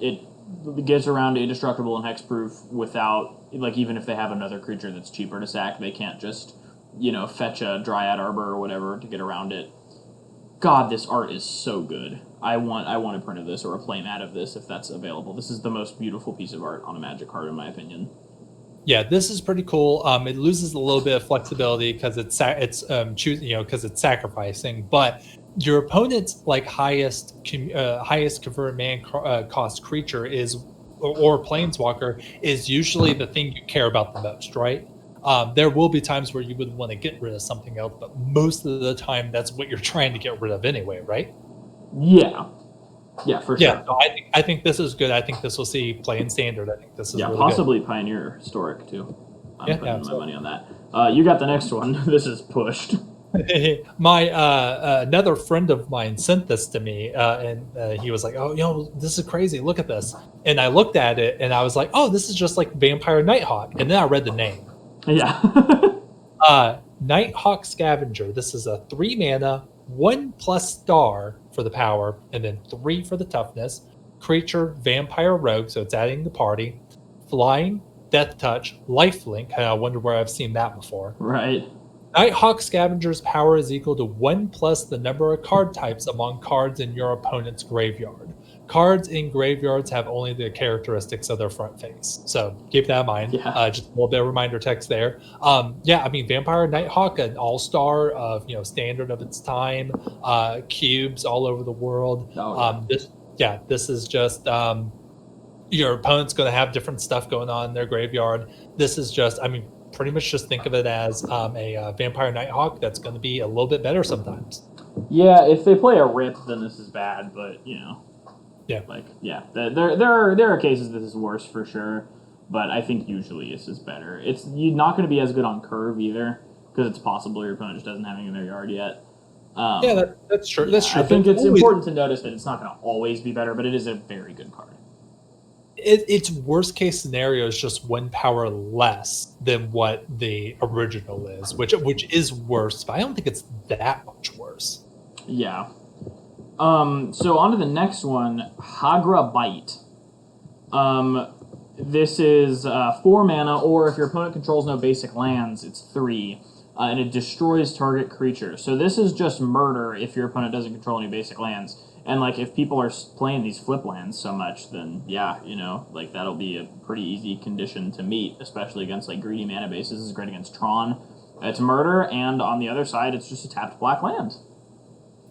It gets around indestructible and hexproof without, even if they have another creature that's cheaper to sack, they can't just, fetch a Dryad Arbor or whatever to get around it. God, this art is so good. I want a print of this or a playmat of this if that's available. This is the most beautiful piece of art on a Magic card, in my opinion. Yeah, this is pretty cool. It loses a little bit of flexibility because it's choosing, because it's sacrificing, but your opponent's highest converted mana cost creature is or planeswalker is usually the thing you care about the most, right? There will be times where you would want to get rid of something else, but most of the time that's what you're trying to get rid of anyway, right? Yeah, for sure. Yeah, so I think this is good. I think this will see play in standard. I think this is really possibly good. Pioneer Historic too. I'm putting my absolutely. money on that. You got the next one. This is pushed. My another friend of mine sent this to me, and he was like, "Oh, this is crazy. Look at this." And I looked at it, and I was like, "Oh, this is just like Vampire Nighthawk." And then I read the name. Yeah. Nighthawk Scavenger. This is a 3 mana, 1+ star for the power, and then 3 for the toughness. Creature, Vampire Rogue, so it's adding the party. Flying, Death Touch, Lifelink. I wonder where I've seen that before. Right. Nighthawk Scavenger's power is equal to 1+ the number of card types among cards in your opponent's graveyard. Cards in graveyards have only the characteristics of their front face. So keep that in mind. Yeah. Just a little bit of reminder text there. Vampire Nighthawk, an all-star of standard of its time, cubes all over the world. This is just your opponent's going to have different stuff going on in their graveyard. This is just, pretty much just think of it as a Vampire Nighthawk that's going to be a little bit better sometimes. Yeah, if they play a Rip, then this is bad, but, you know. Yeah. Like, yeah, there are cases this is worse for sure, but I think usually this is better. You're not going to be as good on curve either, because it's possible your opponent just doesn't have anything in their yard yet. Yeah, that's true. That's true. I think it's important to notice that it's not going to always be better, but it is a very good card. Its worst case scenario is just 1 power less than what the original is, which is worse, but I don't think it's that much worse. Yeah. So on to the next one, Hagra Bite. This is 4 mana, or if your opponent controls no basic lands, it's 3. And it destroys target creature. So this is just murder if your opponent doesn't control any basic lands. And, like, if people are playing these flip lands so much, then, yeah, you know, like, that'll be a pretty easy condition to meet, especially against, like, greedy mana bases. This is great against Tron. It's murder, and on the other side, it's just a tapped black land.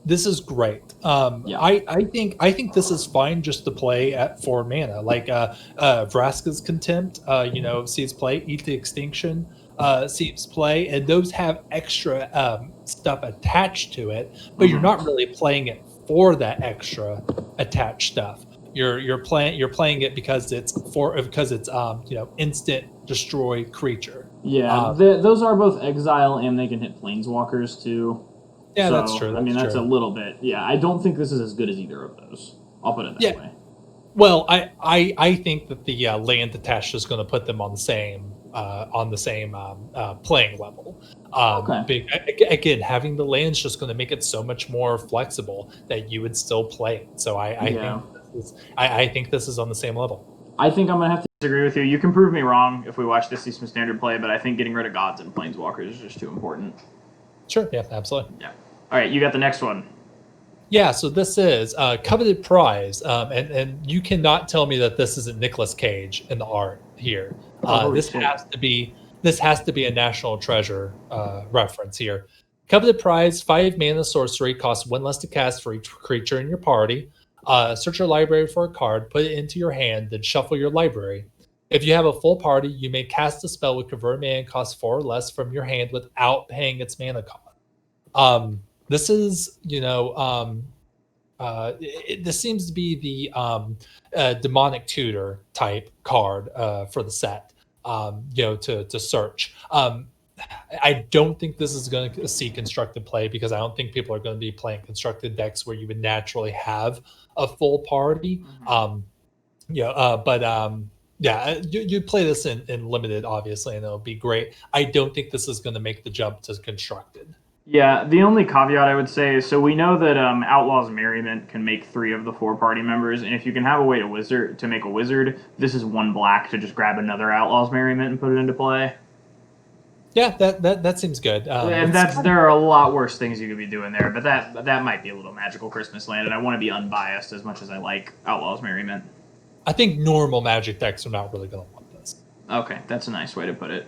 This is great. Yeah. I think this is fine just to play at 4 mana. Like Vraska's Contempt, sees play, Eat the Extinction, sees play, and those have extra stuff attached to it, but you're not really playing it for that extra attached stuff. You're playing it because it's instant destroy creature. Yeah, those are both exile, and they can hit planeswalkers too. Yeah, so, that's true. That's a little bit. Yeah, I don't think this is as good as either of those. I'll put it that way. Well, I think that the land attached is going to put them on the same playing level. Okay. Again, having the land's just going to make it so much more flexible that you would still play it. So I think this is on the same level. I think I'm going to have to disagree with you. You can prove me wrong if we watch this, see some standard play, but I think getting rid of gods and planeswalkers is just too important. Sure, yeah, absolutely. Yeah. All right, you got the next one. Yeah, so this is Coveted Prize, and you cannot tell me that this isn't Nicolas Cage in the art here. This has to be a National Treasure reference here. Coveted Prize, 5 mana sorcery, costs 1 less to cast for each creature in your party. Search your library for a card, put it into your hand, then shuffle your library. If you have a full party, you may cast a spell with convert mana cost 4 or less from your hand without paying its mana cost. This is, this seems to be the demonic tutor type card for the set. To search. I don't think this is going to see constructed play because I don't think people are going to be playing constructed decks where you would naturally have a full party. You play this in limited, obviously, and it'll be great. I don't think this is going to make the jump to constructed. Yeah, the only caveat I would say is, so we know that Outlaw's Merriment can make 3 of the 4 party members, and if you can have a way to make a wizard, this is 1 black to just grab another Outlaw's Merriment and put it into play. Yeah, that seems good. And there are a lot worse things you could be doing there, but that might be a little magical Christmas land, and I want to be unbiased as much as I like Outlaw's Merriment. I think normal Magic decks are not really going to want this. Okay, that's a nice way to put it.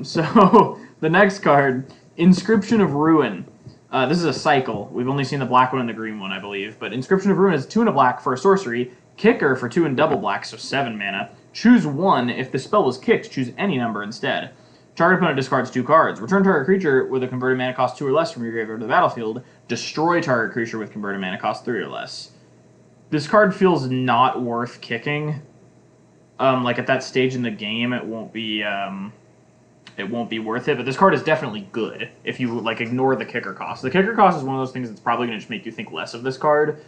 So the next card, Inscription of Ruin. This is a cycle. We've only seen the black one and the green one, I believe. But Inscription of Ruin is 2 and a black for a sorcery. Kicker for 2 and double black, so 7 mana. Choose 1. If the spell was kicked, choose any number instead. Target opponent discards 2 cards. Return target creature with a converted mana cost 2 or less from your graveyard to the battlefield. Destroy target creature with converted mana cost 3 or less. This card feels not worth kicking. Like at that stage in the game, it won't be worth it, but this card is definitely good if you ignore the kicker cost. The kicker cost is one of those things that's probably going to just make you think less of this card,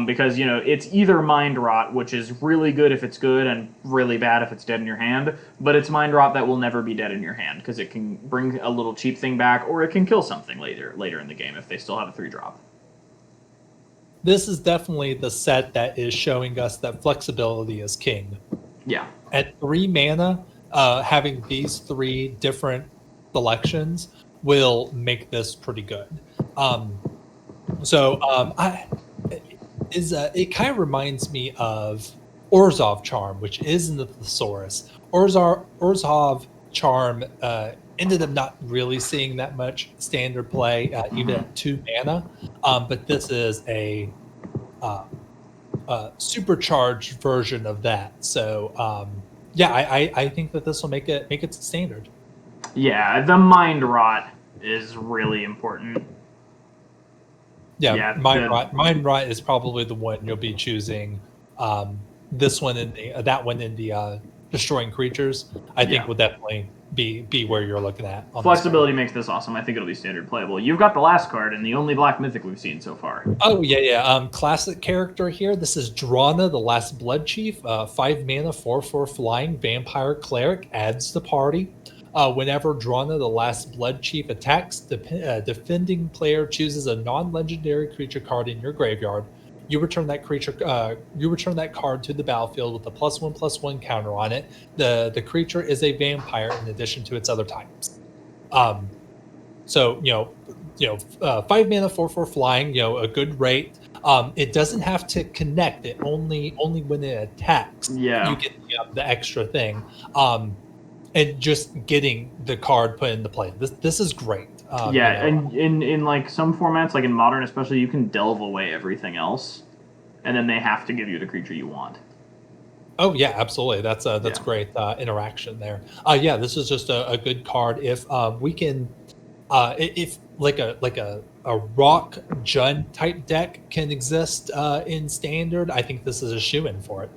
because it's either Mind Rot, which is really good if it's good and really bad if it's dead in your hand, but it's Mind Rot that will never be dead in your hand because it can bring a little cheap thing back, or it can kill something later in the game if they still have a 3-drop. This is definitely the set that is showing us that flexibility is king. Yeah. At 3 mana, having these 3 different selections will make this pretty good. It kind of reminds me of Orzhov Charm, which is in the Thesaurus. Orzhov Charm ended up not really seeing that much standard play, even at 2 mana. But this is a supercharged version of that. So I think that this will make it standard. Yeah, the Mind Rot is really important. Yeah, Mind Rot is probably the one you'll be choosing. This one and that one in the destroying creatures, I think will definitely be where you're looking at. Flexibility makes this awesome. I think it'll be standard playable. You've got the last card and the only black mythic we've seen so far. Oh yeah. Classic character here. This is Drana, the Last Blood Chief. 5 mana, 4/4 flying vampire cleric, adds to party. Whenever Drana, the Last Blood Chief, attacks, the defending player chooses a non-legendary creature card in your graveyard. You return that creature. You return that card to the battlefield with a +1/+1 counter on it. The creature is a vampire in addition to its other types. So 5 mana, 4/4 flying. A good rate. It doesn't have to connect. It only when it attacks. Yeah. You get the extra thing. And just getting the card put into play. This is great. And in like some formats, like in Modern especially, you can delve away everything else, and then they have to give you the creature you want. Oh yeah, absolutely. That's great interaction there. This is just a good card. If we can, if like a rock Jund type deck can exist in Standard, I think this is a shoo-in for it.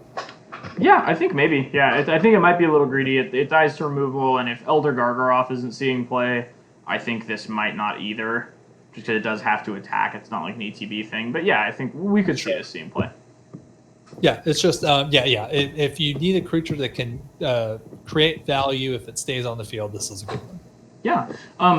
Yeah, I think maybe. Yeah, I think it might be a little greedy. It dies to removal, and if Elder Gargaroth isn't seeing play, I think this might not either, just because it does have to attack. It's not like an ETB thing. But yeah, I think we could see this seeing play. Yeah, it's just, If you need a creature that can create value if it stays on the field, this is a good one. Yeah.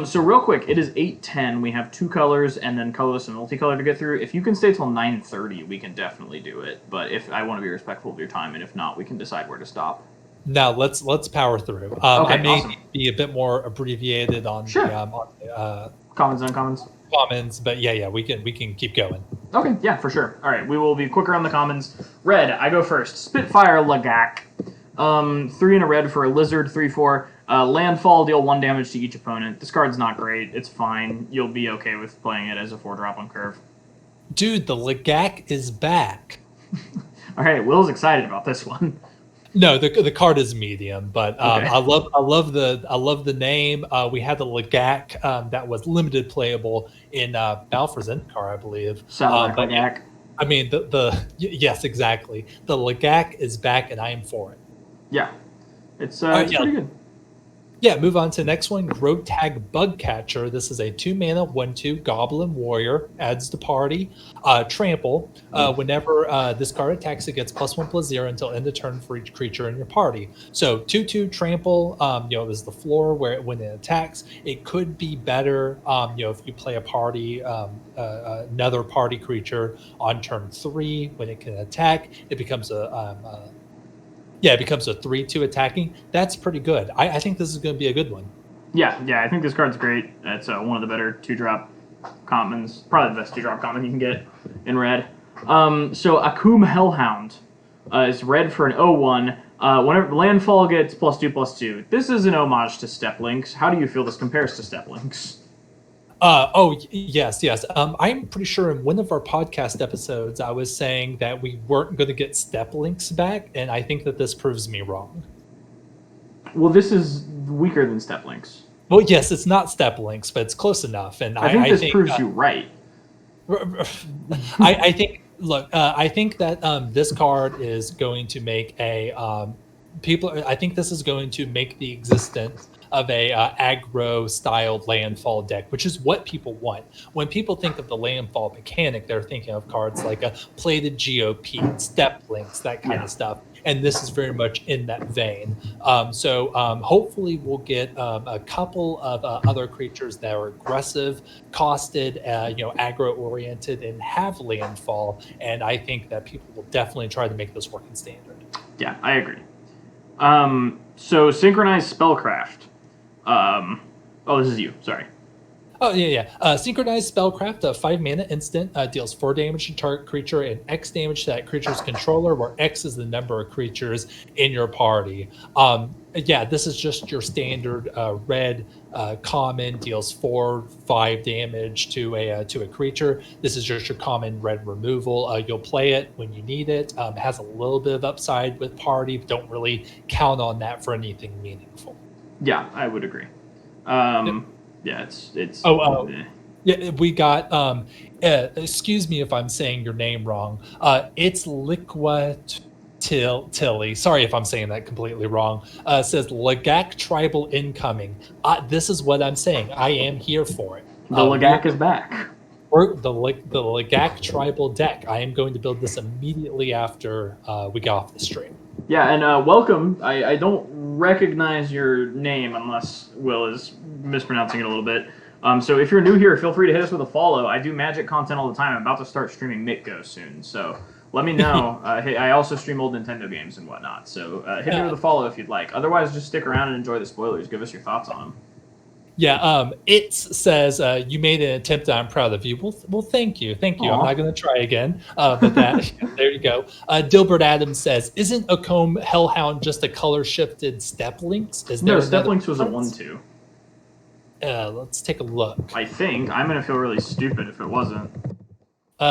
So real quick, it is 8:10. We have 2 colors and then colorless and multicolor to get through. If you can stay till 9:30, we can definitely do it. But if I want to be respectful of your time, and if not, we can decide where to stop. Now let's power through. I may be a bit more abbreviated on the commons and uncommons. Commons, but we can keep going. Okay, yeah, for sure. All right, we will be quicker on the commons. Red, I go first. Spitfire Lagak. 3 in a red for a lizard, 3/4. Landfall, deal 1 damage to each opponent. This card's not great. It's fine. You'll be okay with playing it as a 4-drop on curve. Dude, the Lagak is back. All right, Will's excited about this one. No, the card is medium, but okay. I love the name. We had the Lagak that was limited playable in Battle for Zendikar, I believe. Lagak. I mean, yes, exactly. The Lagak is back, and I am for it. Yeah, it's pretty good. Yeah, move on to the next one. Grotag Bugcatcher. This is a 2 mana, 1/2 Goblin Warrior. Adds to party. Trample. Whenever this card attacks, it gets +1/+0 until end of turn for each creature in your party. So 2/2 Trample. Is the floor where when it attacks, it could be better. If you play a party, another party creature on turn 3 when it can attack, it becomes it becomes a 3/2 attacking. That's pretty good. I think this is going to be a good one. Yeah, I think this card's great. It's one of the better 2-drop commons. Probably the best 2-drop common you can get in red. So Akum Hellhound is red for an 0/1. Whenever landfall gets +2/+2. This is an homage to Step Links. How do you feel this compares to Step Links? Yes. I'm pretty sure in one of our podcast episodes, I was saying that we weren't going to get Step Links back, and I think that this proves me wrong. Well, this is weaker than Step Links. Well, yes, it's not Step Links, but it's close enough. And I think this proves you right. I think. Look, I think that this card is going to make I think this is going to make the existence of a aggro-styled landfall deck, which is what people want. When people think of the landfall mechanic, they're thinking of cards like a Plated GOP, Step Links, that kind of stuff. And this is very much in that vein. So hopefully we'll get a couple of other creatures that are aggressive, costed, aggro-oriented, and have landfall. And I think that people will definitely try to make this work in Standard. Yeah, I agree. So Synchronized Spellcraft. This is you. Sorry. Oh, yeah. Synchronized Spellcraft, a 5 mana instant, deals 4 damage to target creature and X damage to that creature's controller, where X is the number of creatures in your party. This is just your standard red common, deals 4-5 damage to a creature. This is just your common red removal. You'll play it when you need it. It has a little bit of upside with party, but don't really count on that for anything meaningful. Yeah, I would agree. Yeah, it's. Oh, eh. yeah, we got. Excuse me if I'm saying your name wrong. It's Liqua Tilly. Sorry if I'm saying that completely wrong. Says Lagak Tribal incoming. This is what I'm saying. I am here for it. The Lagak is back. The Lagak Tribal deck. I am going to build this immediately after we get off the stream. Yeah, and welcome. I don't recognize your name unless Will is mispronouncing it a little bit. So if you're new here, feel free to hit us with a follow. I do Magic content all the time. I'm about to start streaming MitGo soon, so let me know. I also stream old Nintendo games and whatnot, so hit me with a follow if you'd like. Otherwise, just stick around and enjoy the spoilers. Give us your thoughts on them. Yeah, it says you made an attempt. I'm proud of you. Well, thank you. Aww. I'm not going to try again. But that there you go. Dilbert Adams says, "Isn't a comb Hellhound just a color shifted Step Links? No, Step Links was a 1/2. Let's take a look. I think I'm gonna feel really stupid if it wasn't.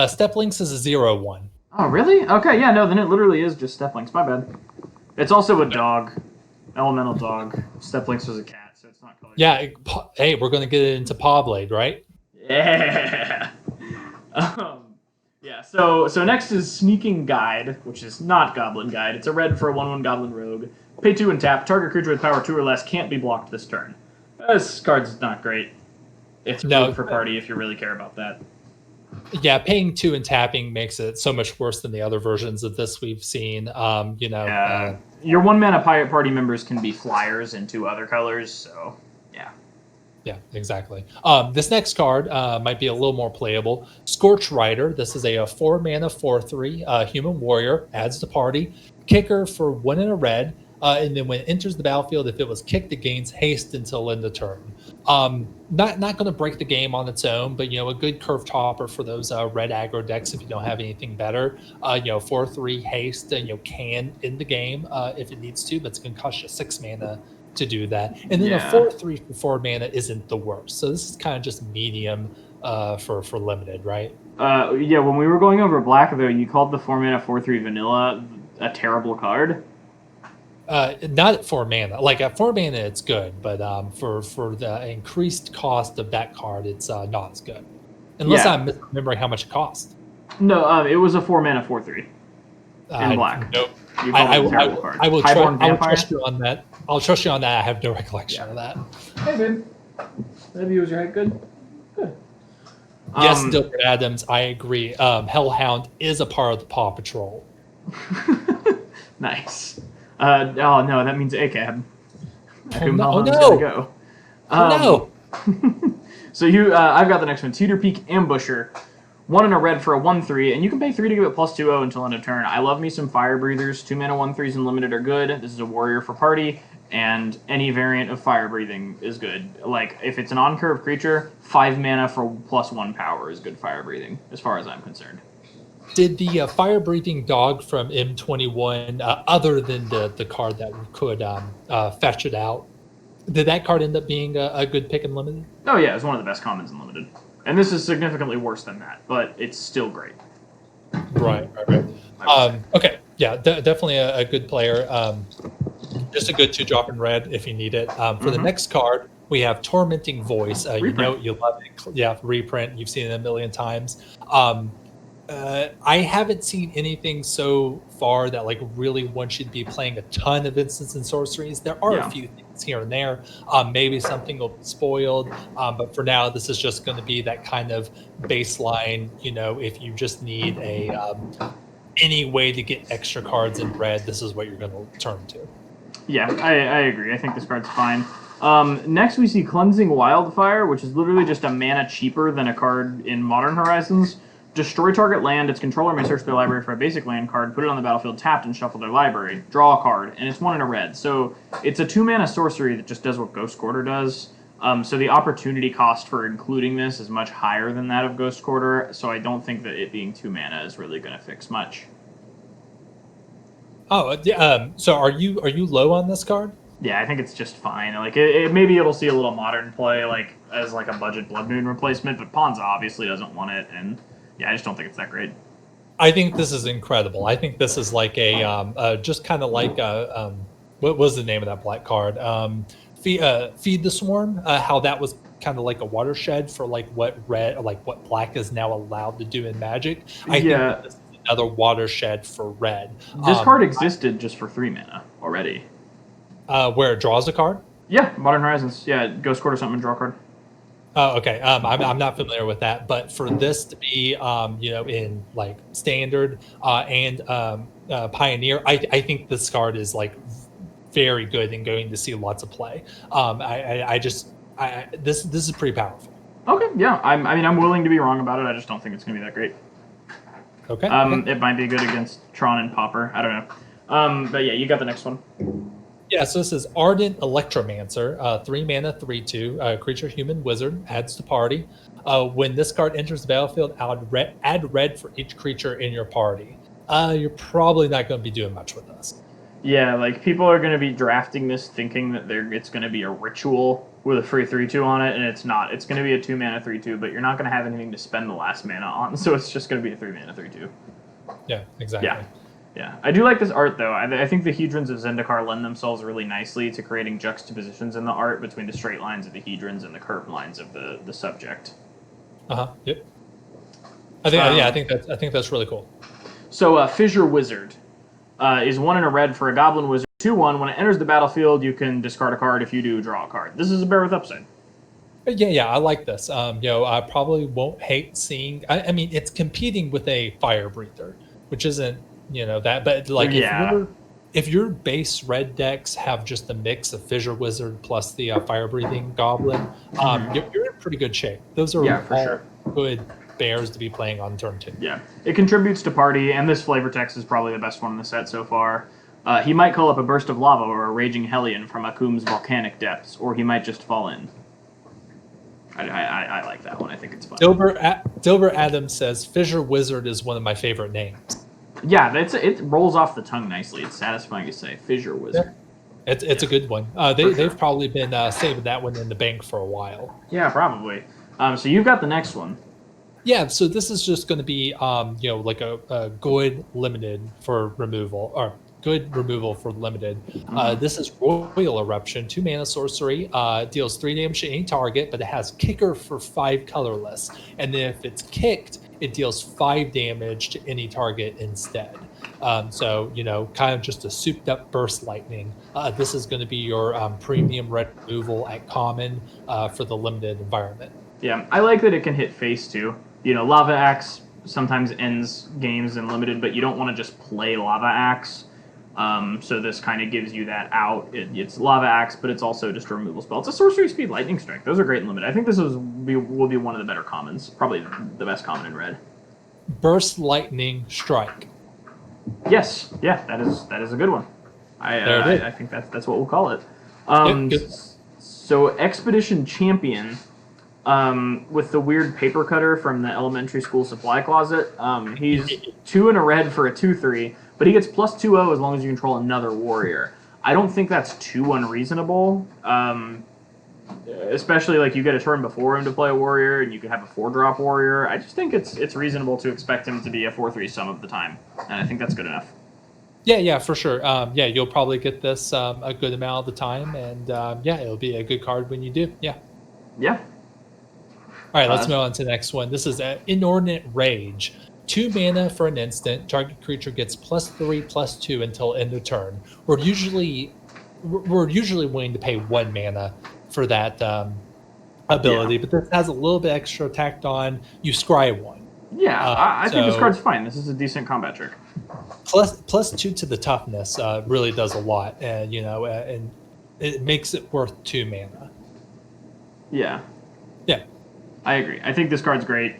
Step Links is a 0/1. Oh, really? Okay, yeah, no, then it literally is just Step Links. My bad. It's also a dog, elemental dog. Step Links was a cat. So it's not colored. Yeah, hey, we're gonna get it into Pawblade, right? Yeah. Yeah. So next is Sneaking Guide, which is not Goblin Guide. It's a red for a 1/1 Goblin Rogue. Pay 2 and tap. Target creature with power 2 or less can't be blocked this turn. This card's not great. It's good for party if you really care about that. Yeah, paying 2 and tapping makes it so much worse than the other versions of this we've seen. Your 1-mana pirate party members can be flyers in 2 other colors, so yeah. Yeah, exactly. This next card might be a little more playable. Scorch Rider. This is a 4-mana 4/3 human warrior. Adds to party. Kicker for 1 and a red. And then when it enters the battlefield, if it was kicked, it gains haste until end of turn. Not going to break the game on its own, but a good curve topper for those red aggro decks if you don't have anything better. 4/3 haste, can end the game if it needs to, but it's going to cost you 6 mana to do that. And then a 4/3 for 4 mana isn't the worst. So this is kind of just medium for limited, right? Yeah. When we were going over Black, though, you called the 4-mana 4/3 vanilla a terrible card. Not at 4 mana. Like at 4 mana, it's good, but for the increased cost of that card, it's not as good. Unless I'm misremembering how much it cost. No, it was a 4-mana 4/3 in Black. Nope. I will trust you on that. I'll trust you on that. I have no recollection of that. Hey, babe. Maybe was your head good? Good. Yes, Dilbert Adams, I agree. Hellhound is a part of the Paw Patrol. Nice. Oh no, that means ACAB. No! Go. No! So I've got the next one. Teeter Peak Ambusher. 1 and a red for a 1/3, and you can pay 3 to give it +2/0 until end of turn. I love me some Fire Breathers. 2-mana 1/3s and limited are good. This is a warrior for party, and any variant of Fire Breathing is good. Like, if it's an on-curve creature, 5 mana for +1 power is good Fire Breathing, as far as I'm concerned. Did the fire-breathing dog from M21, other than the card that could fetch it out, did that card end up being a good pick in limited? Oh yeah, it's one of the best commons in limited. And this is significantly worse than that, but it's still great. Right. Okay, yeah, definitely a good player. Just a good 2-drop in red if you need it. For the next card, we have Tormenting Voice. You love it. Yeah, reprint. You've seen it a million times. I haven't seen anything so far that really one should be playing a ton of instants and sorceries. There are a few things here and there. Maybe something will be spoiled, but for now, this is just going to be that kind of baseline. If you just need any way to get extra cards in red, this is what you're going to turn to. Yeah, I agree. I think this card's fine. Next, we see Cleansing Wildfire, which is literally just a mana cheaper than a card in Modern Horizons. Destroy target land. Its controller may search their library for a basic land card, put it on the battlefield tapped, and shuffle their library. Draw a card, and it's 1 and a red. So it's a 2-mana sorcery that just does what Ghost Quarter does. So the opportunity cost for including this is much higher than that of Ghost Quarter, so I don't think that it being 2 mana is really going to fix much. Oh, so are you low on this card? Yeah, I think it's just fine. Like maybe it'll see a little modern play, as a budget Blood Moon replacement, but Ponza obviously doesn't want it, and yeah, I just don't think it's that great. I think this is incredible. I think this is like a just kind of like what was the name of that black card? Feed the Swarm, how that was kind of like a watershed for like what black is now allowed to do in Magic. I think that this is another watershed for red. This card existed just for 3 mana already. Where it draws a card? Yeah, Modern Horizons. Yeah, go score or something and draw a card. Oh, okay. I'm not familiar with that, but for this to be, in like Standard and Pioneer, I think this card is like very good and going to see lots of play. This is pretty powerful. Okay, yeah. I'm willing to be wrong about it. I just don't think it's going to be that great. Okay. It might be good against Tron and Pauper. I don't know. But yeah, you got the next one. Yeah, so this is Ardent Electromancer, 3 mana, 3/2, creature human wizard, adds to party. When this card enters the battlefield, add red for each creature in your party. You're probably not going to be doing much with this. Yeah, like people are going to be drafting this thinking that it's going to be a ritual with a free 3/2 on it, and it's not. It's going to be a 2 mana 3/2, but you're not going to have anything to spend the last mana on, so it's just going to be a 3 mana 3/2. Yeah, exactly. Yeah, I do like this art, though. I think the Hedrons of Zendikar lend themselves really nicely to creating juxtapositions in the art between the straight lines of the Hedrons and the curved lines of the subject. Yep. I think that's really cool. So, Fissure Wizard is 1 and a red for a Goblin Wizard. 2/1. When it enters the battlefield, you can discard a card. If you do, draw a card. This is a bear with upside. Yeah, I like this. I probably won't hate seeing. I mean, it's competing with a Fire Breather, which isn't. But like if your base red decks have just a mix of Fissure Wizard plus the fire breathing goblin, you're in pretty good shape. Those are for sure good bears to be playing on turn 2. Yeah, it contributes to party, and this flavor text is probably the best one in the set so far. He might call up a burst of lava or a raging hellion from Akum's volcanic depths, or he might just fall in. I like that one. I think it's fun. Dilbert Adams says Fissure Wizard is one of my favorite names. Yeah, it rolls off the tongue nicely. It's satisfying to say. Fissure Wizard. Yeah. It's a good one. They've probably been saving that one in the bank for a while. Yeah, probably. So you've got the next one. Yeah, so this is just going to be like a good limited for removal, or good removal for limited. This is Royal Eruption, 2 mana sorcery, deals 3 damage to any target, but it has kicker for 5 colorless. And then if it's kicked, it deals 5 damage to any target instead. So, kind of just a souped up burst lightning. This is going to be your premium red removal at common for the limited environment. Yeah, I like that it can hit face too. Lava Axe sometimes ends games in limited, but you don't want to just play Lava Axe. So this kind of gives you that out. It's Lava Axe, but it's also just a removal spell. It's a sorcery speed lightning strike. Those are great in limited. I think this will be one of the better commons. Probably the best common in red. Burst lightning strike. Yes, yeah, that is a good one. I think that's what we'll call it. So Expedition Champion, with the weird paper cutter from the elementary school supply closet. He's 2 and a red for a 2/3. But he gets +2/0 as long as you control another warrior. I don't think that's too unreasonable. Especially like you get a turn before him to play a warrior, and you can have a 4-drop warrior. I just think it's reasonable to expect him to be a 4/3 some of the time, and I think that's good enough. Yeah, for sure. You'll probably get this a good amount of the time, and it'll be a good card when you do. Yeah. Yeah. All right, let's move on to the next one. This is Inordinate Rage. 2 mana for an instant. Target creature gets +3/+2 until end of turn. We're usually willing to pay 1 mana for that ability, but this has a little bit extra tacked on. You scry 1. Yeah, I think this card's fine. This is a decent combat trick. +2 to the toughness really does a lot, and it makes it worth 2 mana. Yeah. Yeah. I agree. I think this card's great.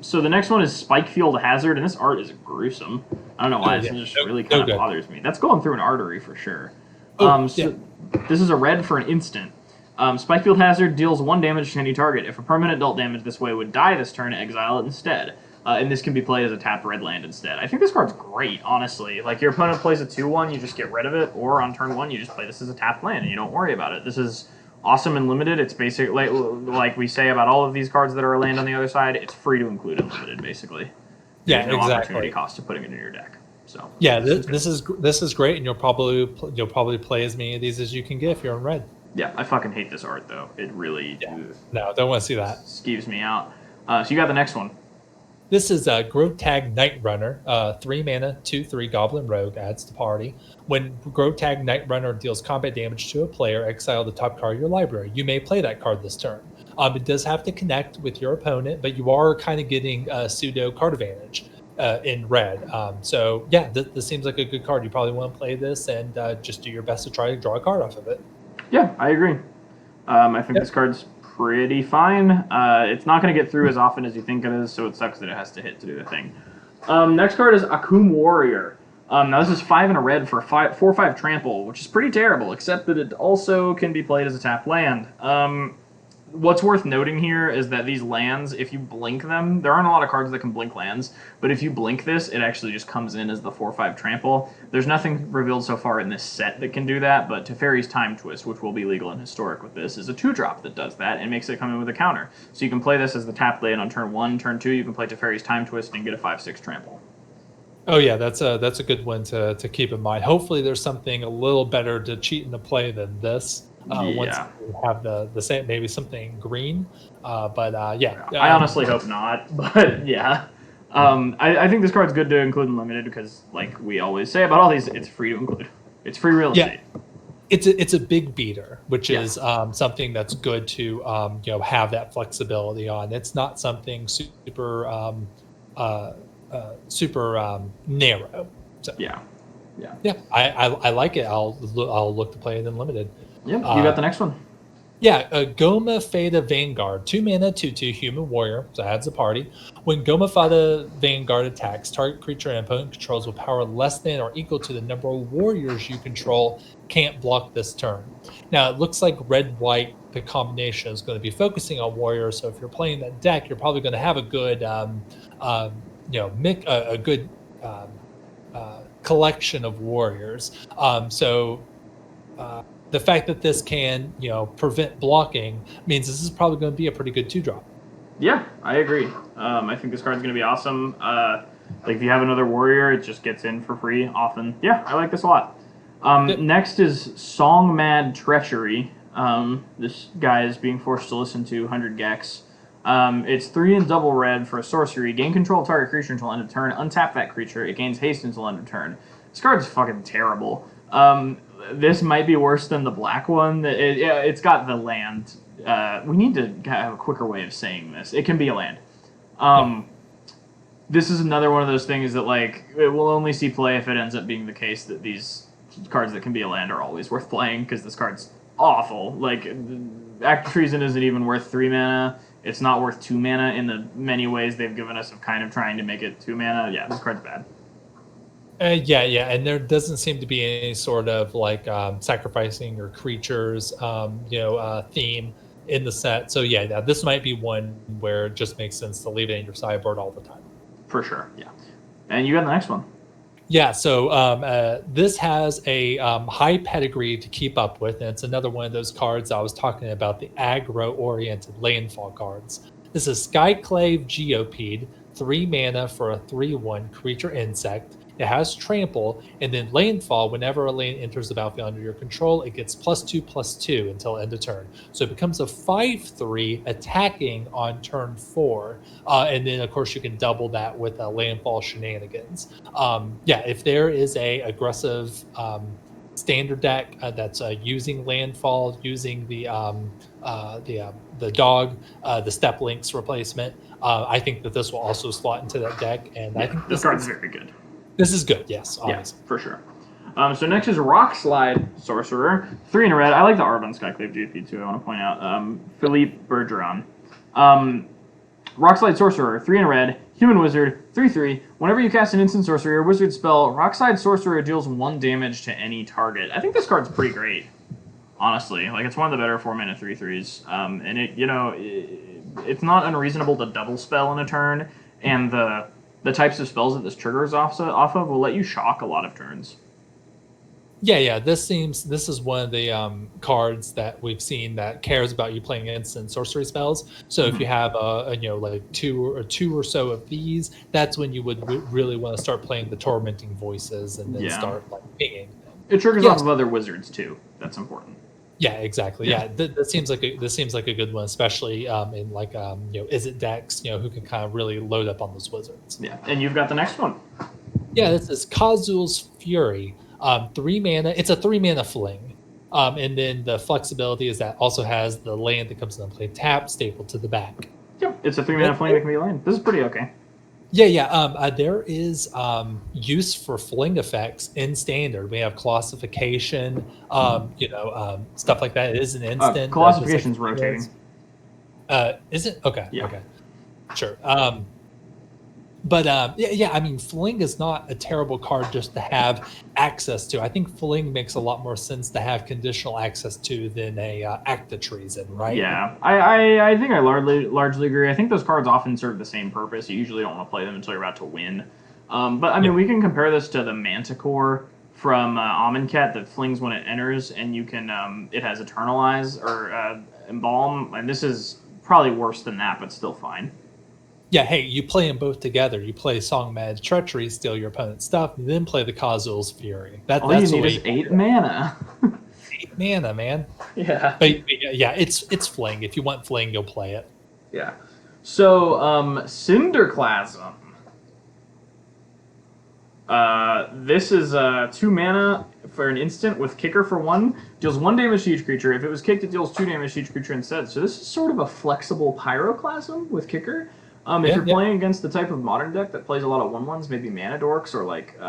So the next one is Spikefield Hazard, and this art is gruesome. I don't know why. This just really kind of bothers me. That's going through an artery for sure. This is a red for an instant. Spikefield Hazard deals 1 damage to any target. If a permanent dealt damage this way would die this turn, exile it instead. And this can be played as a tapped red land instead. I think this card's great, honestly. Like, your opponent plays a 2/1, you just get rid of it, or on turn 1, you just play this as a tapped land, and you don't worry about it. This is awesome and limited. It's basically like we say about all of these cards that are a land on the other side. It's free to include in limited, basically. There's no opportunity cost to putting it in your deck. So yeah, this is great, and you'll probably play as many of these as you can get if you're in red. Yeah, I fucking hate this art though. It really No, don't want to see that. skeeves me out. So you got the next one. This is a Grotag Night Runner, 3 mana, 2/3 Goblin Rogue, adds to party. When Grotag Night Runner deals combat damage to a player, exile the top card of your library. You may play that card this turn. It does have to connect with your opponent, but you are kind of getting pseudo card advantage in red. So yeah, this seems like a good card. You probably want to play this and just do your best to try to draw a card off of it. Yeah, I agree. I think this card's pretty fine. It's not going to get through as often as you think it is, so it sucks that it has to hit to do the thing. Next card is Akum Warrior. Now this is 5 and a red for 4/5 trample, which is pretty terrible, except that it also can be played as a tapped land. What's worth noting here is that these lands, if you blink them, there aren't a lot of cards that can blink lands, but if you blink this, it actually just comes in as the 4/5 trample. There's nothing revealed so far in this set that can do that, but Teferi's Time Twist, which will be legal and historic with this, is a 2-drop that does that and makes it come in with a counter. So you can play this as the tapped land on turn 1, turn 2, you can play Teferi's Time Twist and get a 5/6 trample. Oh yeah, that's a good one to keep in mind. Hopefully there's something a little better to cheat into play than this. Once you have the same, maybe something green, yeah. I honestly hope not, but yeah. I think this card's good to include in limited because, like we always say about all these, it's free to include. It's free real estate. It's a big beater, which is something that's good to have that flexibility on. It's not something super narrow. So, yeah. I like it. I'll look to play it in limited. Yeah, you got the next one. Yeah, Goma Fada Vanguard, 2 mana, 2/2 human warrior, so adds a party. When Goma Fada Vanguard attacks, target creature and opponent controls with power less than or equal to the number of warriors you control can't block this turn. Now, it looks like red-white, the combination is going to be focusing on warriors, so if you're playing that deck, you're probably going to have a good, collection of warriors. The fact that this can, prevent blocking means this is probably going to be a pretty good 2-drop. Yeah, I agree. I think this card's going to be awesome. If you have another warrior, it just gets in for free often. Yeah, I like this a lot. Next is Song Mad Treachery. This guy is being forced to listen to 100 Gex. It's 3 and double red for a sorcery. Gain control of target creature until end of turn. Untap that creature. It gains haste until end of turn. This card's fucking terrible. This might be worse than the black one. It's got the land. We need to have a quicker way of saying this. It can be a land. This is another one of those things that, it will only see play if it ends up being the case that these cards that can be a land are always worth playing, because this card's awful. Act of Treason isn't even worth 3 mana. It's not worth 2 mana in the many ways they've given us of kind of trying to make it 2 mana. Yeah, this card's bad. And there doesn't seem to be any sort of sacrificing or creatures, theme in the set. So this might be one where it just makes sense to leave it in your sideboard all the time. For sure, yeah. And you got the next one. Yeah, so this has a high pedigree to keep up with, and it's another one of those cards I was talking about, the aggro-oriented landfall cards. This is Skyclave Geopede, 3 mana for a 3/1 creature insect. It has trample, and then landfall. Whenever a land enters the battlefield under your control, it gets +2/+2 until end of turn. So it becomes a 5/3 attacking on turn 4, and then of course you can double that with landfall shenanigans. If there is a aggressive standard deck that's using landfall, using the dog, the step links replacement, I think that this will also slot into that deck, and I think this card's very good. This is good, yes, obviously. Yeah, for sure. So next is Rock Slide Sorcerer, 3 in a red. I like the art on Skyclave GP too, I want to point out. Philippe Bergeron. Rock Slide Sorcerer, 3 in a red, human wizard, 3/3. Whenever you cast an instant sorcery or wizard spell, Rock Slide Sorcerer deals 1 damage to any target. I think this card's pretty great, honestly. It's one of the better 4-mana 3/3s. And it's not unreasonable to double spell in a turn, and the types of spells that this triggers off of will let you shock a lot of turns. This is one of the cards that we've seen that cares about you playing instant sorcery spells. So if you have two or so of these, that's when you would really want to start playing the Tormenting Voices and then start pinging them. It triggers off of other wizards too. That's important. Yeah, exactly. Yeah, that seems like a good one, especially in like is it decks who can kind of really load up on those wizards. Yeah, and you've got the next one. Yeah, this is Kazul's Fury. 3 mana. It's a 3 mana fling. And then the flexibility is that also has the land that comes into play tap stapled to the back. Yep, it's a 3 mana fling that can be land. This is pretty okay. Yeah. There is use for fling effects in standard. We have Colossification, stuff like that. It is an instant. Colossification's rotating. Is it? Okay. Yeah. Okay. Sure. But I mean, Fling is not a terrible card just to have access to. I think Fling makes a lot more sense to have conditional access to than a Act of Treason, right? Yeah, I think I largely agree. I think those cards often serve the same purpose. You usually don't want to play them until you're about to win. But I mean, we can compare this to the Manticore from Amonkhet that flings when it enters, and you can it has Eternalize or Embalm, and this is probably worse than that, but still fine. Yeah, hey, you play them both together. You play Song Mad Treachery, steal your opponent's stuff, and then play the Kazul's Fury. All you need is 8 mana. 8 mana, man. Yeah. But yeah, it's Fling. If you want Fling, you'll play it. Yeah. So, Cinderclasm. This is 2 mana for an instant with Kicker for 1. Deals 1 damage to each creature. If it was kicked, it deals 2 damage to each creature instead. So this is sort of a flexible Pyroclasm with Kicker. If you're playing against the type of modern deck that plays a lot of 1/1s, maybe Mana Dorks or like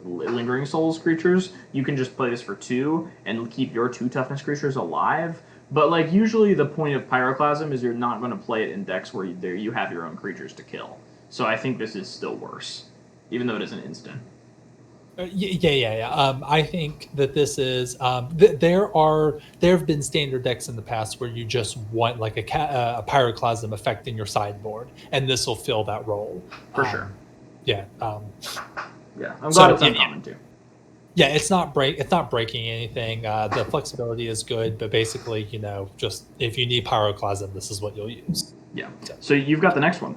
Lingering Souls creatures, you can just play this for 2 and keep your 2 toughness creatures alive. But like usually the point of Pyroclasm is you're not going to play it in decks where you have your own creatures to kill. So I think this is still worse, even though it is an instant. Yeah. I think that this is there have been standard decks in the past where you just want like a Pyroclasm effect in your sideboard, and this will fill that role for sure. Yeah. Yeah, I'm glad it's uncommon too. Yeah, it's not breaking anything. The flexibility is good, but basically, just if you need Pyroclasm, this is what you'll use. Yeah. So you've got the next one.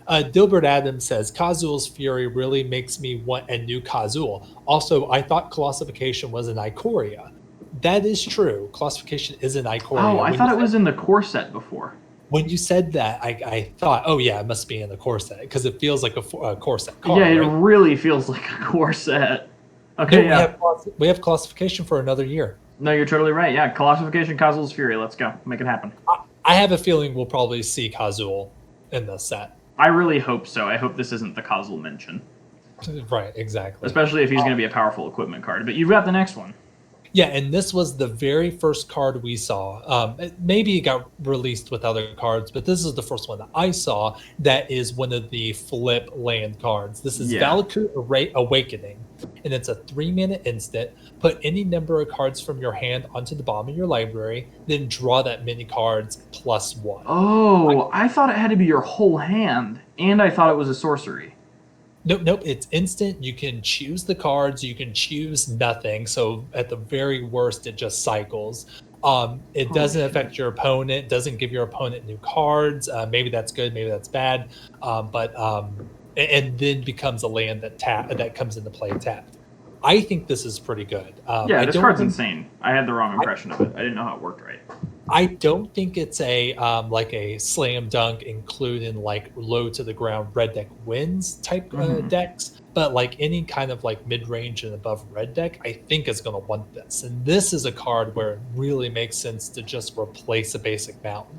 Dilbert Adams says, Kazul's Fury really makes me want a new Kazul. Also, I thought Colossification was an Ikoria. That is true. Colossification is an Ikoria. Oh, I thought it was in the core set before. When you said that, I thought, oh yeah, it must be in the core set, because it feels like a core set card. Yeah, it right? really feels like a core set. Okay, we have Colossification for another year. No, you're totally right. Yeah, Colossification, Kazul's Fury. Let's go. Make it happen. I have a feeling we'll probably see Kazul in the set. I really hope so. I hope this isn't the Kazul mention. Right, exactly. Especially if he's going to be a powerful equipment card. But you've got the next one. Yeah, and this was the very first card we saw. Maybe it got released with other cards, but this is the first one that I saw that is one of the flip land cards. This is Valakut Awakening, and it's a 3-mana instant. Put any number of cards from your hand onto the bottom of your library, then draw that many cards +1. Oh, I thought it had to be your whole hand, and I thought it was a sorcery. Nope. It's instant. You can choose the cards. You can choose nothing. So at the very worst, it just cycles. It doesn't affect your opponent. Doesn't give your opponent new cards. Maybe that's good. Maybe that's bad. And then becomes a land that comes into play tapped. I think this is pretty good. This card's insane. I had the wrong impression of it. I didn't know how it worked right. I don't think it's a like a slam dunk, including like low to the ground red deck wins type decks, but like any kind of like mid range and above red deck, I think is going to want this. And this is a card where it really makes sense to just replace a basic mountain.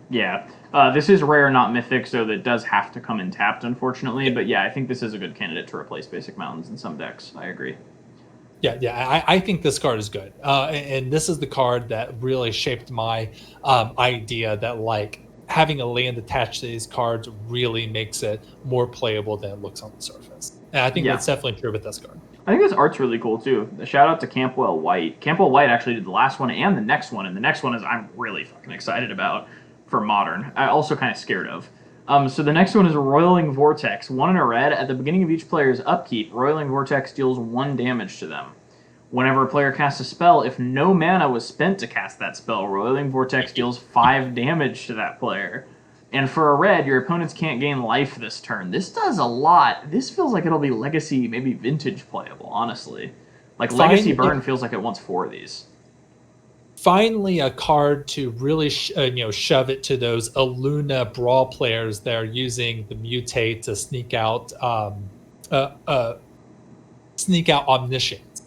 Yeah, this is rare, not mythic, so that does have to come in tapped, unfortunately. But yeah, I think this is a good candidate to replace basic mountains in some decks. I agree. Yeah, I think this card is good. And this is the card that really shaped my idea that like having a land attached to these cards really makes it more playable than it looks on the surface. And I think that's definitely true with this card. I think this art's really cool too. Shout out to Campwell White. Campwell White actually did the last one and the next one, and the next one is I'm really fucking excited about for Modern. I also kind of scared of. So the next one is Roiling Vortex. 1 in a red. At the beginning of each player's upkeep, Roiling Vortex deals 1 damage to them. Whenever a player casts a spell, if no mana was spent to cast that spell, Roiling Vortex deals 5 damage to that player. And for a red, your opponents can't gain life this turn. This does a lot. This feels like it'll be Legacy, maybe Vintage playable, honestly. Like, Legacy Burn feels like it wants 4 of these. finally a card to really shove it to those Aluna Brawl players that are using the mutate to sneak out Omniscience.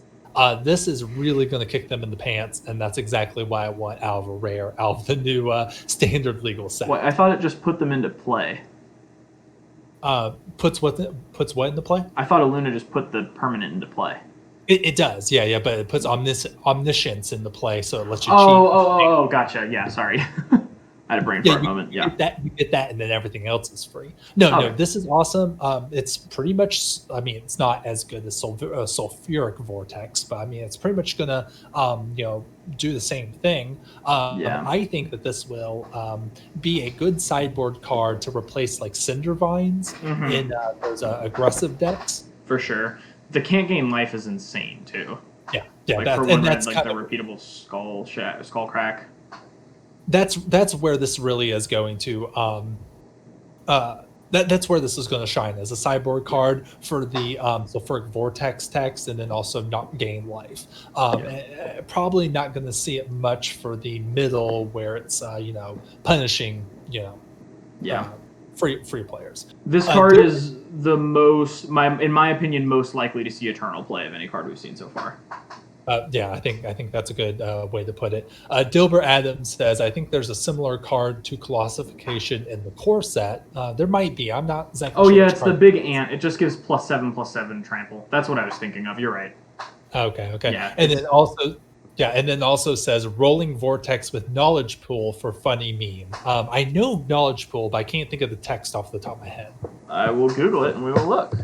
This is really going to kick them in the pants, and that's exactly why I want out of a rare, out of the new standard legal set. What, I thought it just put them into play. Puts what into play? I thought Aluna just put the permanent into play. It does, yeah, but it puts Omniscience into play, so it lets you cheat. Oh, gotcha. Yeah, sorry. I had a brain fart moment. You get that, and then everything else is free. No, this is awesome. It's pretty much. I mean, it's not as good as Sulfuric Vortex, but I mean, it's pretty much gonna, do the same thing. I think that this will be a good sideboard card to replace like Cinder Vines in those aggressive decks. For sure, the can't gain life is insane too. Yeah, like that's like the repeatable skull crack. That's where this really is going to that's where this is going to shine as a sideboard card for the Sulfuric Vortex text, and then also not gain life. Probably not going to see it much for the middle where it's punishing free players. This card is the most, in my opinion, most likely to see eternal play of any card we've seen so far. I think that's a good way to put it. Dilbert Adams says, I think there's a similar card to Colossification in the core set. There might be. I'm not exactly sure. Oh, yeah, it's the big ant. It just gives +7/+7 trample. That's what I was thinking of. You're right. Okay. Yeah, and then also says Rolling Vortex with Knowledge Pool for funny meme. I know Knowledge Pool, but I can't think of the text off the top of my head. I will Google it and we will look.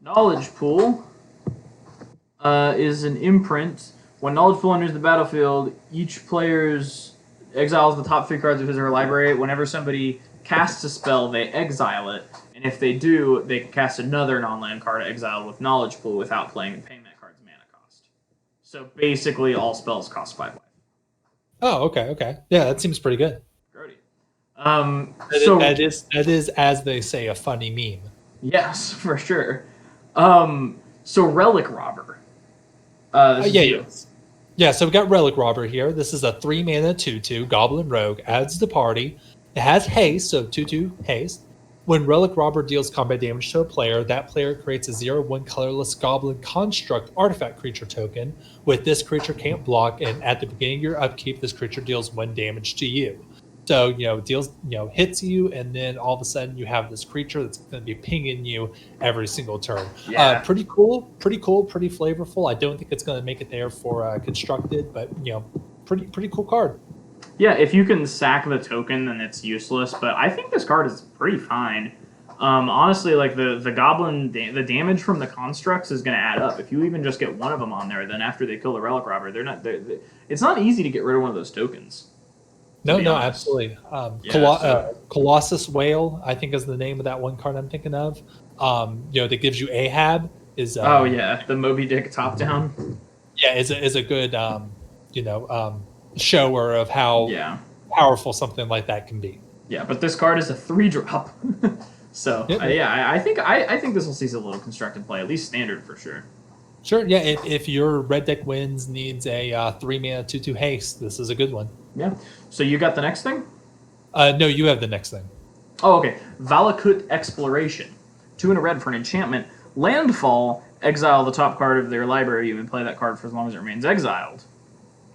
Knowledge Pool is an imprint. When Knowledge Pool enters the battlefield, each player's exiles the top 3 cards of his or her library. Whenever somebody casts a spell, they exile it. And if they do, they can cast another non-land card exiled with Knowledge Pool without paying that card's mana cost. So basically, all spells cost 5 life. Oh, okay. Yeah, that seems pretty good. Grody. That is, as they say, a funny meme. Yes, for sure. So Relic Robber. Yeah, so we got Relic Robber here. This is a 3-mana 2/2 Goblin Rogue, adds to party. It has haste, so 2/2 haste. When Relic Robber deals combat damage to a player, that player creates a 0/1 colorless Goblin Construct artifact creature token. With this creature can't block, and at the beginning of your upkeep, this creature deals 1 damage to you. So, hits you, and then all of a sudden you have this creature that's going to be pinging you every single turn. Yeah. Pretty cool, pretty flavorful. I don't think it's going to make it there for Constructed, but, pretty cool card. Yeah, if you can sack the token, then it's useless, but I think this card is pretty fine. Honestly, like the goblin, the damage from the constructs is going to add up. If you even just get one of them on there, then after they kill the Relic Robber, it's not easy to get rid of one of those tokens. No, absolutely. Colossus Whale, I think, is the name of that one card I'm thinking of. That gives you Ahab. The Moby Dick top down. Yeah, is a good shower of how powerful something like that can be. Yeah, but this card is a 3-drop. So I think this will see a little constructed play, at least standard for sure. Sure, yeah. If your red deck wins needs a 3-mana 2/2 haste, this is a good one. Yeah. So you got the next thing? No, you have the next thing. Oh, okay. Valakut Exploration. 2 and a red for an enchantment. Landfall, exile the top card of their library. You can play that card for as long as it remains exiled.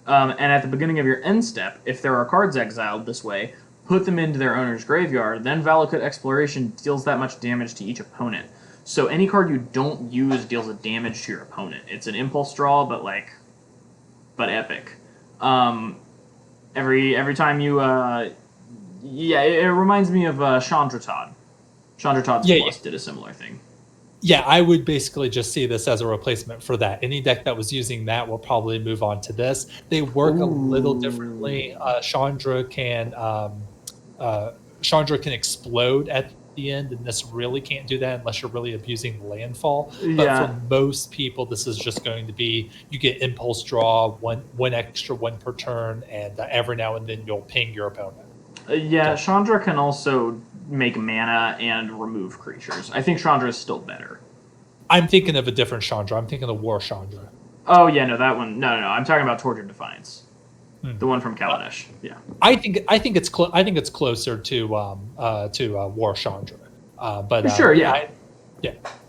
And at the beginning of your end step, if there are cards exiled this way, put them into their owner's graveyard. Then Valakut Exploration deals that much damage to each opponent. So any card you don't use deals a damage to your opponent. It's an impulse draw, but epic. Every time you it reminds me of Chandratod. Chandratod's Plus did a similar thing. Yeah, I would basically just see this as a replacement for that. Any deck that was using that will probably move on to this. They work a little differently. Chandra can explode at the end, and this really can't do that unless you're really abusing landfall. But for most people, this is just going to be, you get impulse draw, one extra, 1 per turn, and every now and then you'll ping your opponent. Chandra can also make mana and remove creatures. I think Chandra is still better. I'm thinking of a different Chandra. I'm thinking of War Chandra. Oh yeah, no, that one. No. I'm talking about Tortured Defiance, the one from Kaladesh. Yeah. I think it's closer to War Chandra. But Sure. Yeah.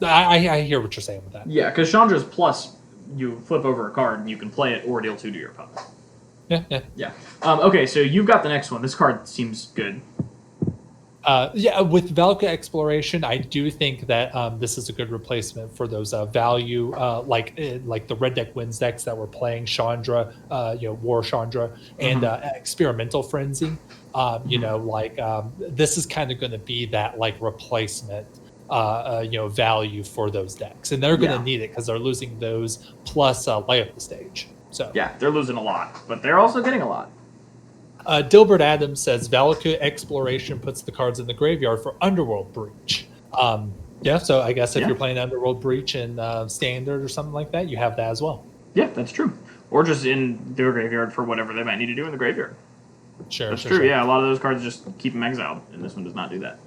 I hear what you're saying with that. Yeah, because Chandra's plus you flip over a card and you can play it or deal 2 to your opponent. Yeah. Okay, so you've got the next one. This card seems good. With Valka Exploration, I do think that this is a good replacement for those value, like the Red Deck Wins decks that were playing Chandra, War Chandra, and Experimental Frenzy. This is kind of going to be that like replacement, value for those decks, and they're going to need it because they're losing those plus Light Up the Stage. So yeah, they're losing a lot, but they're also getting a lot. Dilbert Adams says Valakut Exploration puts the cards in the graveyard for Underworld Breach. So I guess if you're playing Underworld Breach in Standard or something like that, you have that as well. Yeah, that's true. Or just in their graveyard for whatever they might need to do in the graveyard. That's true. Yeah, a lot of those cards just keep them exiled, and this one does not do that.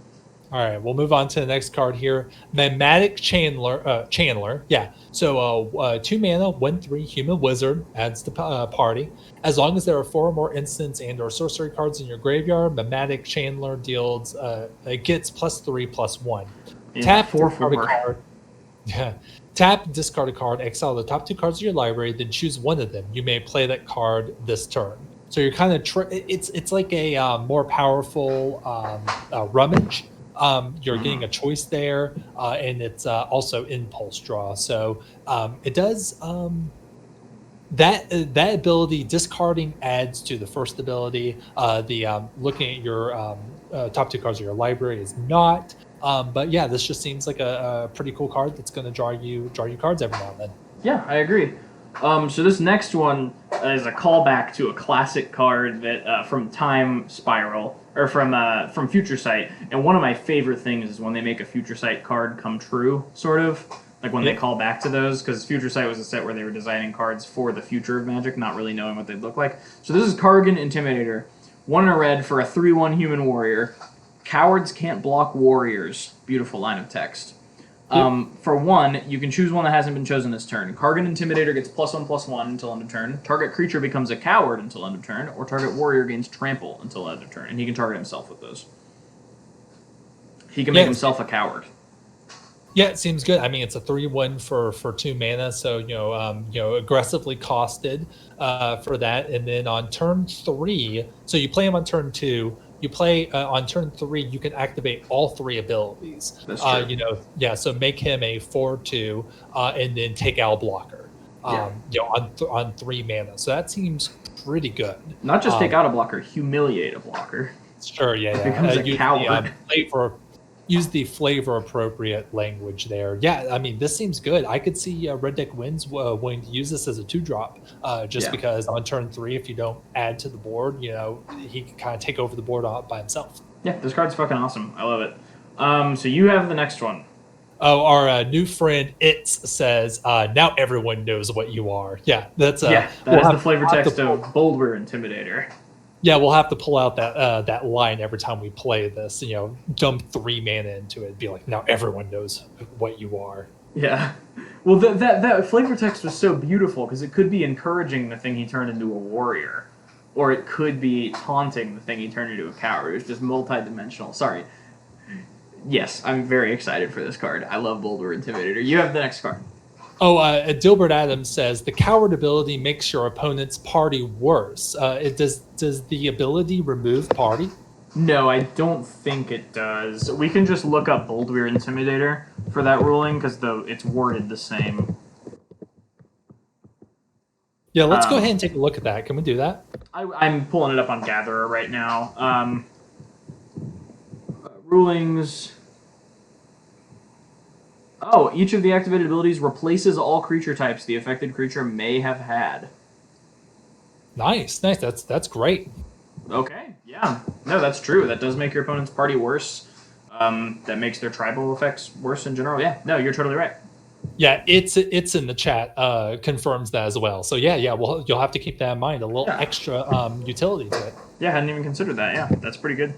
All right, we'll move on to the next card here. Magmatic Chandler. Yeah, so 2 mana, 1/3 human wizard adds to party. As long as there are 4 or more instants and or sorcery cards in your graveyard, Magmatic Chandler deals gets +3/+1. Yeah, Tap 4/4. card. Yeah. Tap, discard a card, exile the top 2 cards of your library, then choose one of them. You may play that card this turn. So you're kind of it's like a more powerful rummage. You're getting a choice there, and it's also impulse draw. So it does that ability. Discarding adds to the first ability. Looking at your top 2 cards of your library is not. But yeah, this just seems like a pretty cool card that's going to draw you cards every now and then. Yeah, I agree. So this next one is a callback to a classic card that from Time Spiral, or from Future Sight. And one of my favorite things is when they make a Future Sight card come true, sort of. Like when they call back to those, because Future Sight was a set where they were designing cards for the future of Magic, not really knowing what they'd look like. So this is Kargan Intimidator. 1 in a red for a 3/1 human warrior. Cowards can't block warriors. Beautiful line of text. For 1, you can choose one that hasn't been chosen this turn. Kargan Intimidator gets +1/+1 until end of turn. Target creature becomes a coward until end of turn, or target warrior gains trample until end of turn. And he can target himself with those. He can make himself a coward. Yeah, it seems good. I mean, it's a 3/1 for 2 mana, so aggressively costed for that. And then on turn 3, so you play him on turn 2. You play on turn 3. You can activate all 3 abilities. That's true. So make him a 4/2, and then take out a blocker. On 3 mana. So that seems pretty good. Not just take out a blocker, humiliate a blocker. Sure. Yeah. Becomes a coward. Use the flavor appropriate language there. Yeah, I mean, this seems good. I could see Red Deck Wins wanting to use this as a 2-drop, because on turn 3, if you don't add to the board, he can kind of take over the board by himself. Yeah, this card's fucking awesome. I love it. So you have the next one. Oh, our new friend Itz says, now everyone knows what you are. Yeah, that's that is the flavor text of Boldware Intimidator. Yeah, we'll have to pull out that line every time we play this. Dump 3 mana into it. Be like, now everyone knows what you are. Yeah. Well, that flavor text was so beautiful because it could be encouraging the thing he turned into a warrior, or it could be taunting the thing he turned into a coward. It was just multi-dimensional. Sorry. Yes, I'm very excited for this card. I love Boulder Intimidator. You have the next card. Oh, Dilbert Adams says the coward ability makes your opponent's party worse. Does the ability remove party? No, I don't think it does. We can just look up Boulder Intimidator for that ruling because it's worded the same. Yeah, let's go ahead and take a look at that. Can we do that? I'm pulling it up on Gatherer right now. Rulings. Oh, each of the activated abilities replaces all creature types the affected creature may have had. Nice. That's great. Okay, yeah. No, that's true. That does make your opponent's party worse. That makes their tribal effects worse in general. Yeah, no, you're totally right. Yeah, it's in the chat. Confirms that as well. So yeah. Well, you'll have to keep that in mind. A little extra utility to it. Yeah, I hadn't even considered that. Yeah, that's pretty good.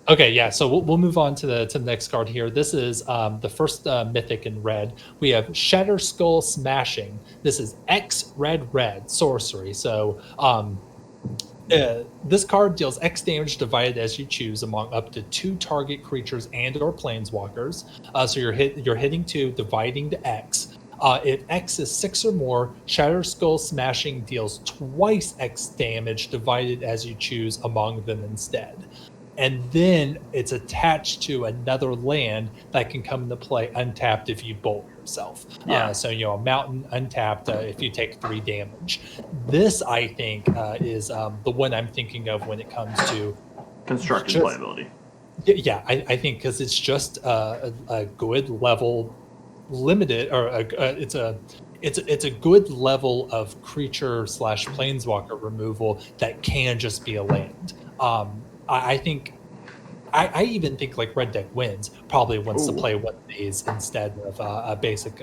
Okay, yeah. So we'll move on to the next card here. This is the first mythic in red. We have Shatter Skull Smashing. This is X red sorcery. So this card deals X damage divided as you choose among up to 2 target creatures and/or planeswalkers. So you're hitting 2, dividing to X. If X is 6 or more, Shatter Skull Smashing deals twice X damage divided as you choose among them instead. And then it's attached to another land that can come into play untapped if you bolt yourself. Yeah. So, a mountain untapped if you take 3 damage. This, I think, is the one I'm thinking of when it comes to construction playability. Yeah, I think because it's just a good level limited, or it's a good level of creature / planeswalker removal that can just be a land. I think I even think like red deck wins probably wants to play one of these instead of a basic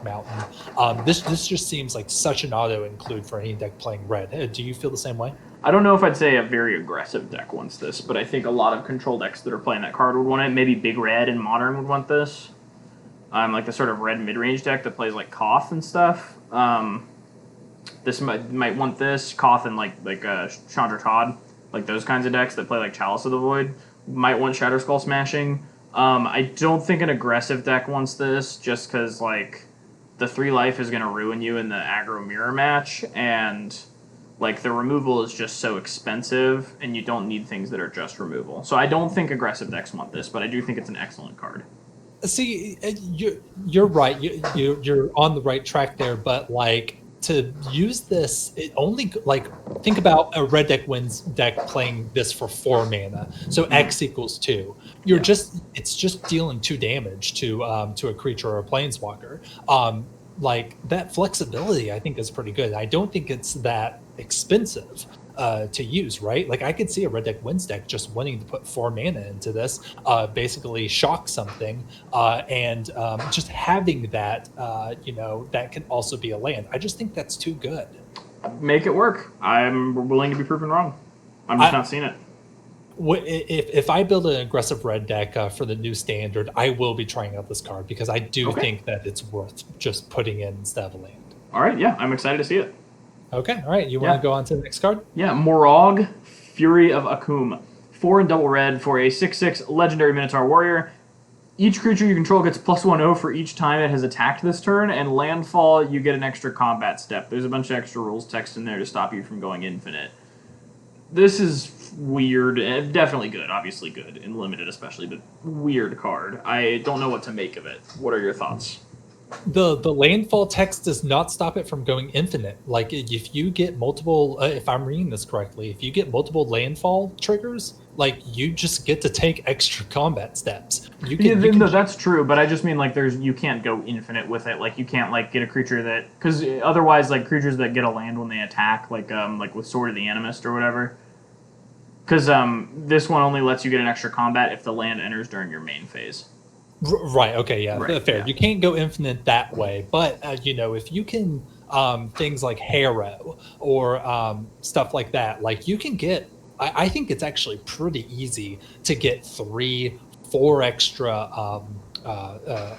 mountain. This just seems like such an auto include for any deck playing red. Do you feel the same way? I don't know if I'd say a very aggressive deck wants this, but I think a lot of control decks that are playing that card would want it. Maybe Big Red and Modern would want this. Like the sort of red mid-range deck that plays like Koth and stuff. This might want this. Koth and like Chandra Todd. Like those kinds of decks that play like Chalice of the Void might want Shatter Skull Smashing. I don't think an aggressive deck wants this just because like the 3 life is going to ruin you in the aggro mirror match, and like the removal is just so expensive and you don't need things that are just removal. So I don't think aggressive decks want this, but I do think it's an excellent card. See, you're right. You're on the right track there, but like to use this, it only like think about a red deck wins deck playing this for 4 mana. So X equals 2. It's just dealing 2 damage to a creature or a planeswalker. Like that flexibility, I think is pretty good. I don't think it's that expensive to use, right? Like I could see a red deck wins deck just wanting to put 4 mana into this, basically shock something, and just having that, that can also be a land. I just think that's too good. Make it work. I'm willing to be proven wrong. I'm just not seeing it. If I build an aggressive red deck for the new standard, I will be trying out this card because I do think that it's worth just putting in instead of a land. All right, yeah, I'm excited to see it. Okay, all right. You want to go on to the next card? Yeah, Morog, Fury of Akum. 4 and double red for a 6/6 legendary Minotaur warrior. Each creature you control gets +1/0 for each time it has attacked this turn, and landfall, you get an extra combat step. There's a bunch of extra rules text in there to stop you from going infinite. This is weird, and definitely good, obviously good, in limited especially, but weird card. I don't know what to make of it. What are your thoughts? The landfall text does not stop it from going infinite. Like if you get multiple, if I'm reading this correctly, if you get multiple landfall triggers, like you just get to take extra combat steps. No, that's true, but I just mean like you can't go infinite with it. Like you can't like get a creature that, because otherwise like creatures that get a land when they attack, like with Sword of the Animist or whatever. Because this one only lets you get an extra combat if the land enters during your main phase. Right. Okay. Yeah. Right, Fair. yeah. You can't go infinite that way, but if you can things like Harrow or stuff like that, like you can get. I think it's actually pretty easy to get 3-4 extra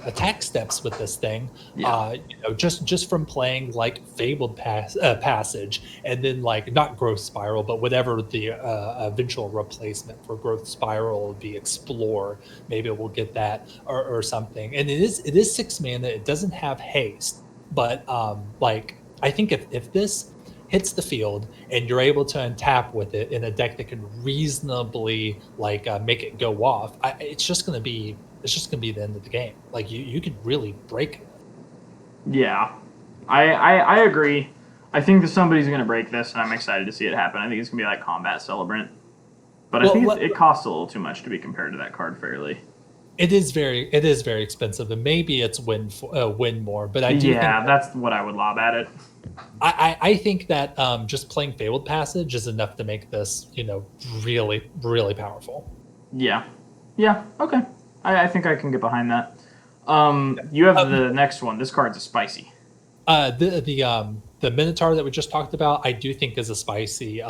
attack steps with this thing. Yeah. Just from playing like Fabled Passage, and then like not Growth Spiral, but whatever the eventual replacement for Growth Spiral would be, Explore. Maybe we'll get that or something. And it is 6 mana. It doesn't have haste, but I think if this hits the field and you're able to untap with it in a deck that can reasonably make it go off, it's just going to be the end of the game. Like you could really break it. Yeah, I agree. I think that somebody's going to break this, and I'm excited to see it happen. I think it's going to be like Combat Celebrant, but I think it costs a little too much to be compared to that card fairly. It is very expensive, and maybe it's win more. But I do. Yeah, that's what I would lob at it. I think that just playing Fabled Passage is enough to make this really really powerful. Yeah, okay. I think I can get behind that. You have the next one. This card's a spicy. The Minotaur that we just talked about, I do think is a spicy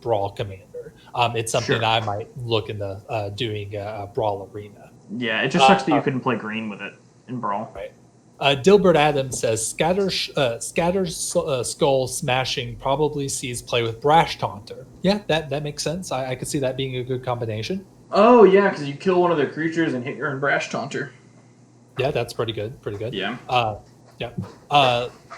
brawl commander. it's something Sure. I might look into doing a Brawl Arena. Yeah, it just sucks that you couldn't play green with it in Brawl. Right. Dilbert Adams says Skull Smashing probably sees play with Brash Taunter. Yeah, that makes sense. I could see that being a good combination. Oh, yeah, because you kill one of their creatures and hit your own Brash Taunter. Yeah, that's pretty good. Pretty good. Yeah. Yeah.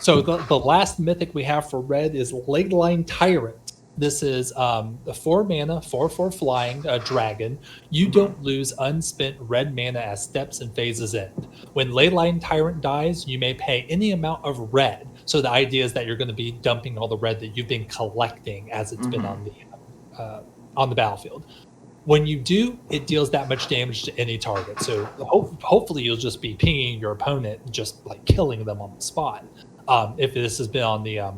So the last mythic we have for red is Leyline Tyrant. This is a 4 mana, 4/4 flying dragon. You don't lose unspent red mana as steps and phases end. When Leyline Tyrant dies, you may pay any amount of red. So the idea is that you're going to be dumping all the red that you've been collecting as it's been on the battlefield. When you do, it deals that much damage to any target. So hopefully you'll just be pinging your opponent and just like killing them on the spot. If this has been on the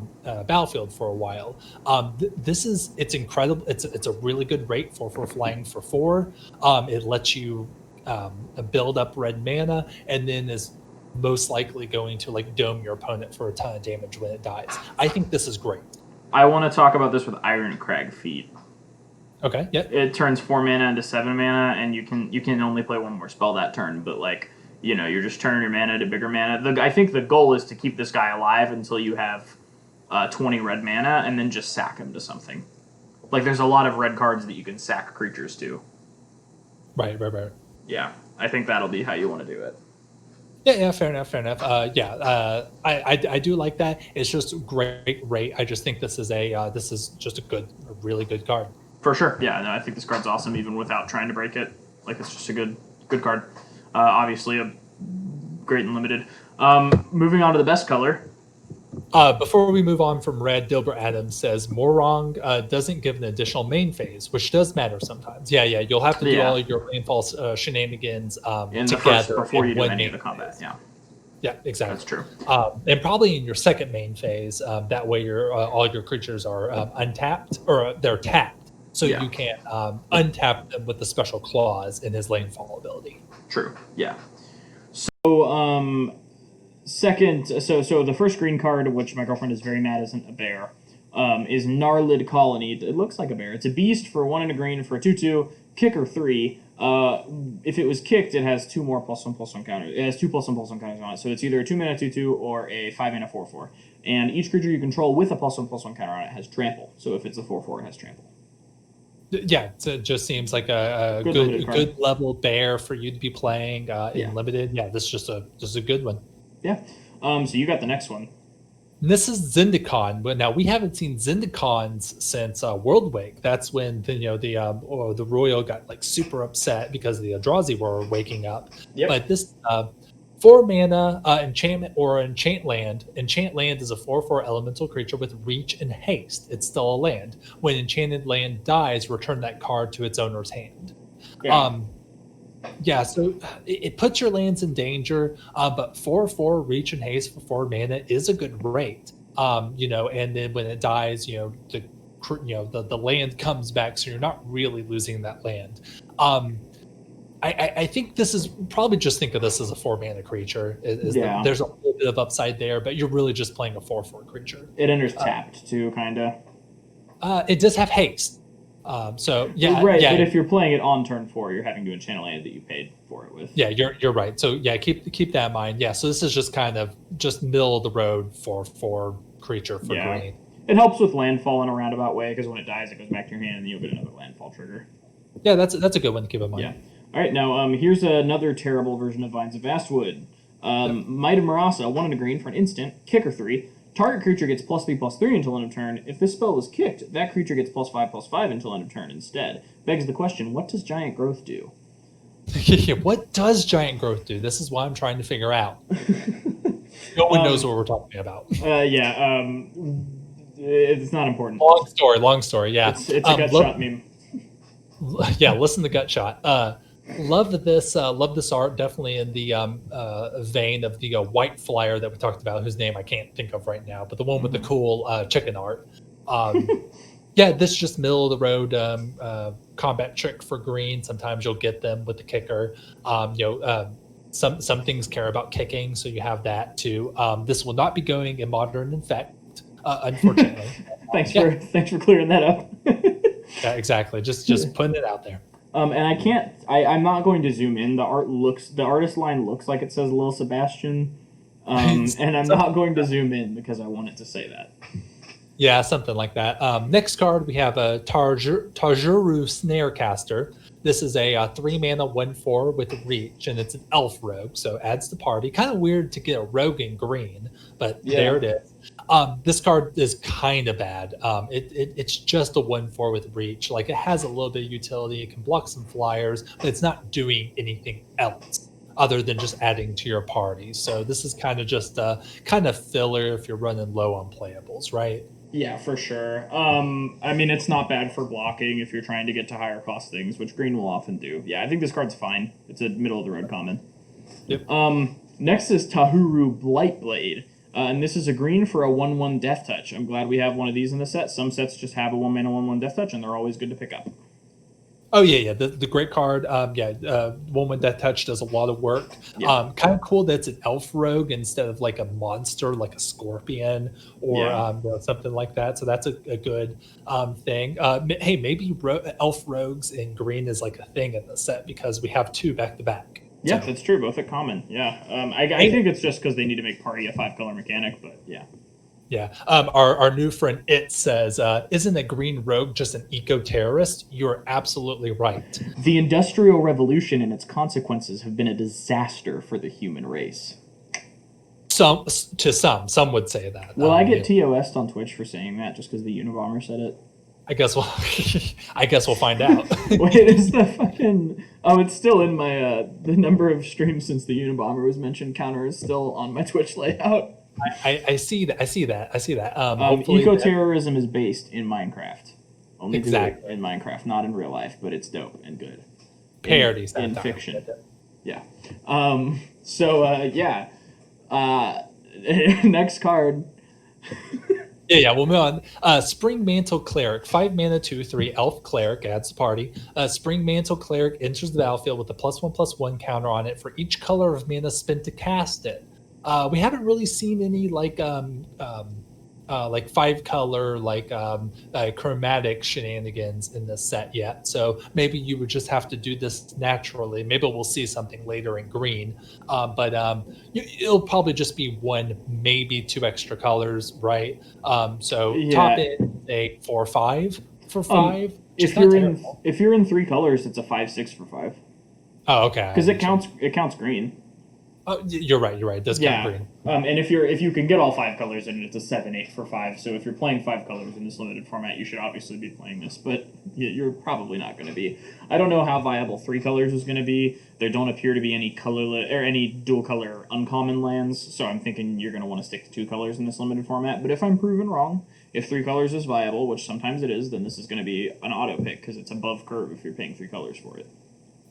battlefield for a while, it's incredible. It's a really good rate for flying for 4. It lets you build up red mana, and then is most likely going to like dome your opponent for a ton of damage when it dies. I think this is great. I want to talk about this with Iron Crag Feet. Okay. Yep. It turns 4 mana into 7 mana, and you can only play one more spell that turn. But like, you're just turning your mana to bigger mana. I think the goal is to keep this guy alive until you have 20 red mana, and then just sack him to something. Like, there's a lot of red cards that you can sack creatures to. Right. Yeah, I think that'll be how you want to do it. Yeah, fair enough. I do like that. It's just a great rate. I just think this is just a really good card. For sure. Yeah, no, I think this card's awesome even without trying to break it. Like, it's just a good card. Obviously, a great and limited. Moving on to the best color. Before we move on from red, Dilbert Adams says Morong doesn't give an additional main phase, which does matter sometimes. Yeah, you'll have to do all your landfall shenanigans together before you do any of the combat. Yeah, exactly. That's true. And probably in your second main phase, that way all your creatures are untapped, or they're tapped. So you can't untap them with the special clause in his landfall ability. True. Yeah. So so the first green card, which my girlfriend is very mad isn't a bear, is Gnarlid Colony. It looks like a bear. It's a beast for 1 and a green for a 2/2, kicker 3. If it was kicked, it has 2 more +1/+1 counters. It has 2 +1/+1 counters on it. So it's either a 2 mana 2/2 or a 5 mana 4/4. And each creature you control with a +1/+1 counter on it has trample. So if it's a 4/4, it has trample. Yeah, it just seems like a good level bear for you to be playing in limited. Yeah, this is just a good one. Yeah. So you got the next one. And this is ZENDIKAR, but now we haven't seen ZENDIKARs since World Wake. That's when the Royal got like super upset because the Eldrazi were waking up. Yep. But this 4 mana enchantment or enchant land. Enchant land is a 4/4 elemental creature with reach and haste. It's still a land. When enchanted land dies, return that card to its owner's hand. So it puts your lands in danger, but 4/4 reach and haste for 4 mana is a good rate. And then when it dies, the land comes back, so you're not really losing that land. I think this is probably just think of this as a 4 mana creature. There's a little bit of upside there, but you're really just playing a 4/4 creature. It enters tapped too, kind of. It does have haste. Right. But if you're playing it on turn 4, you're having to enchant a land that you paid for it with. Yeah, you're right. So keep that in mind. Yeah, so this is just kind of just middle of the road for creature for green. It helps with landfall in a roundabout way because when it dies, it goes back to your hand and you'll get another landfall trigger. Yeah, that's a good one to keep in mind. Yeah. All right, now here's another terrible version of Vines of Vastwood. Might of Marasa, 1 and a green for an instant, kicker 3. Target creature gets +3/+3 until end of turn. If this spell is kicked, that creature gets +5/+5 until end of turn instead. Begs the question, what does Giant Growth do? What does Giant Growth do? This is what I'm trying to figure out. No one knows what we're talking about. It's not important. Long story, yeah. It's a gut shot meme. Yeah, listen to gut shot. Love this art, definitely in the vein of the white flyer that we talked about, whose name I can't think of right now, but the one with the cool chicken art. This just middle of the road combat trick for green. Sometimes you'll get them with the kicker. Some things care about kicking, so you have that too. This will not be going in Modern Infect, unfortunately. Thanks for clearing that up. Yeah, exactly. Just putting it out there. And I can't. I'm not going to zoom in. The artist line looks like it says Lil Sebastian. And I'm not going to zoom in because I want it to say that. Yeah, something like that. Next card, we have a Tajuru Snarecaster. This is a 3-mana 1/4 with reach, and it's an elf rogue, so adds to party. Kind of weird to get a rogue in green, but there it is. This card is kind of bad. It's just a 1/4 with reach. Like, it has a little bit of utility. It can block some flyers, but it's not doing anything else other than just adding to your party. So this is kind of just a kind of filler if you're running low on playables, right? Yeah, for sure. I mean, it's not bad for blocking if you're trying to get to higher cost things, which green will often do. Yeah, I think this card's fine. It's a middle of the road common. Yep. Next is Tahuru Blightblade. And this is a green for a 1/1 Death Touch. I'm glad we have one of these in the set. Some sets just have a 1-mana 1/1 Death Touch, and they're always good to pick up. Oh yeah. The great card. One with Death Touch does a lot of work. Yeah. Kind of cool that it's an elf rogue instead of like a monster, like a scorpion or something like that. So that's a good thing. Hey, maybe elf rogues in green is like a thing in the set because we have 2 back to back. Yeah, that's true. Both at common. Yeah. I think it's just because they need to make party a 5-color mechanic, but yeah. Yeah. Our new friend It says, isn't a green rogue just an eco-terrorist? You're absolutely right. The Industrial Revolution and its consequences have been a disaster for the human race. Some would say that. Well, I get TOS'd on Twitch for saying that just because the Unabomber said it. I guess we'll find out. Wait, is the fucking... Oh, it's still in my... the number of streams since the Unabomber was mentioned counter is still on my Twitch layout. I see that. Eco-terrorism is based in Minecraft. Only exactly in Minecraft, not in real life, but it's dope and good. Parodies in fiction. Yeah. Next card. We'll move on. Spring Mantle Cleric, 5 mana 2/3 elf cleric, adds to party. Spring Mantle Cleric enters the battlefield with a +1/+1 counter on it for each color of mana spent to cast it. We haven't really seen any like 5-color chromatic shenanigans in this set yet. So maybe you would just have to do this naturally. Maybe we'll see something later in green, but it'll probably just be 1, maybe 2 extra colors, right? Top it a 4/5 for 5. If you're in 3 colors, it's a 5/6 for 5. Oh, okay. Because it counts green. Oh, you're right. It does count green. And if you can get all 5 colors in it, it's a 7/8 for 5. So if you're playing 5 colors in this limited format, you should obviously be playing this. But you're probably not going to be. I don't know how viable 3 colors is going to be. There don't appear to be any colorless or any dual color uncommon lands. So I'm thinking you're going to want to stick to 2 colors in this limited format. But if I'm proven wrong, if 3 colors is viable, which sometimes it is, then this is going to be an auto pick because it's above curve if you're paying 3 colors for it.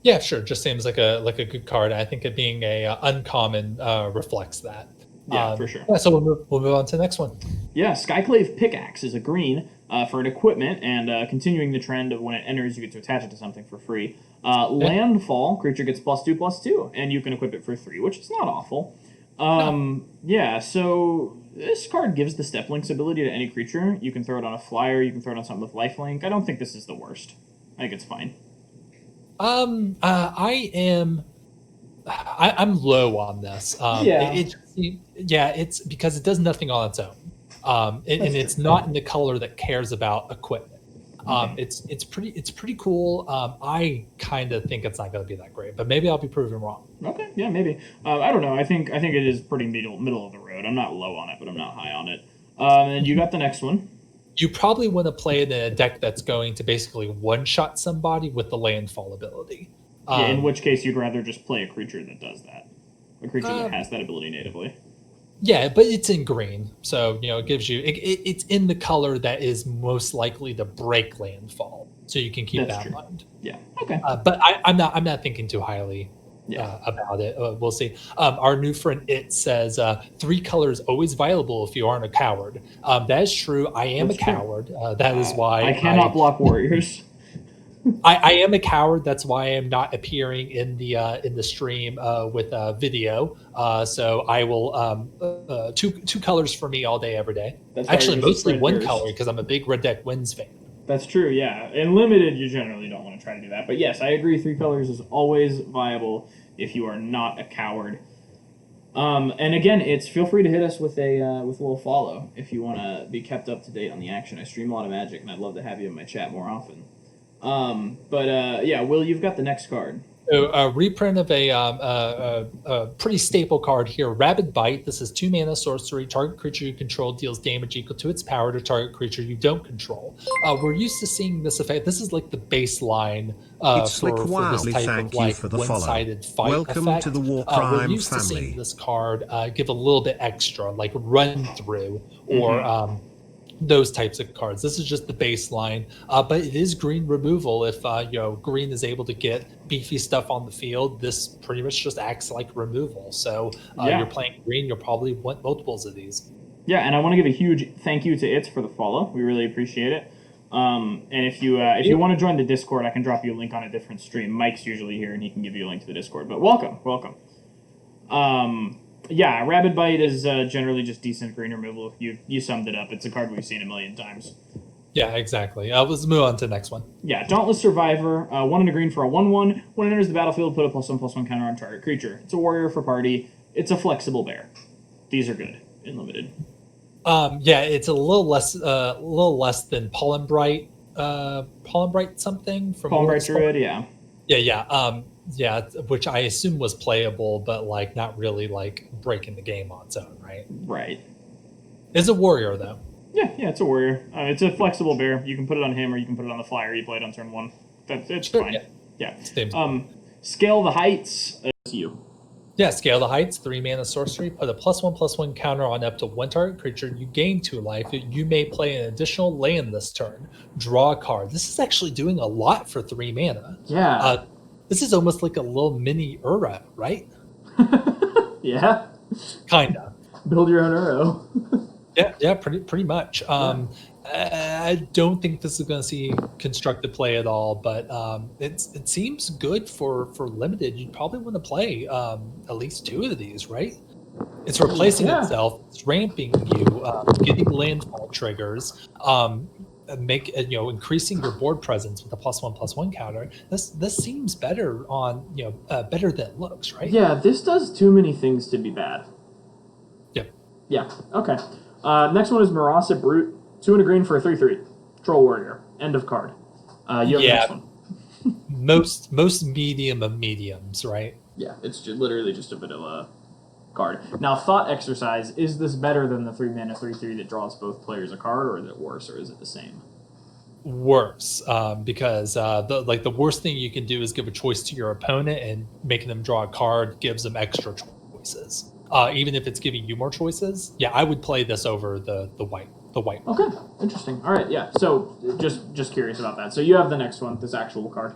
Yeah, sure. Just seems like a good card. I think it being a uncommon reflects that. Yeah, for sure. Yeah, so we'll move on to the next one. Yeah, Skyclave Pickaxe is a green for an equipment, and continuing the trend of when it enters, you get to attach it to something for free. Landfall, creature gets +2/+2, and you can equip it for 3, which is not awful. Yeah, so this card gives the Step Link's ability to any creature. You can throw it on a flyer, you can throw it on something with lifelink. I don't think this is the worst. I think it's fine. I'm low on this. It's because it does nothing on its own, and it's not in the color that cares about equipment. It's pretty cool. I kind of think it's not going to be that great, but maybe I'll be proven wrong. Okay, yeah, maybe. I don't know. I think it is pretty middle of the road. I'm not low on it, but I'm not high on it. And you got the next one. You probably want to play it in a deck that's going to basically one-shot somebody with the landfall ability. In which case you'd rather just play a creature that does that. A creature that has that ability natively. Yeah, but it's in green, so it gives you it's in the color that is most likely to break landfall, so you can keep that in mind. Yeah. Okay. But I'm not thinking too highly about it. We'll see. Our new friend It says 3 colors always viable if you aren't a coward. That is true. I am a coward. That is why I cannot block warriors. I am a coward. That's why I am not appearing in the stream with video. So I will two colors for me all day, every day. Actually, mostly 1 color because I'm a big Red Deck Wins fan. That's true, yeah. In limited, you generally don't want to try to do that. But yes, I agree, 3 colors is always viable if you are not a coward. And again, feel free to hit us with a little follow if you want to be kept up to date on the action. I stream a lot of Magic, and I'd love to have you in my chat more often. Yeah, Will, you've got the next card. So a reprint of a pretty staple card here, Rabid Bite. This is 2 mana sorcery. Target creature you control deals damage equal to its power to target creature you don't control. We're used to seeing this effect. This is like the baseline for this type of like one-sided fight Welcome effect. to the War We're Crime used to family. seeing this card give a little bit extra, like run through or those types of cards. This is just the baseline, but it is green removal. If green is able to get beefy stuff on the field, this pretty much just acts like removal. So you're playing green, you'll probably want multiples of these. Yeah, and I want to give a huge thank you to It's for the follow. We really appreciate it. And if you want to join the Discord, I can drop you a link on a different stream. Mike's usually here, and he can give you a link to the Discord. But welcome. Yeah, Rabid Bite is generally just decent green removal. You summed it up. It's a card we've seen a million times. Yeah, exactly. Let's move on to the next one. Yeah, Dauntless Survivor, 1 and a green for a 1/1. When it enters the battlefield, put a +1/+1 counter on target creature. It's a warrior for party. It's a flexible bear. These are good in limited. Yeah, it's a little less than Pollen Bright something from Pollen Bright Druid, yeah. Yeah, which I assume was playable, but like not really like breaking the game on its own, right? Right. It's a warrior though. Yeah, it's a warrior. It's a flexible bear. You can put it on him, or you can put it on the flyer you played on turn 1. It's fine. Yeah. Scale the Heights. It's you. Yeah, Scale the Heights, 3 mana sorcery. Put a +1/+1 counter on up to 1 target creature. You gain 2 life. You may play an additional land this turn. Draw a card. This is actually doing a lot for 3 mana. Yeah. This is almost like a little mini Uro, right? Yeah. Kinda. Build your own Uro. Yeah, pretty much. I don't think this is going to see constructed play at all, but it seems good for limited. You'd probably want to play at least 2 of these, right? It's replacing itself. It's ramping you, getting landfall triggers, increasing your board presence with a +1/+1 counter. This seems better on better than it looks, right? Yeah, this does too many things to be bad. Yep. Yeah. Okay. Next one is Marasa Brute. 2 and a green for a 3/3. Troll Warrior. End of card. You have the next one. most medium of mediums, right? Yeah, it's literally just a vanilla card. Now, thought exercise: is this better than the 3 mana 3/3 that draws both players a card, or is it worse, or is it the same? Worse, because the worst thing you can do is give a choice to your opponent, and making them draw a card gives them extra choices. Even if it's giving you more choices, yeah, I would play this over the white. The white. Okay, interesting. All right, yeah. So just curious about that. So you have the next one, this actual card.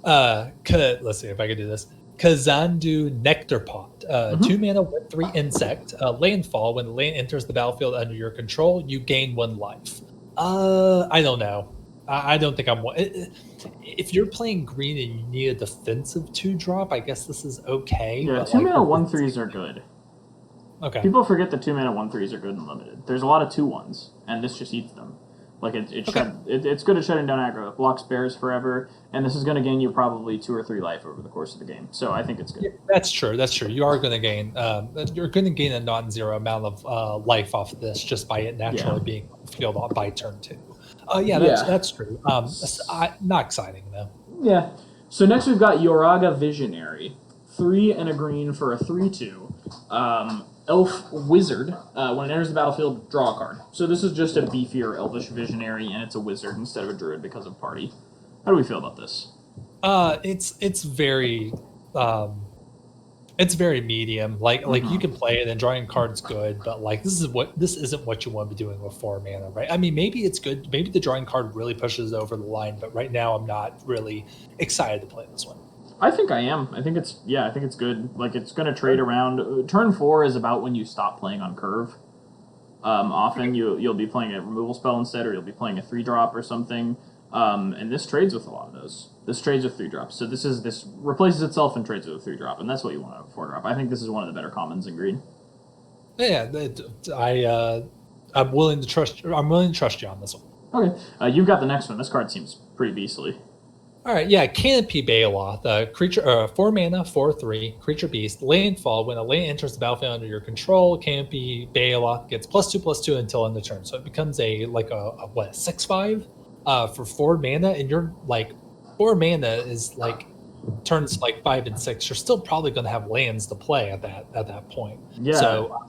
Let's see if I can do this. Kazandu Nectar Pot. 2 mana, 1/3 insect. Landfall. When the land enters the battlefield under your control, you gain 1 life. I don't know. I don't think I'm. If you're playing green and you need a defensive 2-drop, I guess this is okay. Yeah, 2 mana 1/3s are good. Okay. People forget that 2 mana 1/3s are good and limited. There's a lot of 2/1s, and this just eats them. Like it's good at shutting down aggro. It blocks bears forever, and this is going to gain you probably 2 or 3 life over the course of the game. So I think it's good. Yeah, that's true. You are going to gain. You're going to gain a non-zero amount of life off of this just by it naturally being on the field by turn 2. That's true. Not exciting though. Yeah. So next we've got Yoraga Visionary, 3 and a green for a 3/2. Elf Wizard. When it enters the battlefield, draw a card. So this is just a beefier Elvish Visionary, and it's a wizard instead of a druid because of party. How do we feel about this? It's very medium. Like you can play it and drawing cards good, but like this isn't what you want to be doing with 4 mana, right? I mean, maybe it's good. Maybe the drawing card really pushes over the line, but right now I'm not really excited to play this one. I think I am. I think it's good. Like, it's going to trade around. Turn 4 is about when you stop playing on curve. Often you'll be playing a removal spell instead, or you'll be playing a 3-drop or something. And this trades with a lot of those. This trades with 3-drops. So this replaces itself and trades with a 3-drop, and that's what you want out of a 4-drop. I think this is one of the better commons in green. Yeah, I'm willing to trust you on this one. Okay, you've got the next one. This card seems pretty beastly. All right, yeah, Canopy Baloth, creature, 4 mana, 4/3, creature beast, landfall. When a land enters the battlefield under your control, Canopy Baloth gets +2/+2 until end of turn. So it becomes a 6/5 for 4 mana, and you're like 4 mana is like turns like 5 and 6. You're still probably going to have lands to play at that point. Yeah. So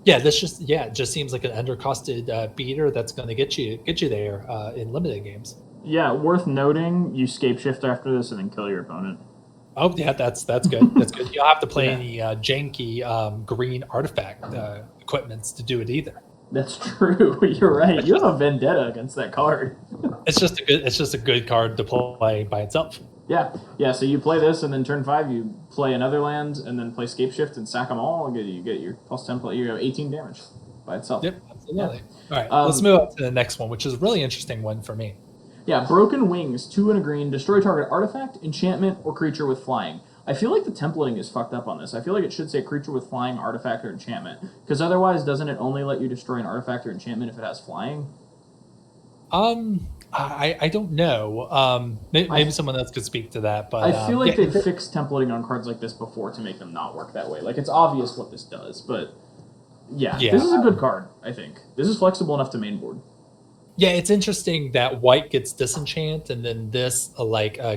yeah, it just seems like an undercosted beater that's going to get you there in limited games. Yeah, worth noting, you scape shift after this and then kill your opponent. Oh yeah, that's good. That's good. You don't have to play any janky green artifact equipments to do it either. That's true. You're right. You have a vendetta against that card. It's just a good card to play by itself. Yeah. So you play this, and then turn 5, you play another land, and then play scape shift and sack them all. And you get your +10 play. You have 18 damage by itself. Yep, absolutely. Yeah. All right, let's move on to the next one, which is a really interesting one for me. Yeah, Broken Wings, 2 and a green, destroy target artifact, enchantment, or creature with flying. I feel like the templating is fucked up on this. I feel like it should say creature with flying, artifact, or enchantment. Because otherwise, doesn't it only let you destroy an artifact or enchantment if it has flying? I don't know. Maybe someone else could speak to that. But I feel like they've fixed templating on cards like this before to make them not work that way. Like, it's obvious what this does, but yeah. This is a good card, I think. This is flexible enough to mainboard. Yeah, it's interesting that white gets disenchant, and then this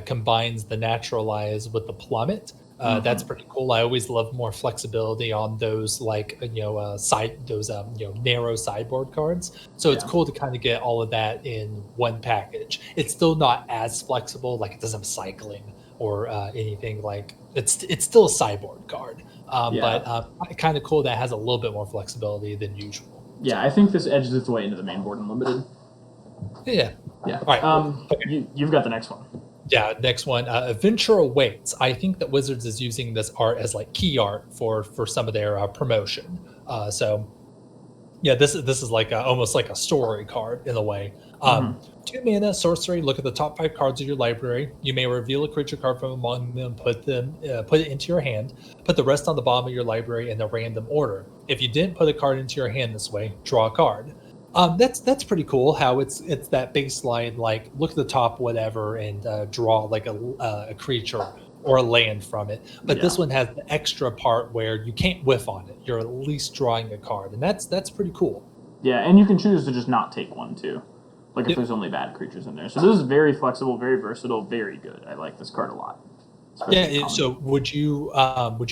combines the naturalize with the plummet. That's pretty cool. I always love more flexibility on those narrow sideboard cards. So it's cool to kind of get all of that in one package. It's still not as flexible, like it doesn't have cycling or anything like it's still a sideboard card. But kind of cool that it has a little bit more flexibility than usual. Yeah, I think this edges its way into the mainboard in limited. Yeah. Yeah. All right. Okay. You've got the next one. Yeah, next one. Adventure Awaits. I think that Wizards is using this art as like key art for some of their promotion. So yeah, this is like almost like a story card in a way. 2 mana, sorcery. Look at the top 5 cards of your library. You may reveal a creature card from among them, put it into your hand. Put the rest on the bottom of your library in a random order. If you didn't put a card into your hand this way, draw a card. That's pretty cool. How it's that big slide, like look at the top, whatever, and draw like a creature or a land from it. But this one has the extra part where you can't whiff on it. You're at least drawing a card, and that's pretty cool. Yeah, and you can choose to just not take one too, like if there's only bad creatures in there. So this is very flexible, very versatile, very good. I like this card a lot. Yeah. So would you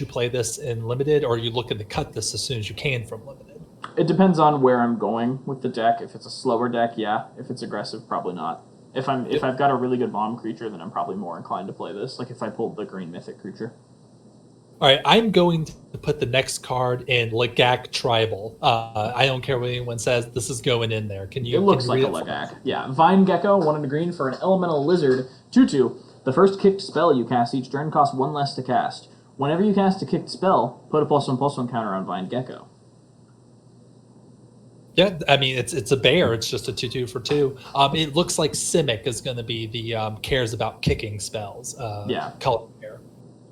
play this in limited, or are you looking to cut this as soon as you can from limited? It depends on where I'm going with the deck. If it's a slower deck, yeah. If it's aggressive, probably not. If I've got a really good bomb creature, then I'm probably more inclined to play this. Like if I pulled the green mythic creature. All right, I'm going to put the next card in Lagak Tribal. I don't care what anyone says. This is going in there. Can you? It looks like a Lagak. Yeah, Vine Gecko, 1 and a green for an elemental lizard, 2/2. The first kicked spell you cast each turn costs 1 less to cast. Whenever you cast a kicked spell, put a +1/+1 counter on Vine Gecko. Yeah, I mean it's a bear. It's just a 2/2 for 2. It looks like Simic is going to be the cares about kicking spells. Color bear.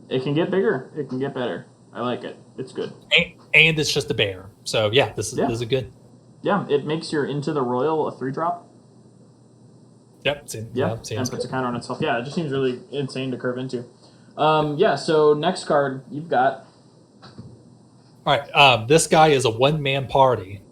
It can get bigger. It can get better. I like it. It's good. And it's just a bear. So yeah, this is a good. Yeah, it makes your Into the Royal a 3-drop. Yep. And puts a counter on itself. Yeah, it just seems really insane to curve into. So next card you've got. All right, this guy is a one-man party.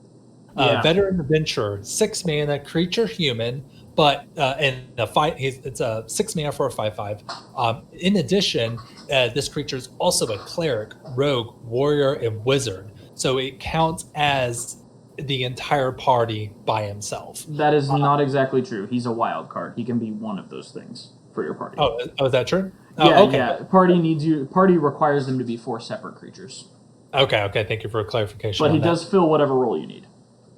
Veteran Adventurer, 6 mana, creature human, but it's a 6 mana for a 5/5. In addition, this creature is also a cleric, rogue, warrior, and wizard. So it counts as the entire party by himself. That is not exactly true. He's a wild card. He can be one of those things for your party. Oh, is that true? Yeah, okay. Yeah. Party requires them to be 4 separate creatures. Okay. Thank you for a clarification. But he does fill whatever role you need.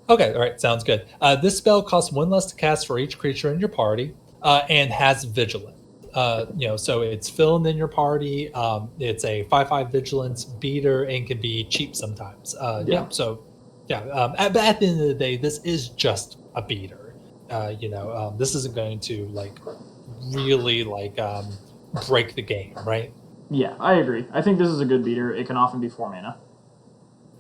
Okay, all right, sounds good. This spell costs 1 less to cast for each creature in your party, and has Vigilance. So it's filling in your party. It's a 5/5 Vigilance beater and can be cheap sometimes. But at the end of the day, this is just a beater. This isn't going to really break the game, right? Yeah, I agree. I think this is a good beater. It can often be 4 mana.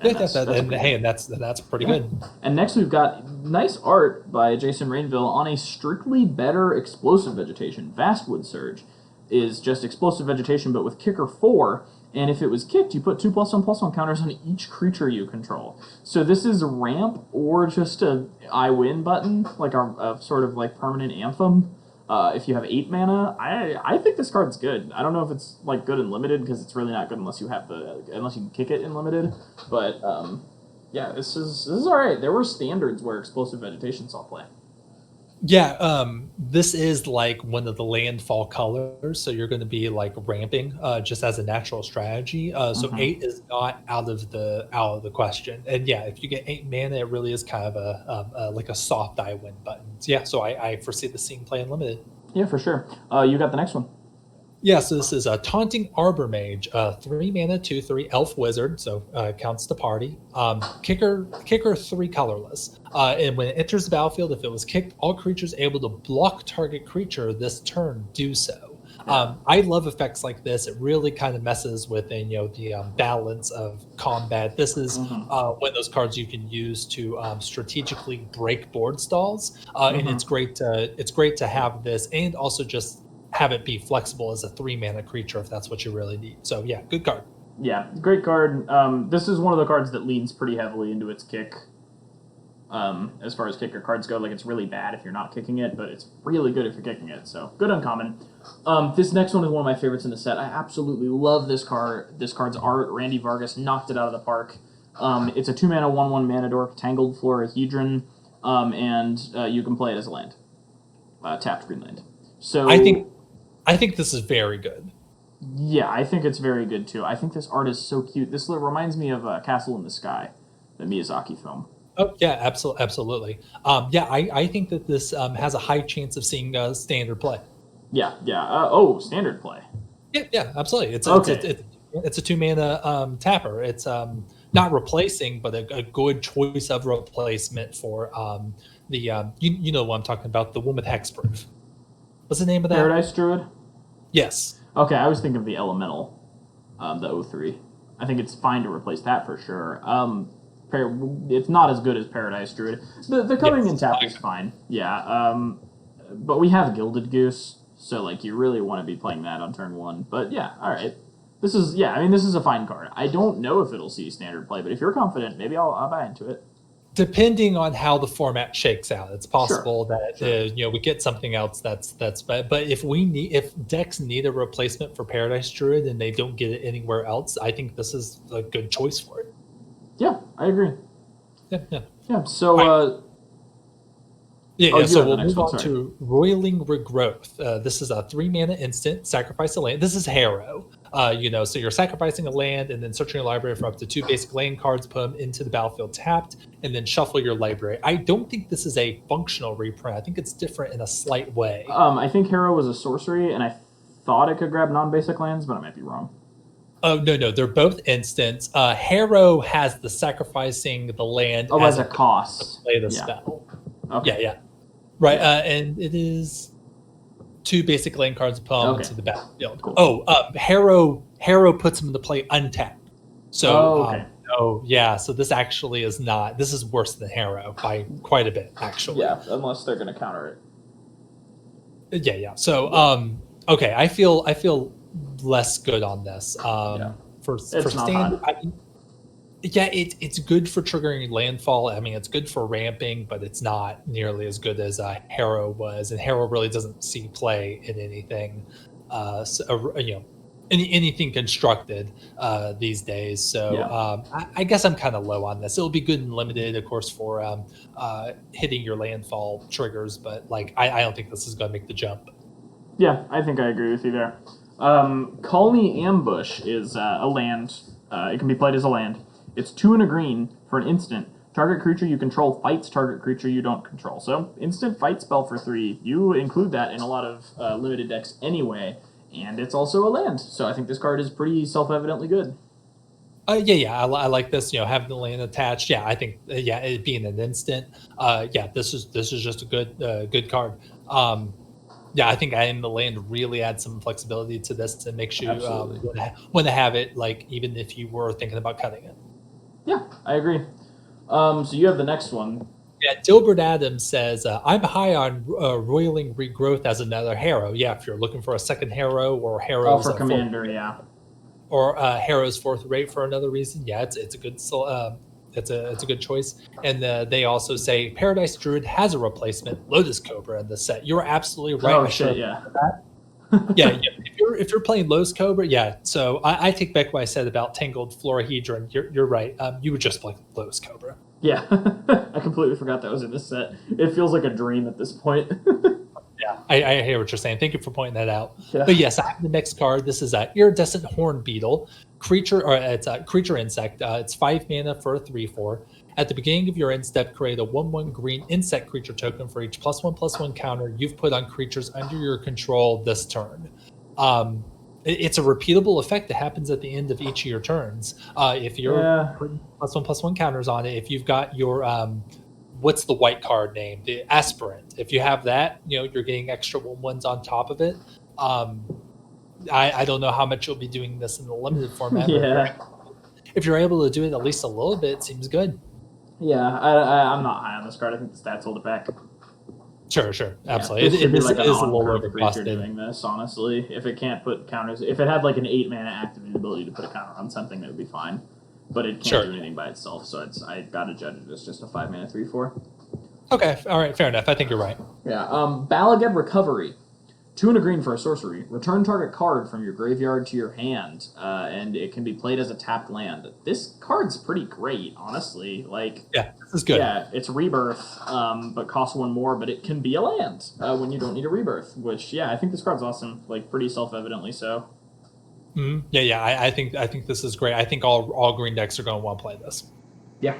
And Yeah, and that's pretty good. And next we've got nice art by Jason Rainville on a strictly better explosive vegetation. Vastwood Surge is just explosive vegetation, but with kicker 4. And if it was kicked, you put 2+1/+1 counters on each creature you control. So this is ramp or just a I win button, like a sort of like permanent anthem. If you have 8 mana, I think this card's good. I don't know if it's like good in limited because it's really not good unless you can kick it in limited. But yeah, this is all right. There were standards where explosive vegetation saw play. Yeah, this is like one of the landfall colors, so you're going to be like ramping just as a natural strategy. So 8 is not out of the question. And yeah, if you get 8 mana, it really is kind of a like a soft I win button. So yeah, so I foresee the scene play unlimited. Yeah, for sure. You got the next one. Yeah, so this is a Taunting Arbor Mage, 3 mana, 2/3 elf wizard, so counts to party. Kicker 3 colorless. And when it enters the battlefield, if it was kicked, all creatures able to block target creature this turn do so. I love effects like this. It really kind of messes with the balance of combat. This is one of those cards you can use to strategically break board stalls, and it's great to have this, and also just have it be flexible as a 3 mana creature if that's what you really need. So yeah, good card. Yeah, great card. This is one of the cards that leans pretty heavily into its kick. As far as kicker cards go, like it's really bad if you're not kicking it, but it's really good if you're kicking it. So good uncommon. This next one is one of my favorites in the set. I absolutely love this card. This card's art. Randy Vargas knocked it out of the park. It's a 2 mana 1/1 mana dork, Tangled Florahedron, and you can play it as a land, tapped green land. So I think this is very good. Yeah, I think it's very good too. I think this art is so cute. This reminds me of Castle in the Sky, the Miyazaki film. Oh yeah, absolutely. I think that this has a high chance of seeing standard play. Yeah. Standard play. Yeah, absolutely. It's a 2 mana tapper. It's not replacing, but a good choice of replacement for you know what I'm talking about, the one with hexproof. What's the name of that? Paradise Druid? Yes. Okay, I was thinking of the Elemental, the 0/3. I think it's fine to replace that for sure. It's not as good as Paradise Druid. The Cunning in tap is fine. Yeah, but we have Gilded Goose, so like you really want to be playing that on turn 1. But yeah, all right. This is a fine card. I don't know if it'll see standard play, but if you're confident, maybe I'll buy into it. Depending on how the format shakes out, it's possible that we get something else that's but if decks need a replacement for Paradise Druid and they don't get it anywhere else, I think this is a good choice for it. Yeah, I agree. Yeah. So so we'll move on to Roiling Regrowth. This is a 3 mana instant, sacrifice a land. This is Harrow. So you're sacrificing a land and then searching your library for up to 2 basic land cards, put them into the battlefield tapped, and then shuffle your library. I don't think this is a functional reprint. I think it's different in a slight way. I think Harrow was a sorcery, and I thought it could grab non-basic lands, but I might be wrong. Oh, no, they're both instants. Harrow has the sacrificing the land as a cost. Play the spell. Okay. Yeah. Right, and it is 2 basic land cards put into the battlefield. Cool. Oh, Harrow puts them into play untapped. So, so this actually is not. This is worse than Harrow by quite a bit, actually. Yeah, unless they're going to counter it. Yeah. So, okay, I feel less good on this. For standard. It's good for triggering landfall. I mean, it's good for ramping, but it's not nearly as good as Harrow was. And Harrow really doesn't see play in anything, anything constructed these days. So I guess I'm kind of low on this. It'll be good and limited, of course, for hitting your landfall triggers. But like, I don't think this is going to make the jump. Yeah, I think I agree with you there. Colony Ambush is a land. It can be played as a land. It's 2 and a green for an instant. Target creature you control fights target creature you don't control. So, instant fight spell for 3. You include that in a lot of limited decks anyway, and it's also a land. So I think this card is pretty self-evidently good. I like this. Having the land attached. Yeah, I think it being an instant. This is just a good card. I think adding the land really adds some flexibility to this to make sure you want to have it, like even if you were thinking about cutting it. Yeah, I agree. So you have the next one. Yeah, Dilbert Adams says, I'm high on Roiling Regrowth as another hero. Yeah, if you're looking for a second hero or Harrow's For Commander, yeah. Or Harrow's fourth rate for another reason, yeah, it's a good it's a good choice. And they also say Paradise Druid has a replacement, Lotus Cobra, in the set. You're absolutely right. Oh shit, yeah. Yeah. If you're playing Lotus Cobra, yeah. So I take back what I said about Tangled Florahedron. You're right. You would just play Lotus Cobra. Yeah, I completely forgot that was in this set. It feels like a dream at this point. Yeah, I hear what you're saying. Thank you for pointing that out. Yeah. But yes, I have the next card. This is a Iridescent Horn Beetle creature, or it's a creature insect. It's 5 mana for a 3/4. At the beginning of your end step, create a 1/1 green insect creature token for each +1/+1 counter you've put on creatures under your control this turn. It's a repeatable effect that happens at the end of each of your turns. If you're putting +1/+1 counters on it, if you've got your what's the white card name? The Aspirant. If you have that, you're getting extra 1/1s on top of it. I don't know how much you'll be doing this in the limited format. Yeah. If you're able to do it at least a little bit, it seems good. Yeah, I'm not high on this card. I think the stats hold it back. Sure, absolutely. Yeah, it is like a little creature doing this, honestly. If it can't put counters, if it had like an 8 mana activated ability to put a counter on something, that would be fine. But it can't do anything by itself, so I gotta judge it as just a 5 mana 3/4. Okay, all right, fair enough. I think you're right. Yeah, Balaged Recovery. 2 and a green for a sorcery. Return target card from your graveyard to your hand, and it can be played as a tapped land. This card's pretty great, honestly. Yeah, this is good. Yeah, it's Rebirth, but costs 1 more, but it can be a land when you don't need a Rebirth, which, yeah, I think this card's awesome. Pretty self-evidently so. Mm-hmm. Yeah, I think this is great. I think all green decks are going to want to play this. Yeah.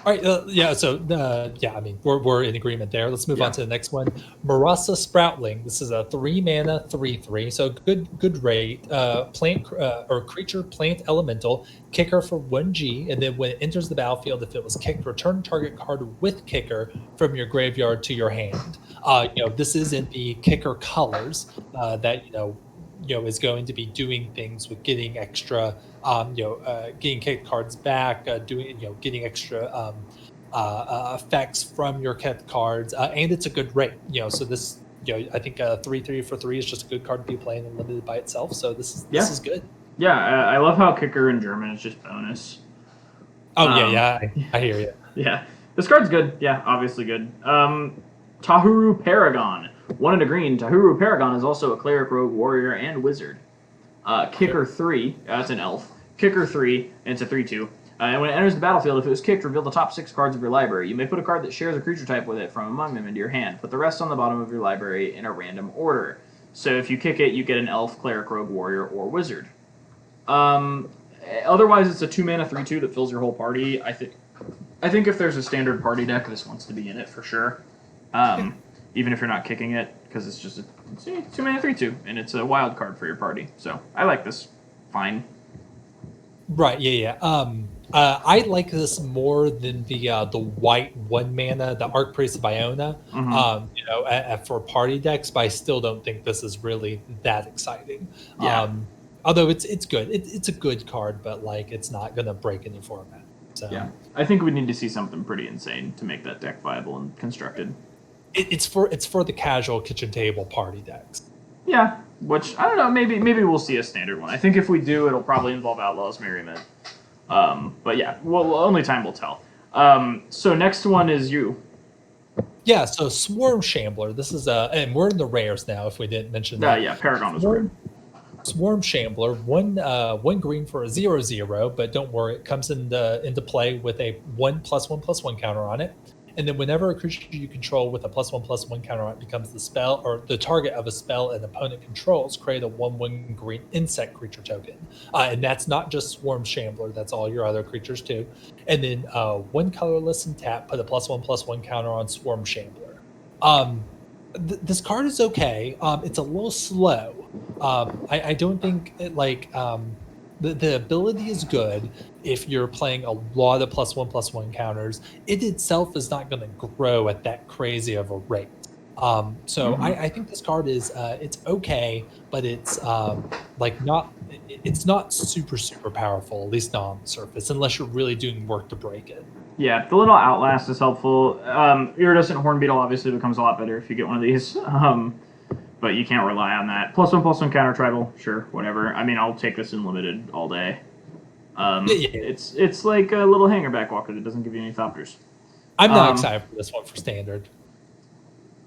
All right, I mean, we're in agreement there. Let's move on to the next one. Marasa Sproutling. This is a 3 mana 3/3, so good rate. Plant or creature plant elemental. Kicker for 1G, and then when it enters the battlefield, if it was kicked, return target card with kicker from your graveyard to your hand. This is in the kicker colors that is going to be doing things with getting extra, getting kicked cards back, getting extra effects from your kept cards, and it's a good rate. So this, I think 3/3 for 3 is just a good card to be playing and limited by itself. So this is good. Yeah, I love how kicker in German is just bonus. Oh I hear you. Yeah, this card's good. Yeah, obviously good. Tahuru Paragon. 1 and a green. Tahuru Paragon is also a Cleric, Rogue, Warrior, and Wizard. Kicker 3. That's an elf. Kicker 3, and it's a 3/2. And when it enters the battlefield, if it was kicked, reveal the top 6 cards of your library. You may put a card that shares a creature type with it from among them into your hand. Put the rest on the bottom of your library in a random order. So if you kick it, you get an elf, Cleric, Rogue, Warrior, or Wizard. Otherwise, it's a 2 mana 3/2 that fills your whole party. I think if there's a standard party deck, this wants to be in it for sure. Even if you're not kicking it, because it's just a 2 mana 3/2, and it's a wild card for your party. So I like this. Fine. Right. Yeah. I like this more than the white 1 mana, the Arc Priests of Iona. Mm-hmm. For party decks, but I still don't think this is really that exciting. Yeah. Although it's good. It's a good card, but it's not gonna break any format. So yeah, I think we need to see something pretty insane to make that deck viable and constructed. It's for the casual kitchen table party decks. Yeah, which I don't know. Maybe we'll see a standard one. I think if we do, it'll probably involve Outlaw's Merriment. But yeah, well, only time will tell. So next one is you. Yeah, so Swarm Shambler. This is and we're in the rares now. If we didn't mention that. Yeah, Paragon was rare. Swarm Shambler, one green for a 0/0, but don't worry, it comes into play with a 1/1/1 counter on it. And then whenever a creature you control with a +1/+1 counter on it becomes the spell or the target of a spell an opponent controls, create a 1/1 green insect creature token. And that's not just Swarm Shambler, that's all your other creatures too. And then 1 colorless and tap, put a +1/+1 counter on Swarm Shambler. This card is okay. It's a little slow. I don't think the ability is good if you're playing a lot of +1/+1 counters. It itself is not going to grow at that crazy of a rate. I think this card is it's okay, but it's not it's not super powerful, at least not on the surface, unless you're really doing work to break it. Yeah, the little Outlast is helpful. Iridescent Hornbeetle obviously becomes a lot better if you get one of these. But you can't rely on that. +1/+1 counter tribal, sure, whatever. I mean, I'll take this in limited all day. It's like a little hanger backwalker that doesn't give you any Thopters. I'm not excited for this one for standard.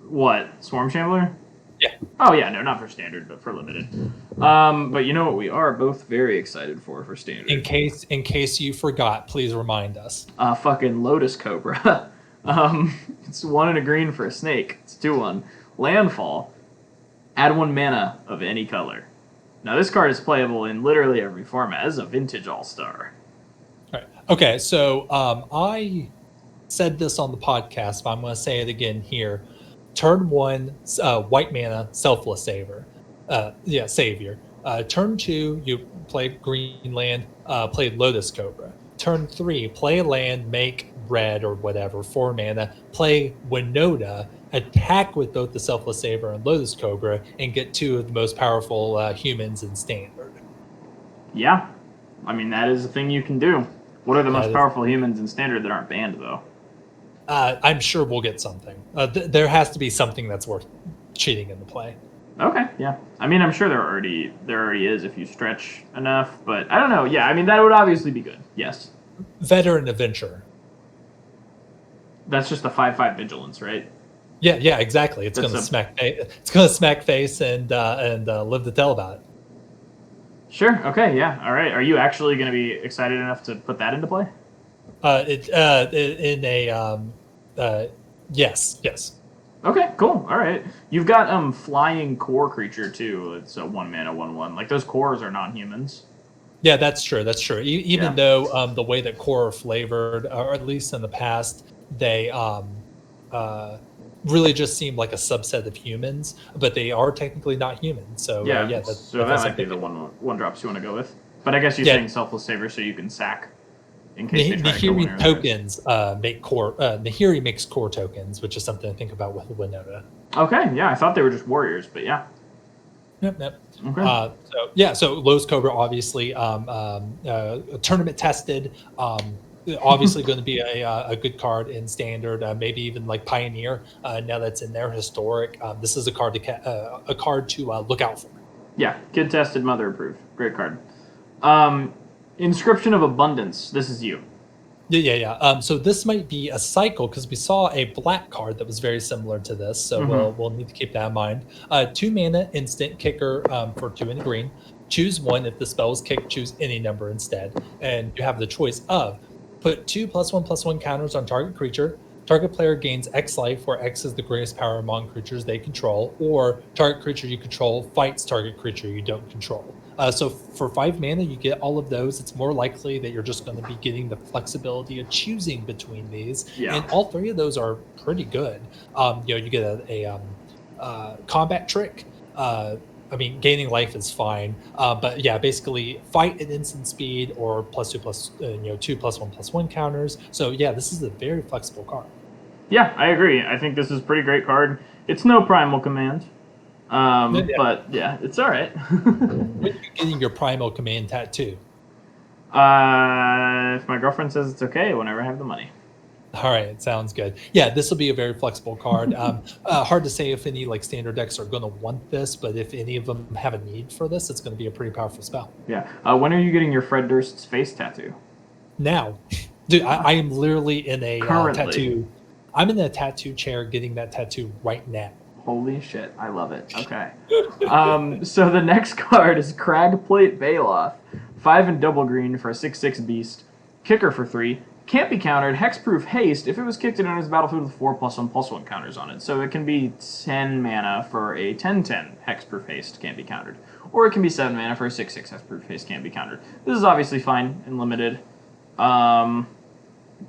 What? Swarm Shambler? Yeah. Oh yeah, no, not for standard, but for limited. But you know what we are both very excited for standard. In case you forgot, please remind us. Fucking Lotus Cobra. It's 1 and a green for a snake. It's 2/1. Landfall. Add 1 mana of any color. Now this card is playable in literally every format. This is a vintage all-star. All right. Okay, so I said this on the podcast, but I'm going to say it again here. Turn 1, white mana, Selfless Savior. Savior. Turn 2, you play green land, play Lotus Cobra. Turn 3, play land, make red or whatever, 4 mana, play Winota, attack with both the Selfless Savior and Lotus Cobra, and get 2 of the most powerful humans in standard. Yeah. I mean, that is a thing you can do. What are the most powerful humans in standard that aren't banned, though? I'm sure we'll get something. There has to be something that's worth cheating in the play. Okay, yeah. I mean, I'm sure there already is if you stretch enough, but I don't know. Yeah, I mean, that would obviously be good. Yes. Veteran Adventurer. That's just a 5/5 vigilance, right? Yeah, exactly. It's going to smack face and live to tell about it. Sure. Okay. Yeah. All right. Are you actually going to be excited enough to put that into play? Yes. Okay. Cool. All right. You've got flying core creature too. It's a 1 mana 1/1. Like those cores are non-humans. Yeah, that's true. Even though the way that core are flavored, or at least in the past, they really just seem like a subset of humans, but they are technically not human. So that might be the one drops you want to go with. But I guess you're saying Selfless Savior so you can sack in case Nahiri tokens make core. Nahiri makes core tokens, which is something to think about with Winota. Okay, yeah, I thought they were just warriors, but yeah. Yep. Okay. So Lotus Cobra obviously tournament tested. Obviously going to be a good card in standard, maybe even like Pioneer. Now that's in their historic, this is a card to look out for. Yeah, kid tested, mother approved. Great card. Inscription of Abundance. This is you. Yeah. So this might be a cycle because we saw a black card that was very similar to this. So we'll need to keep that in mind. 2 mana instant kicker for 2 in the green. Choose 1. If the spell is kicked, choose any number instead, and you have the choice of put 2 +1/+1 counters on target creature. Target player gains X life, where X is the greatest power among creatures they control, or target creature you control fights target creature you don't control. So for 5 mana, you get all of those. It's more likely that you're just going to be getting the flexibility of choosing between these, and all 3 of those are pretty good. You get a combat trick. I mean, gaining life is fine, but yeah, basically fight at instant speed or +2 2 +1/+1 counters. So yeah, this is a very flexible card. Yeah, I agree. I think this is a pretty great card. It's no Primal Command, but yeah, it's all right. When are you getting your Primal Command tattoo? If my girlfriend says it's okay, whenever I have the money. All right, sounds good. Yeah, this will be a very flexible card. Hard to say if any like standard decks are going to want this, but if any of them have a need for this, it's going to be a pretty powerful spell. Yeah. When are you getting your Fred Durst's face tattoo? Now, dude, I am literally in a tattoo. I'm in a tattoo chair getting that tattoo right now. Holy shit, I love it. Okay. So the next card is Cragplate Baloth. 5 and double green for a 6/6 beast. Kicker for 3. Can't be countered. Hexproof haste. If it was kicked in its battlefield with 4 +1/+1 counters on it. So it can be 10 mana for a 10/10 hexproof haste, can't be countered. Or it can be 7 mana for a 6/6 hexproof haste, can't be countered. This is obviously fine and limited.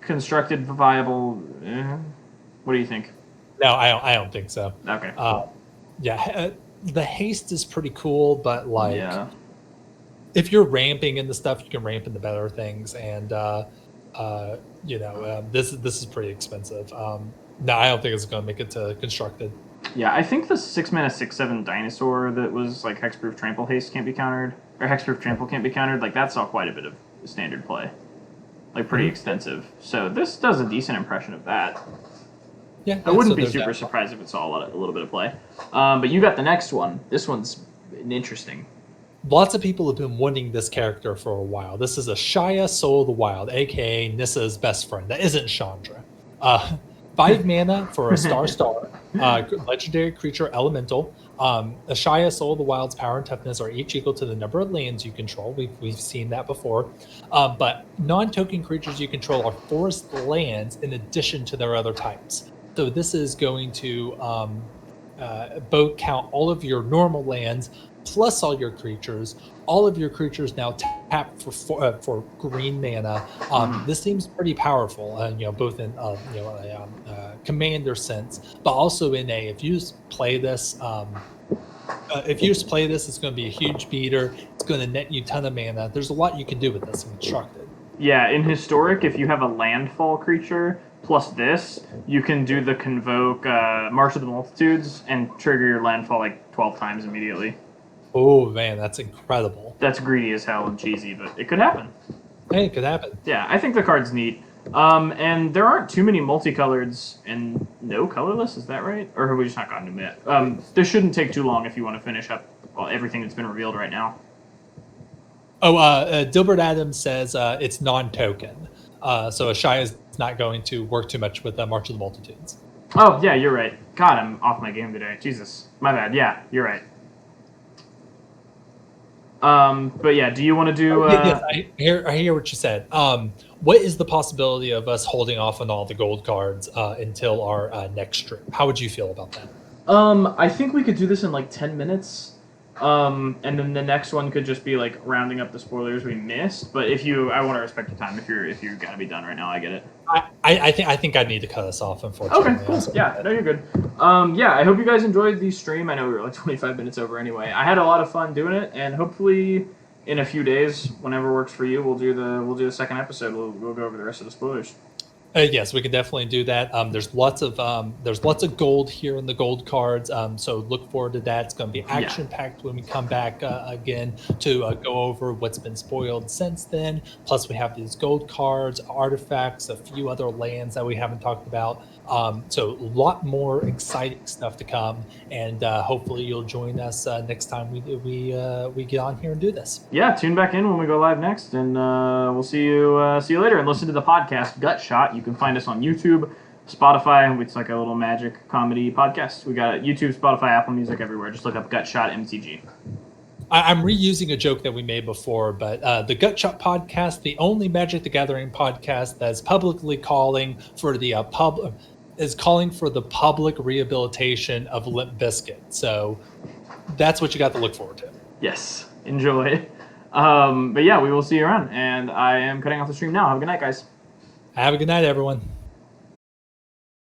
Constructed viable. What do you think? No, I don't think so. Okay. The haste is pretty cool, but if you're ramping into stuff, you can ramp into better things, and this is pretty expensive. No, I don't think it's going to make it to constructed. Yeah, I think the 6-mana 6/7 dinosaur that was like hexproof trample haste can't be countered, or hexproof trample can't be countered. Like that saw quite a bit of standard play, like pretty extensive. So this does a decent impression of that. Yeah, I wouldn't so be there's super that. surprised if it saw a little bit of play. But you got the next one. This one's interesting. Lots of people have been wanting this character for a while. This is Ashaya, Soul of the Wild, aka Nissa's best friend. That isn't Chandra. 5 mana for a star, legendary creature elemental. Ashaya, Soul of the Wild's power and toughness are each equal to the number of lands you control. We've seen that before. But non-token creatures you control are forest lands in addition to their other types. So this is going to both count all of your normal lands plus all your creatures. All of your creatures now tap for green mana. This seems pretty powerful, both in commander sense, but also in if you just play this. It's going to be a huge beater. It's going to net you a ton of mana. There's a lot you can do with this in Constructed. Yeah, in Historic, if you have a landfall creature plus this, you can do the Convoke March of the Multitudes and trigger your landfall like 12 times immediately. Oh man, that's incredible. That's greedy as hell and cheesy, but it could happen. Hey, it could happen. Yeah, I think the card's neat. And there aren't too many multicoloreds and no colorless, is that right? Or have we just not gotten to them yet? This shouldn't take too long if you want to finish up everything that's been revealed right now. Oh, Dilbert Adams says it's non-token. So Ashaya is not going to work too much with March of the Multitudes. Oh, yeah, you're right. God, I'm off my game today. Jesus. My bad. Yeah, you're right. But yeah, do you want to do... Yes, I hear what you said. What is the possibility of us holding off on all the gold cards until our next trip? How would you feel about that? I think we could do this in like 10 minutes. And then the next one could just be like rounding up the spoilers we missed. But I want to respect your time. If you're gotta be done right now, I get it. I think I'd need to cut us off, unfortunately. Okay, cool. Yeah, no, you're good. Yeah, I hope you guys enjoyed the stream. I know we were like 25 minutes over anyway. I had a lot of fun doing it, and hopefully in a few days, whenever works for you, we'll do the second episode. We'll go over the rest of the spoilers. Yes, we can definitely do that. There's lots of gold here in the gold cards, so look forward to that. It's going to be action packed when we come back again to go over what's been spoiled since then. Plus, we have these gold cards, artifacts, a few other lands that we haven't talked about. So a lot more exciting stuff to come, and hopefully you'll join us next time we get on here and do this. Yeah, tune back in when we go live next, and we'll see you later. And listen to the podcast Gut Shot. You can find us on YouTube, Spotify. It's like a little magic comedy podcast. We got YouTube, Spotify, Apple Music, everywhere. Just look up Gut Shot MTG. I'm reusing a joke that we made before, but the Gut Shot podcast, the only Magic the Gathering podcast that's publicly calling for the public rehabilitation of Limp Bizkit. So that's what you got to look forward to. Yes, enjoy. But yeah, we will see you around. And I am cutting off the stream now. Have a good night, guys. Have a good night, everyone.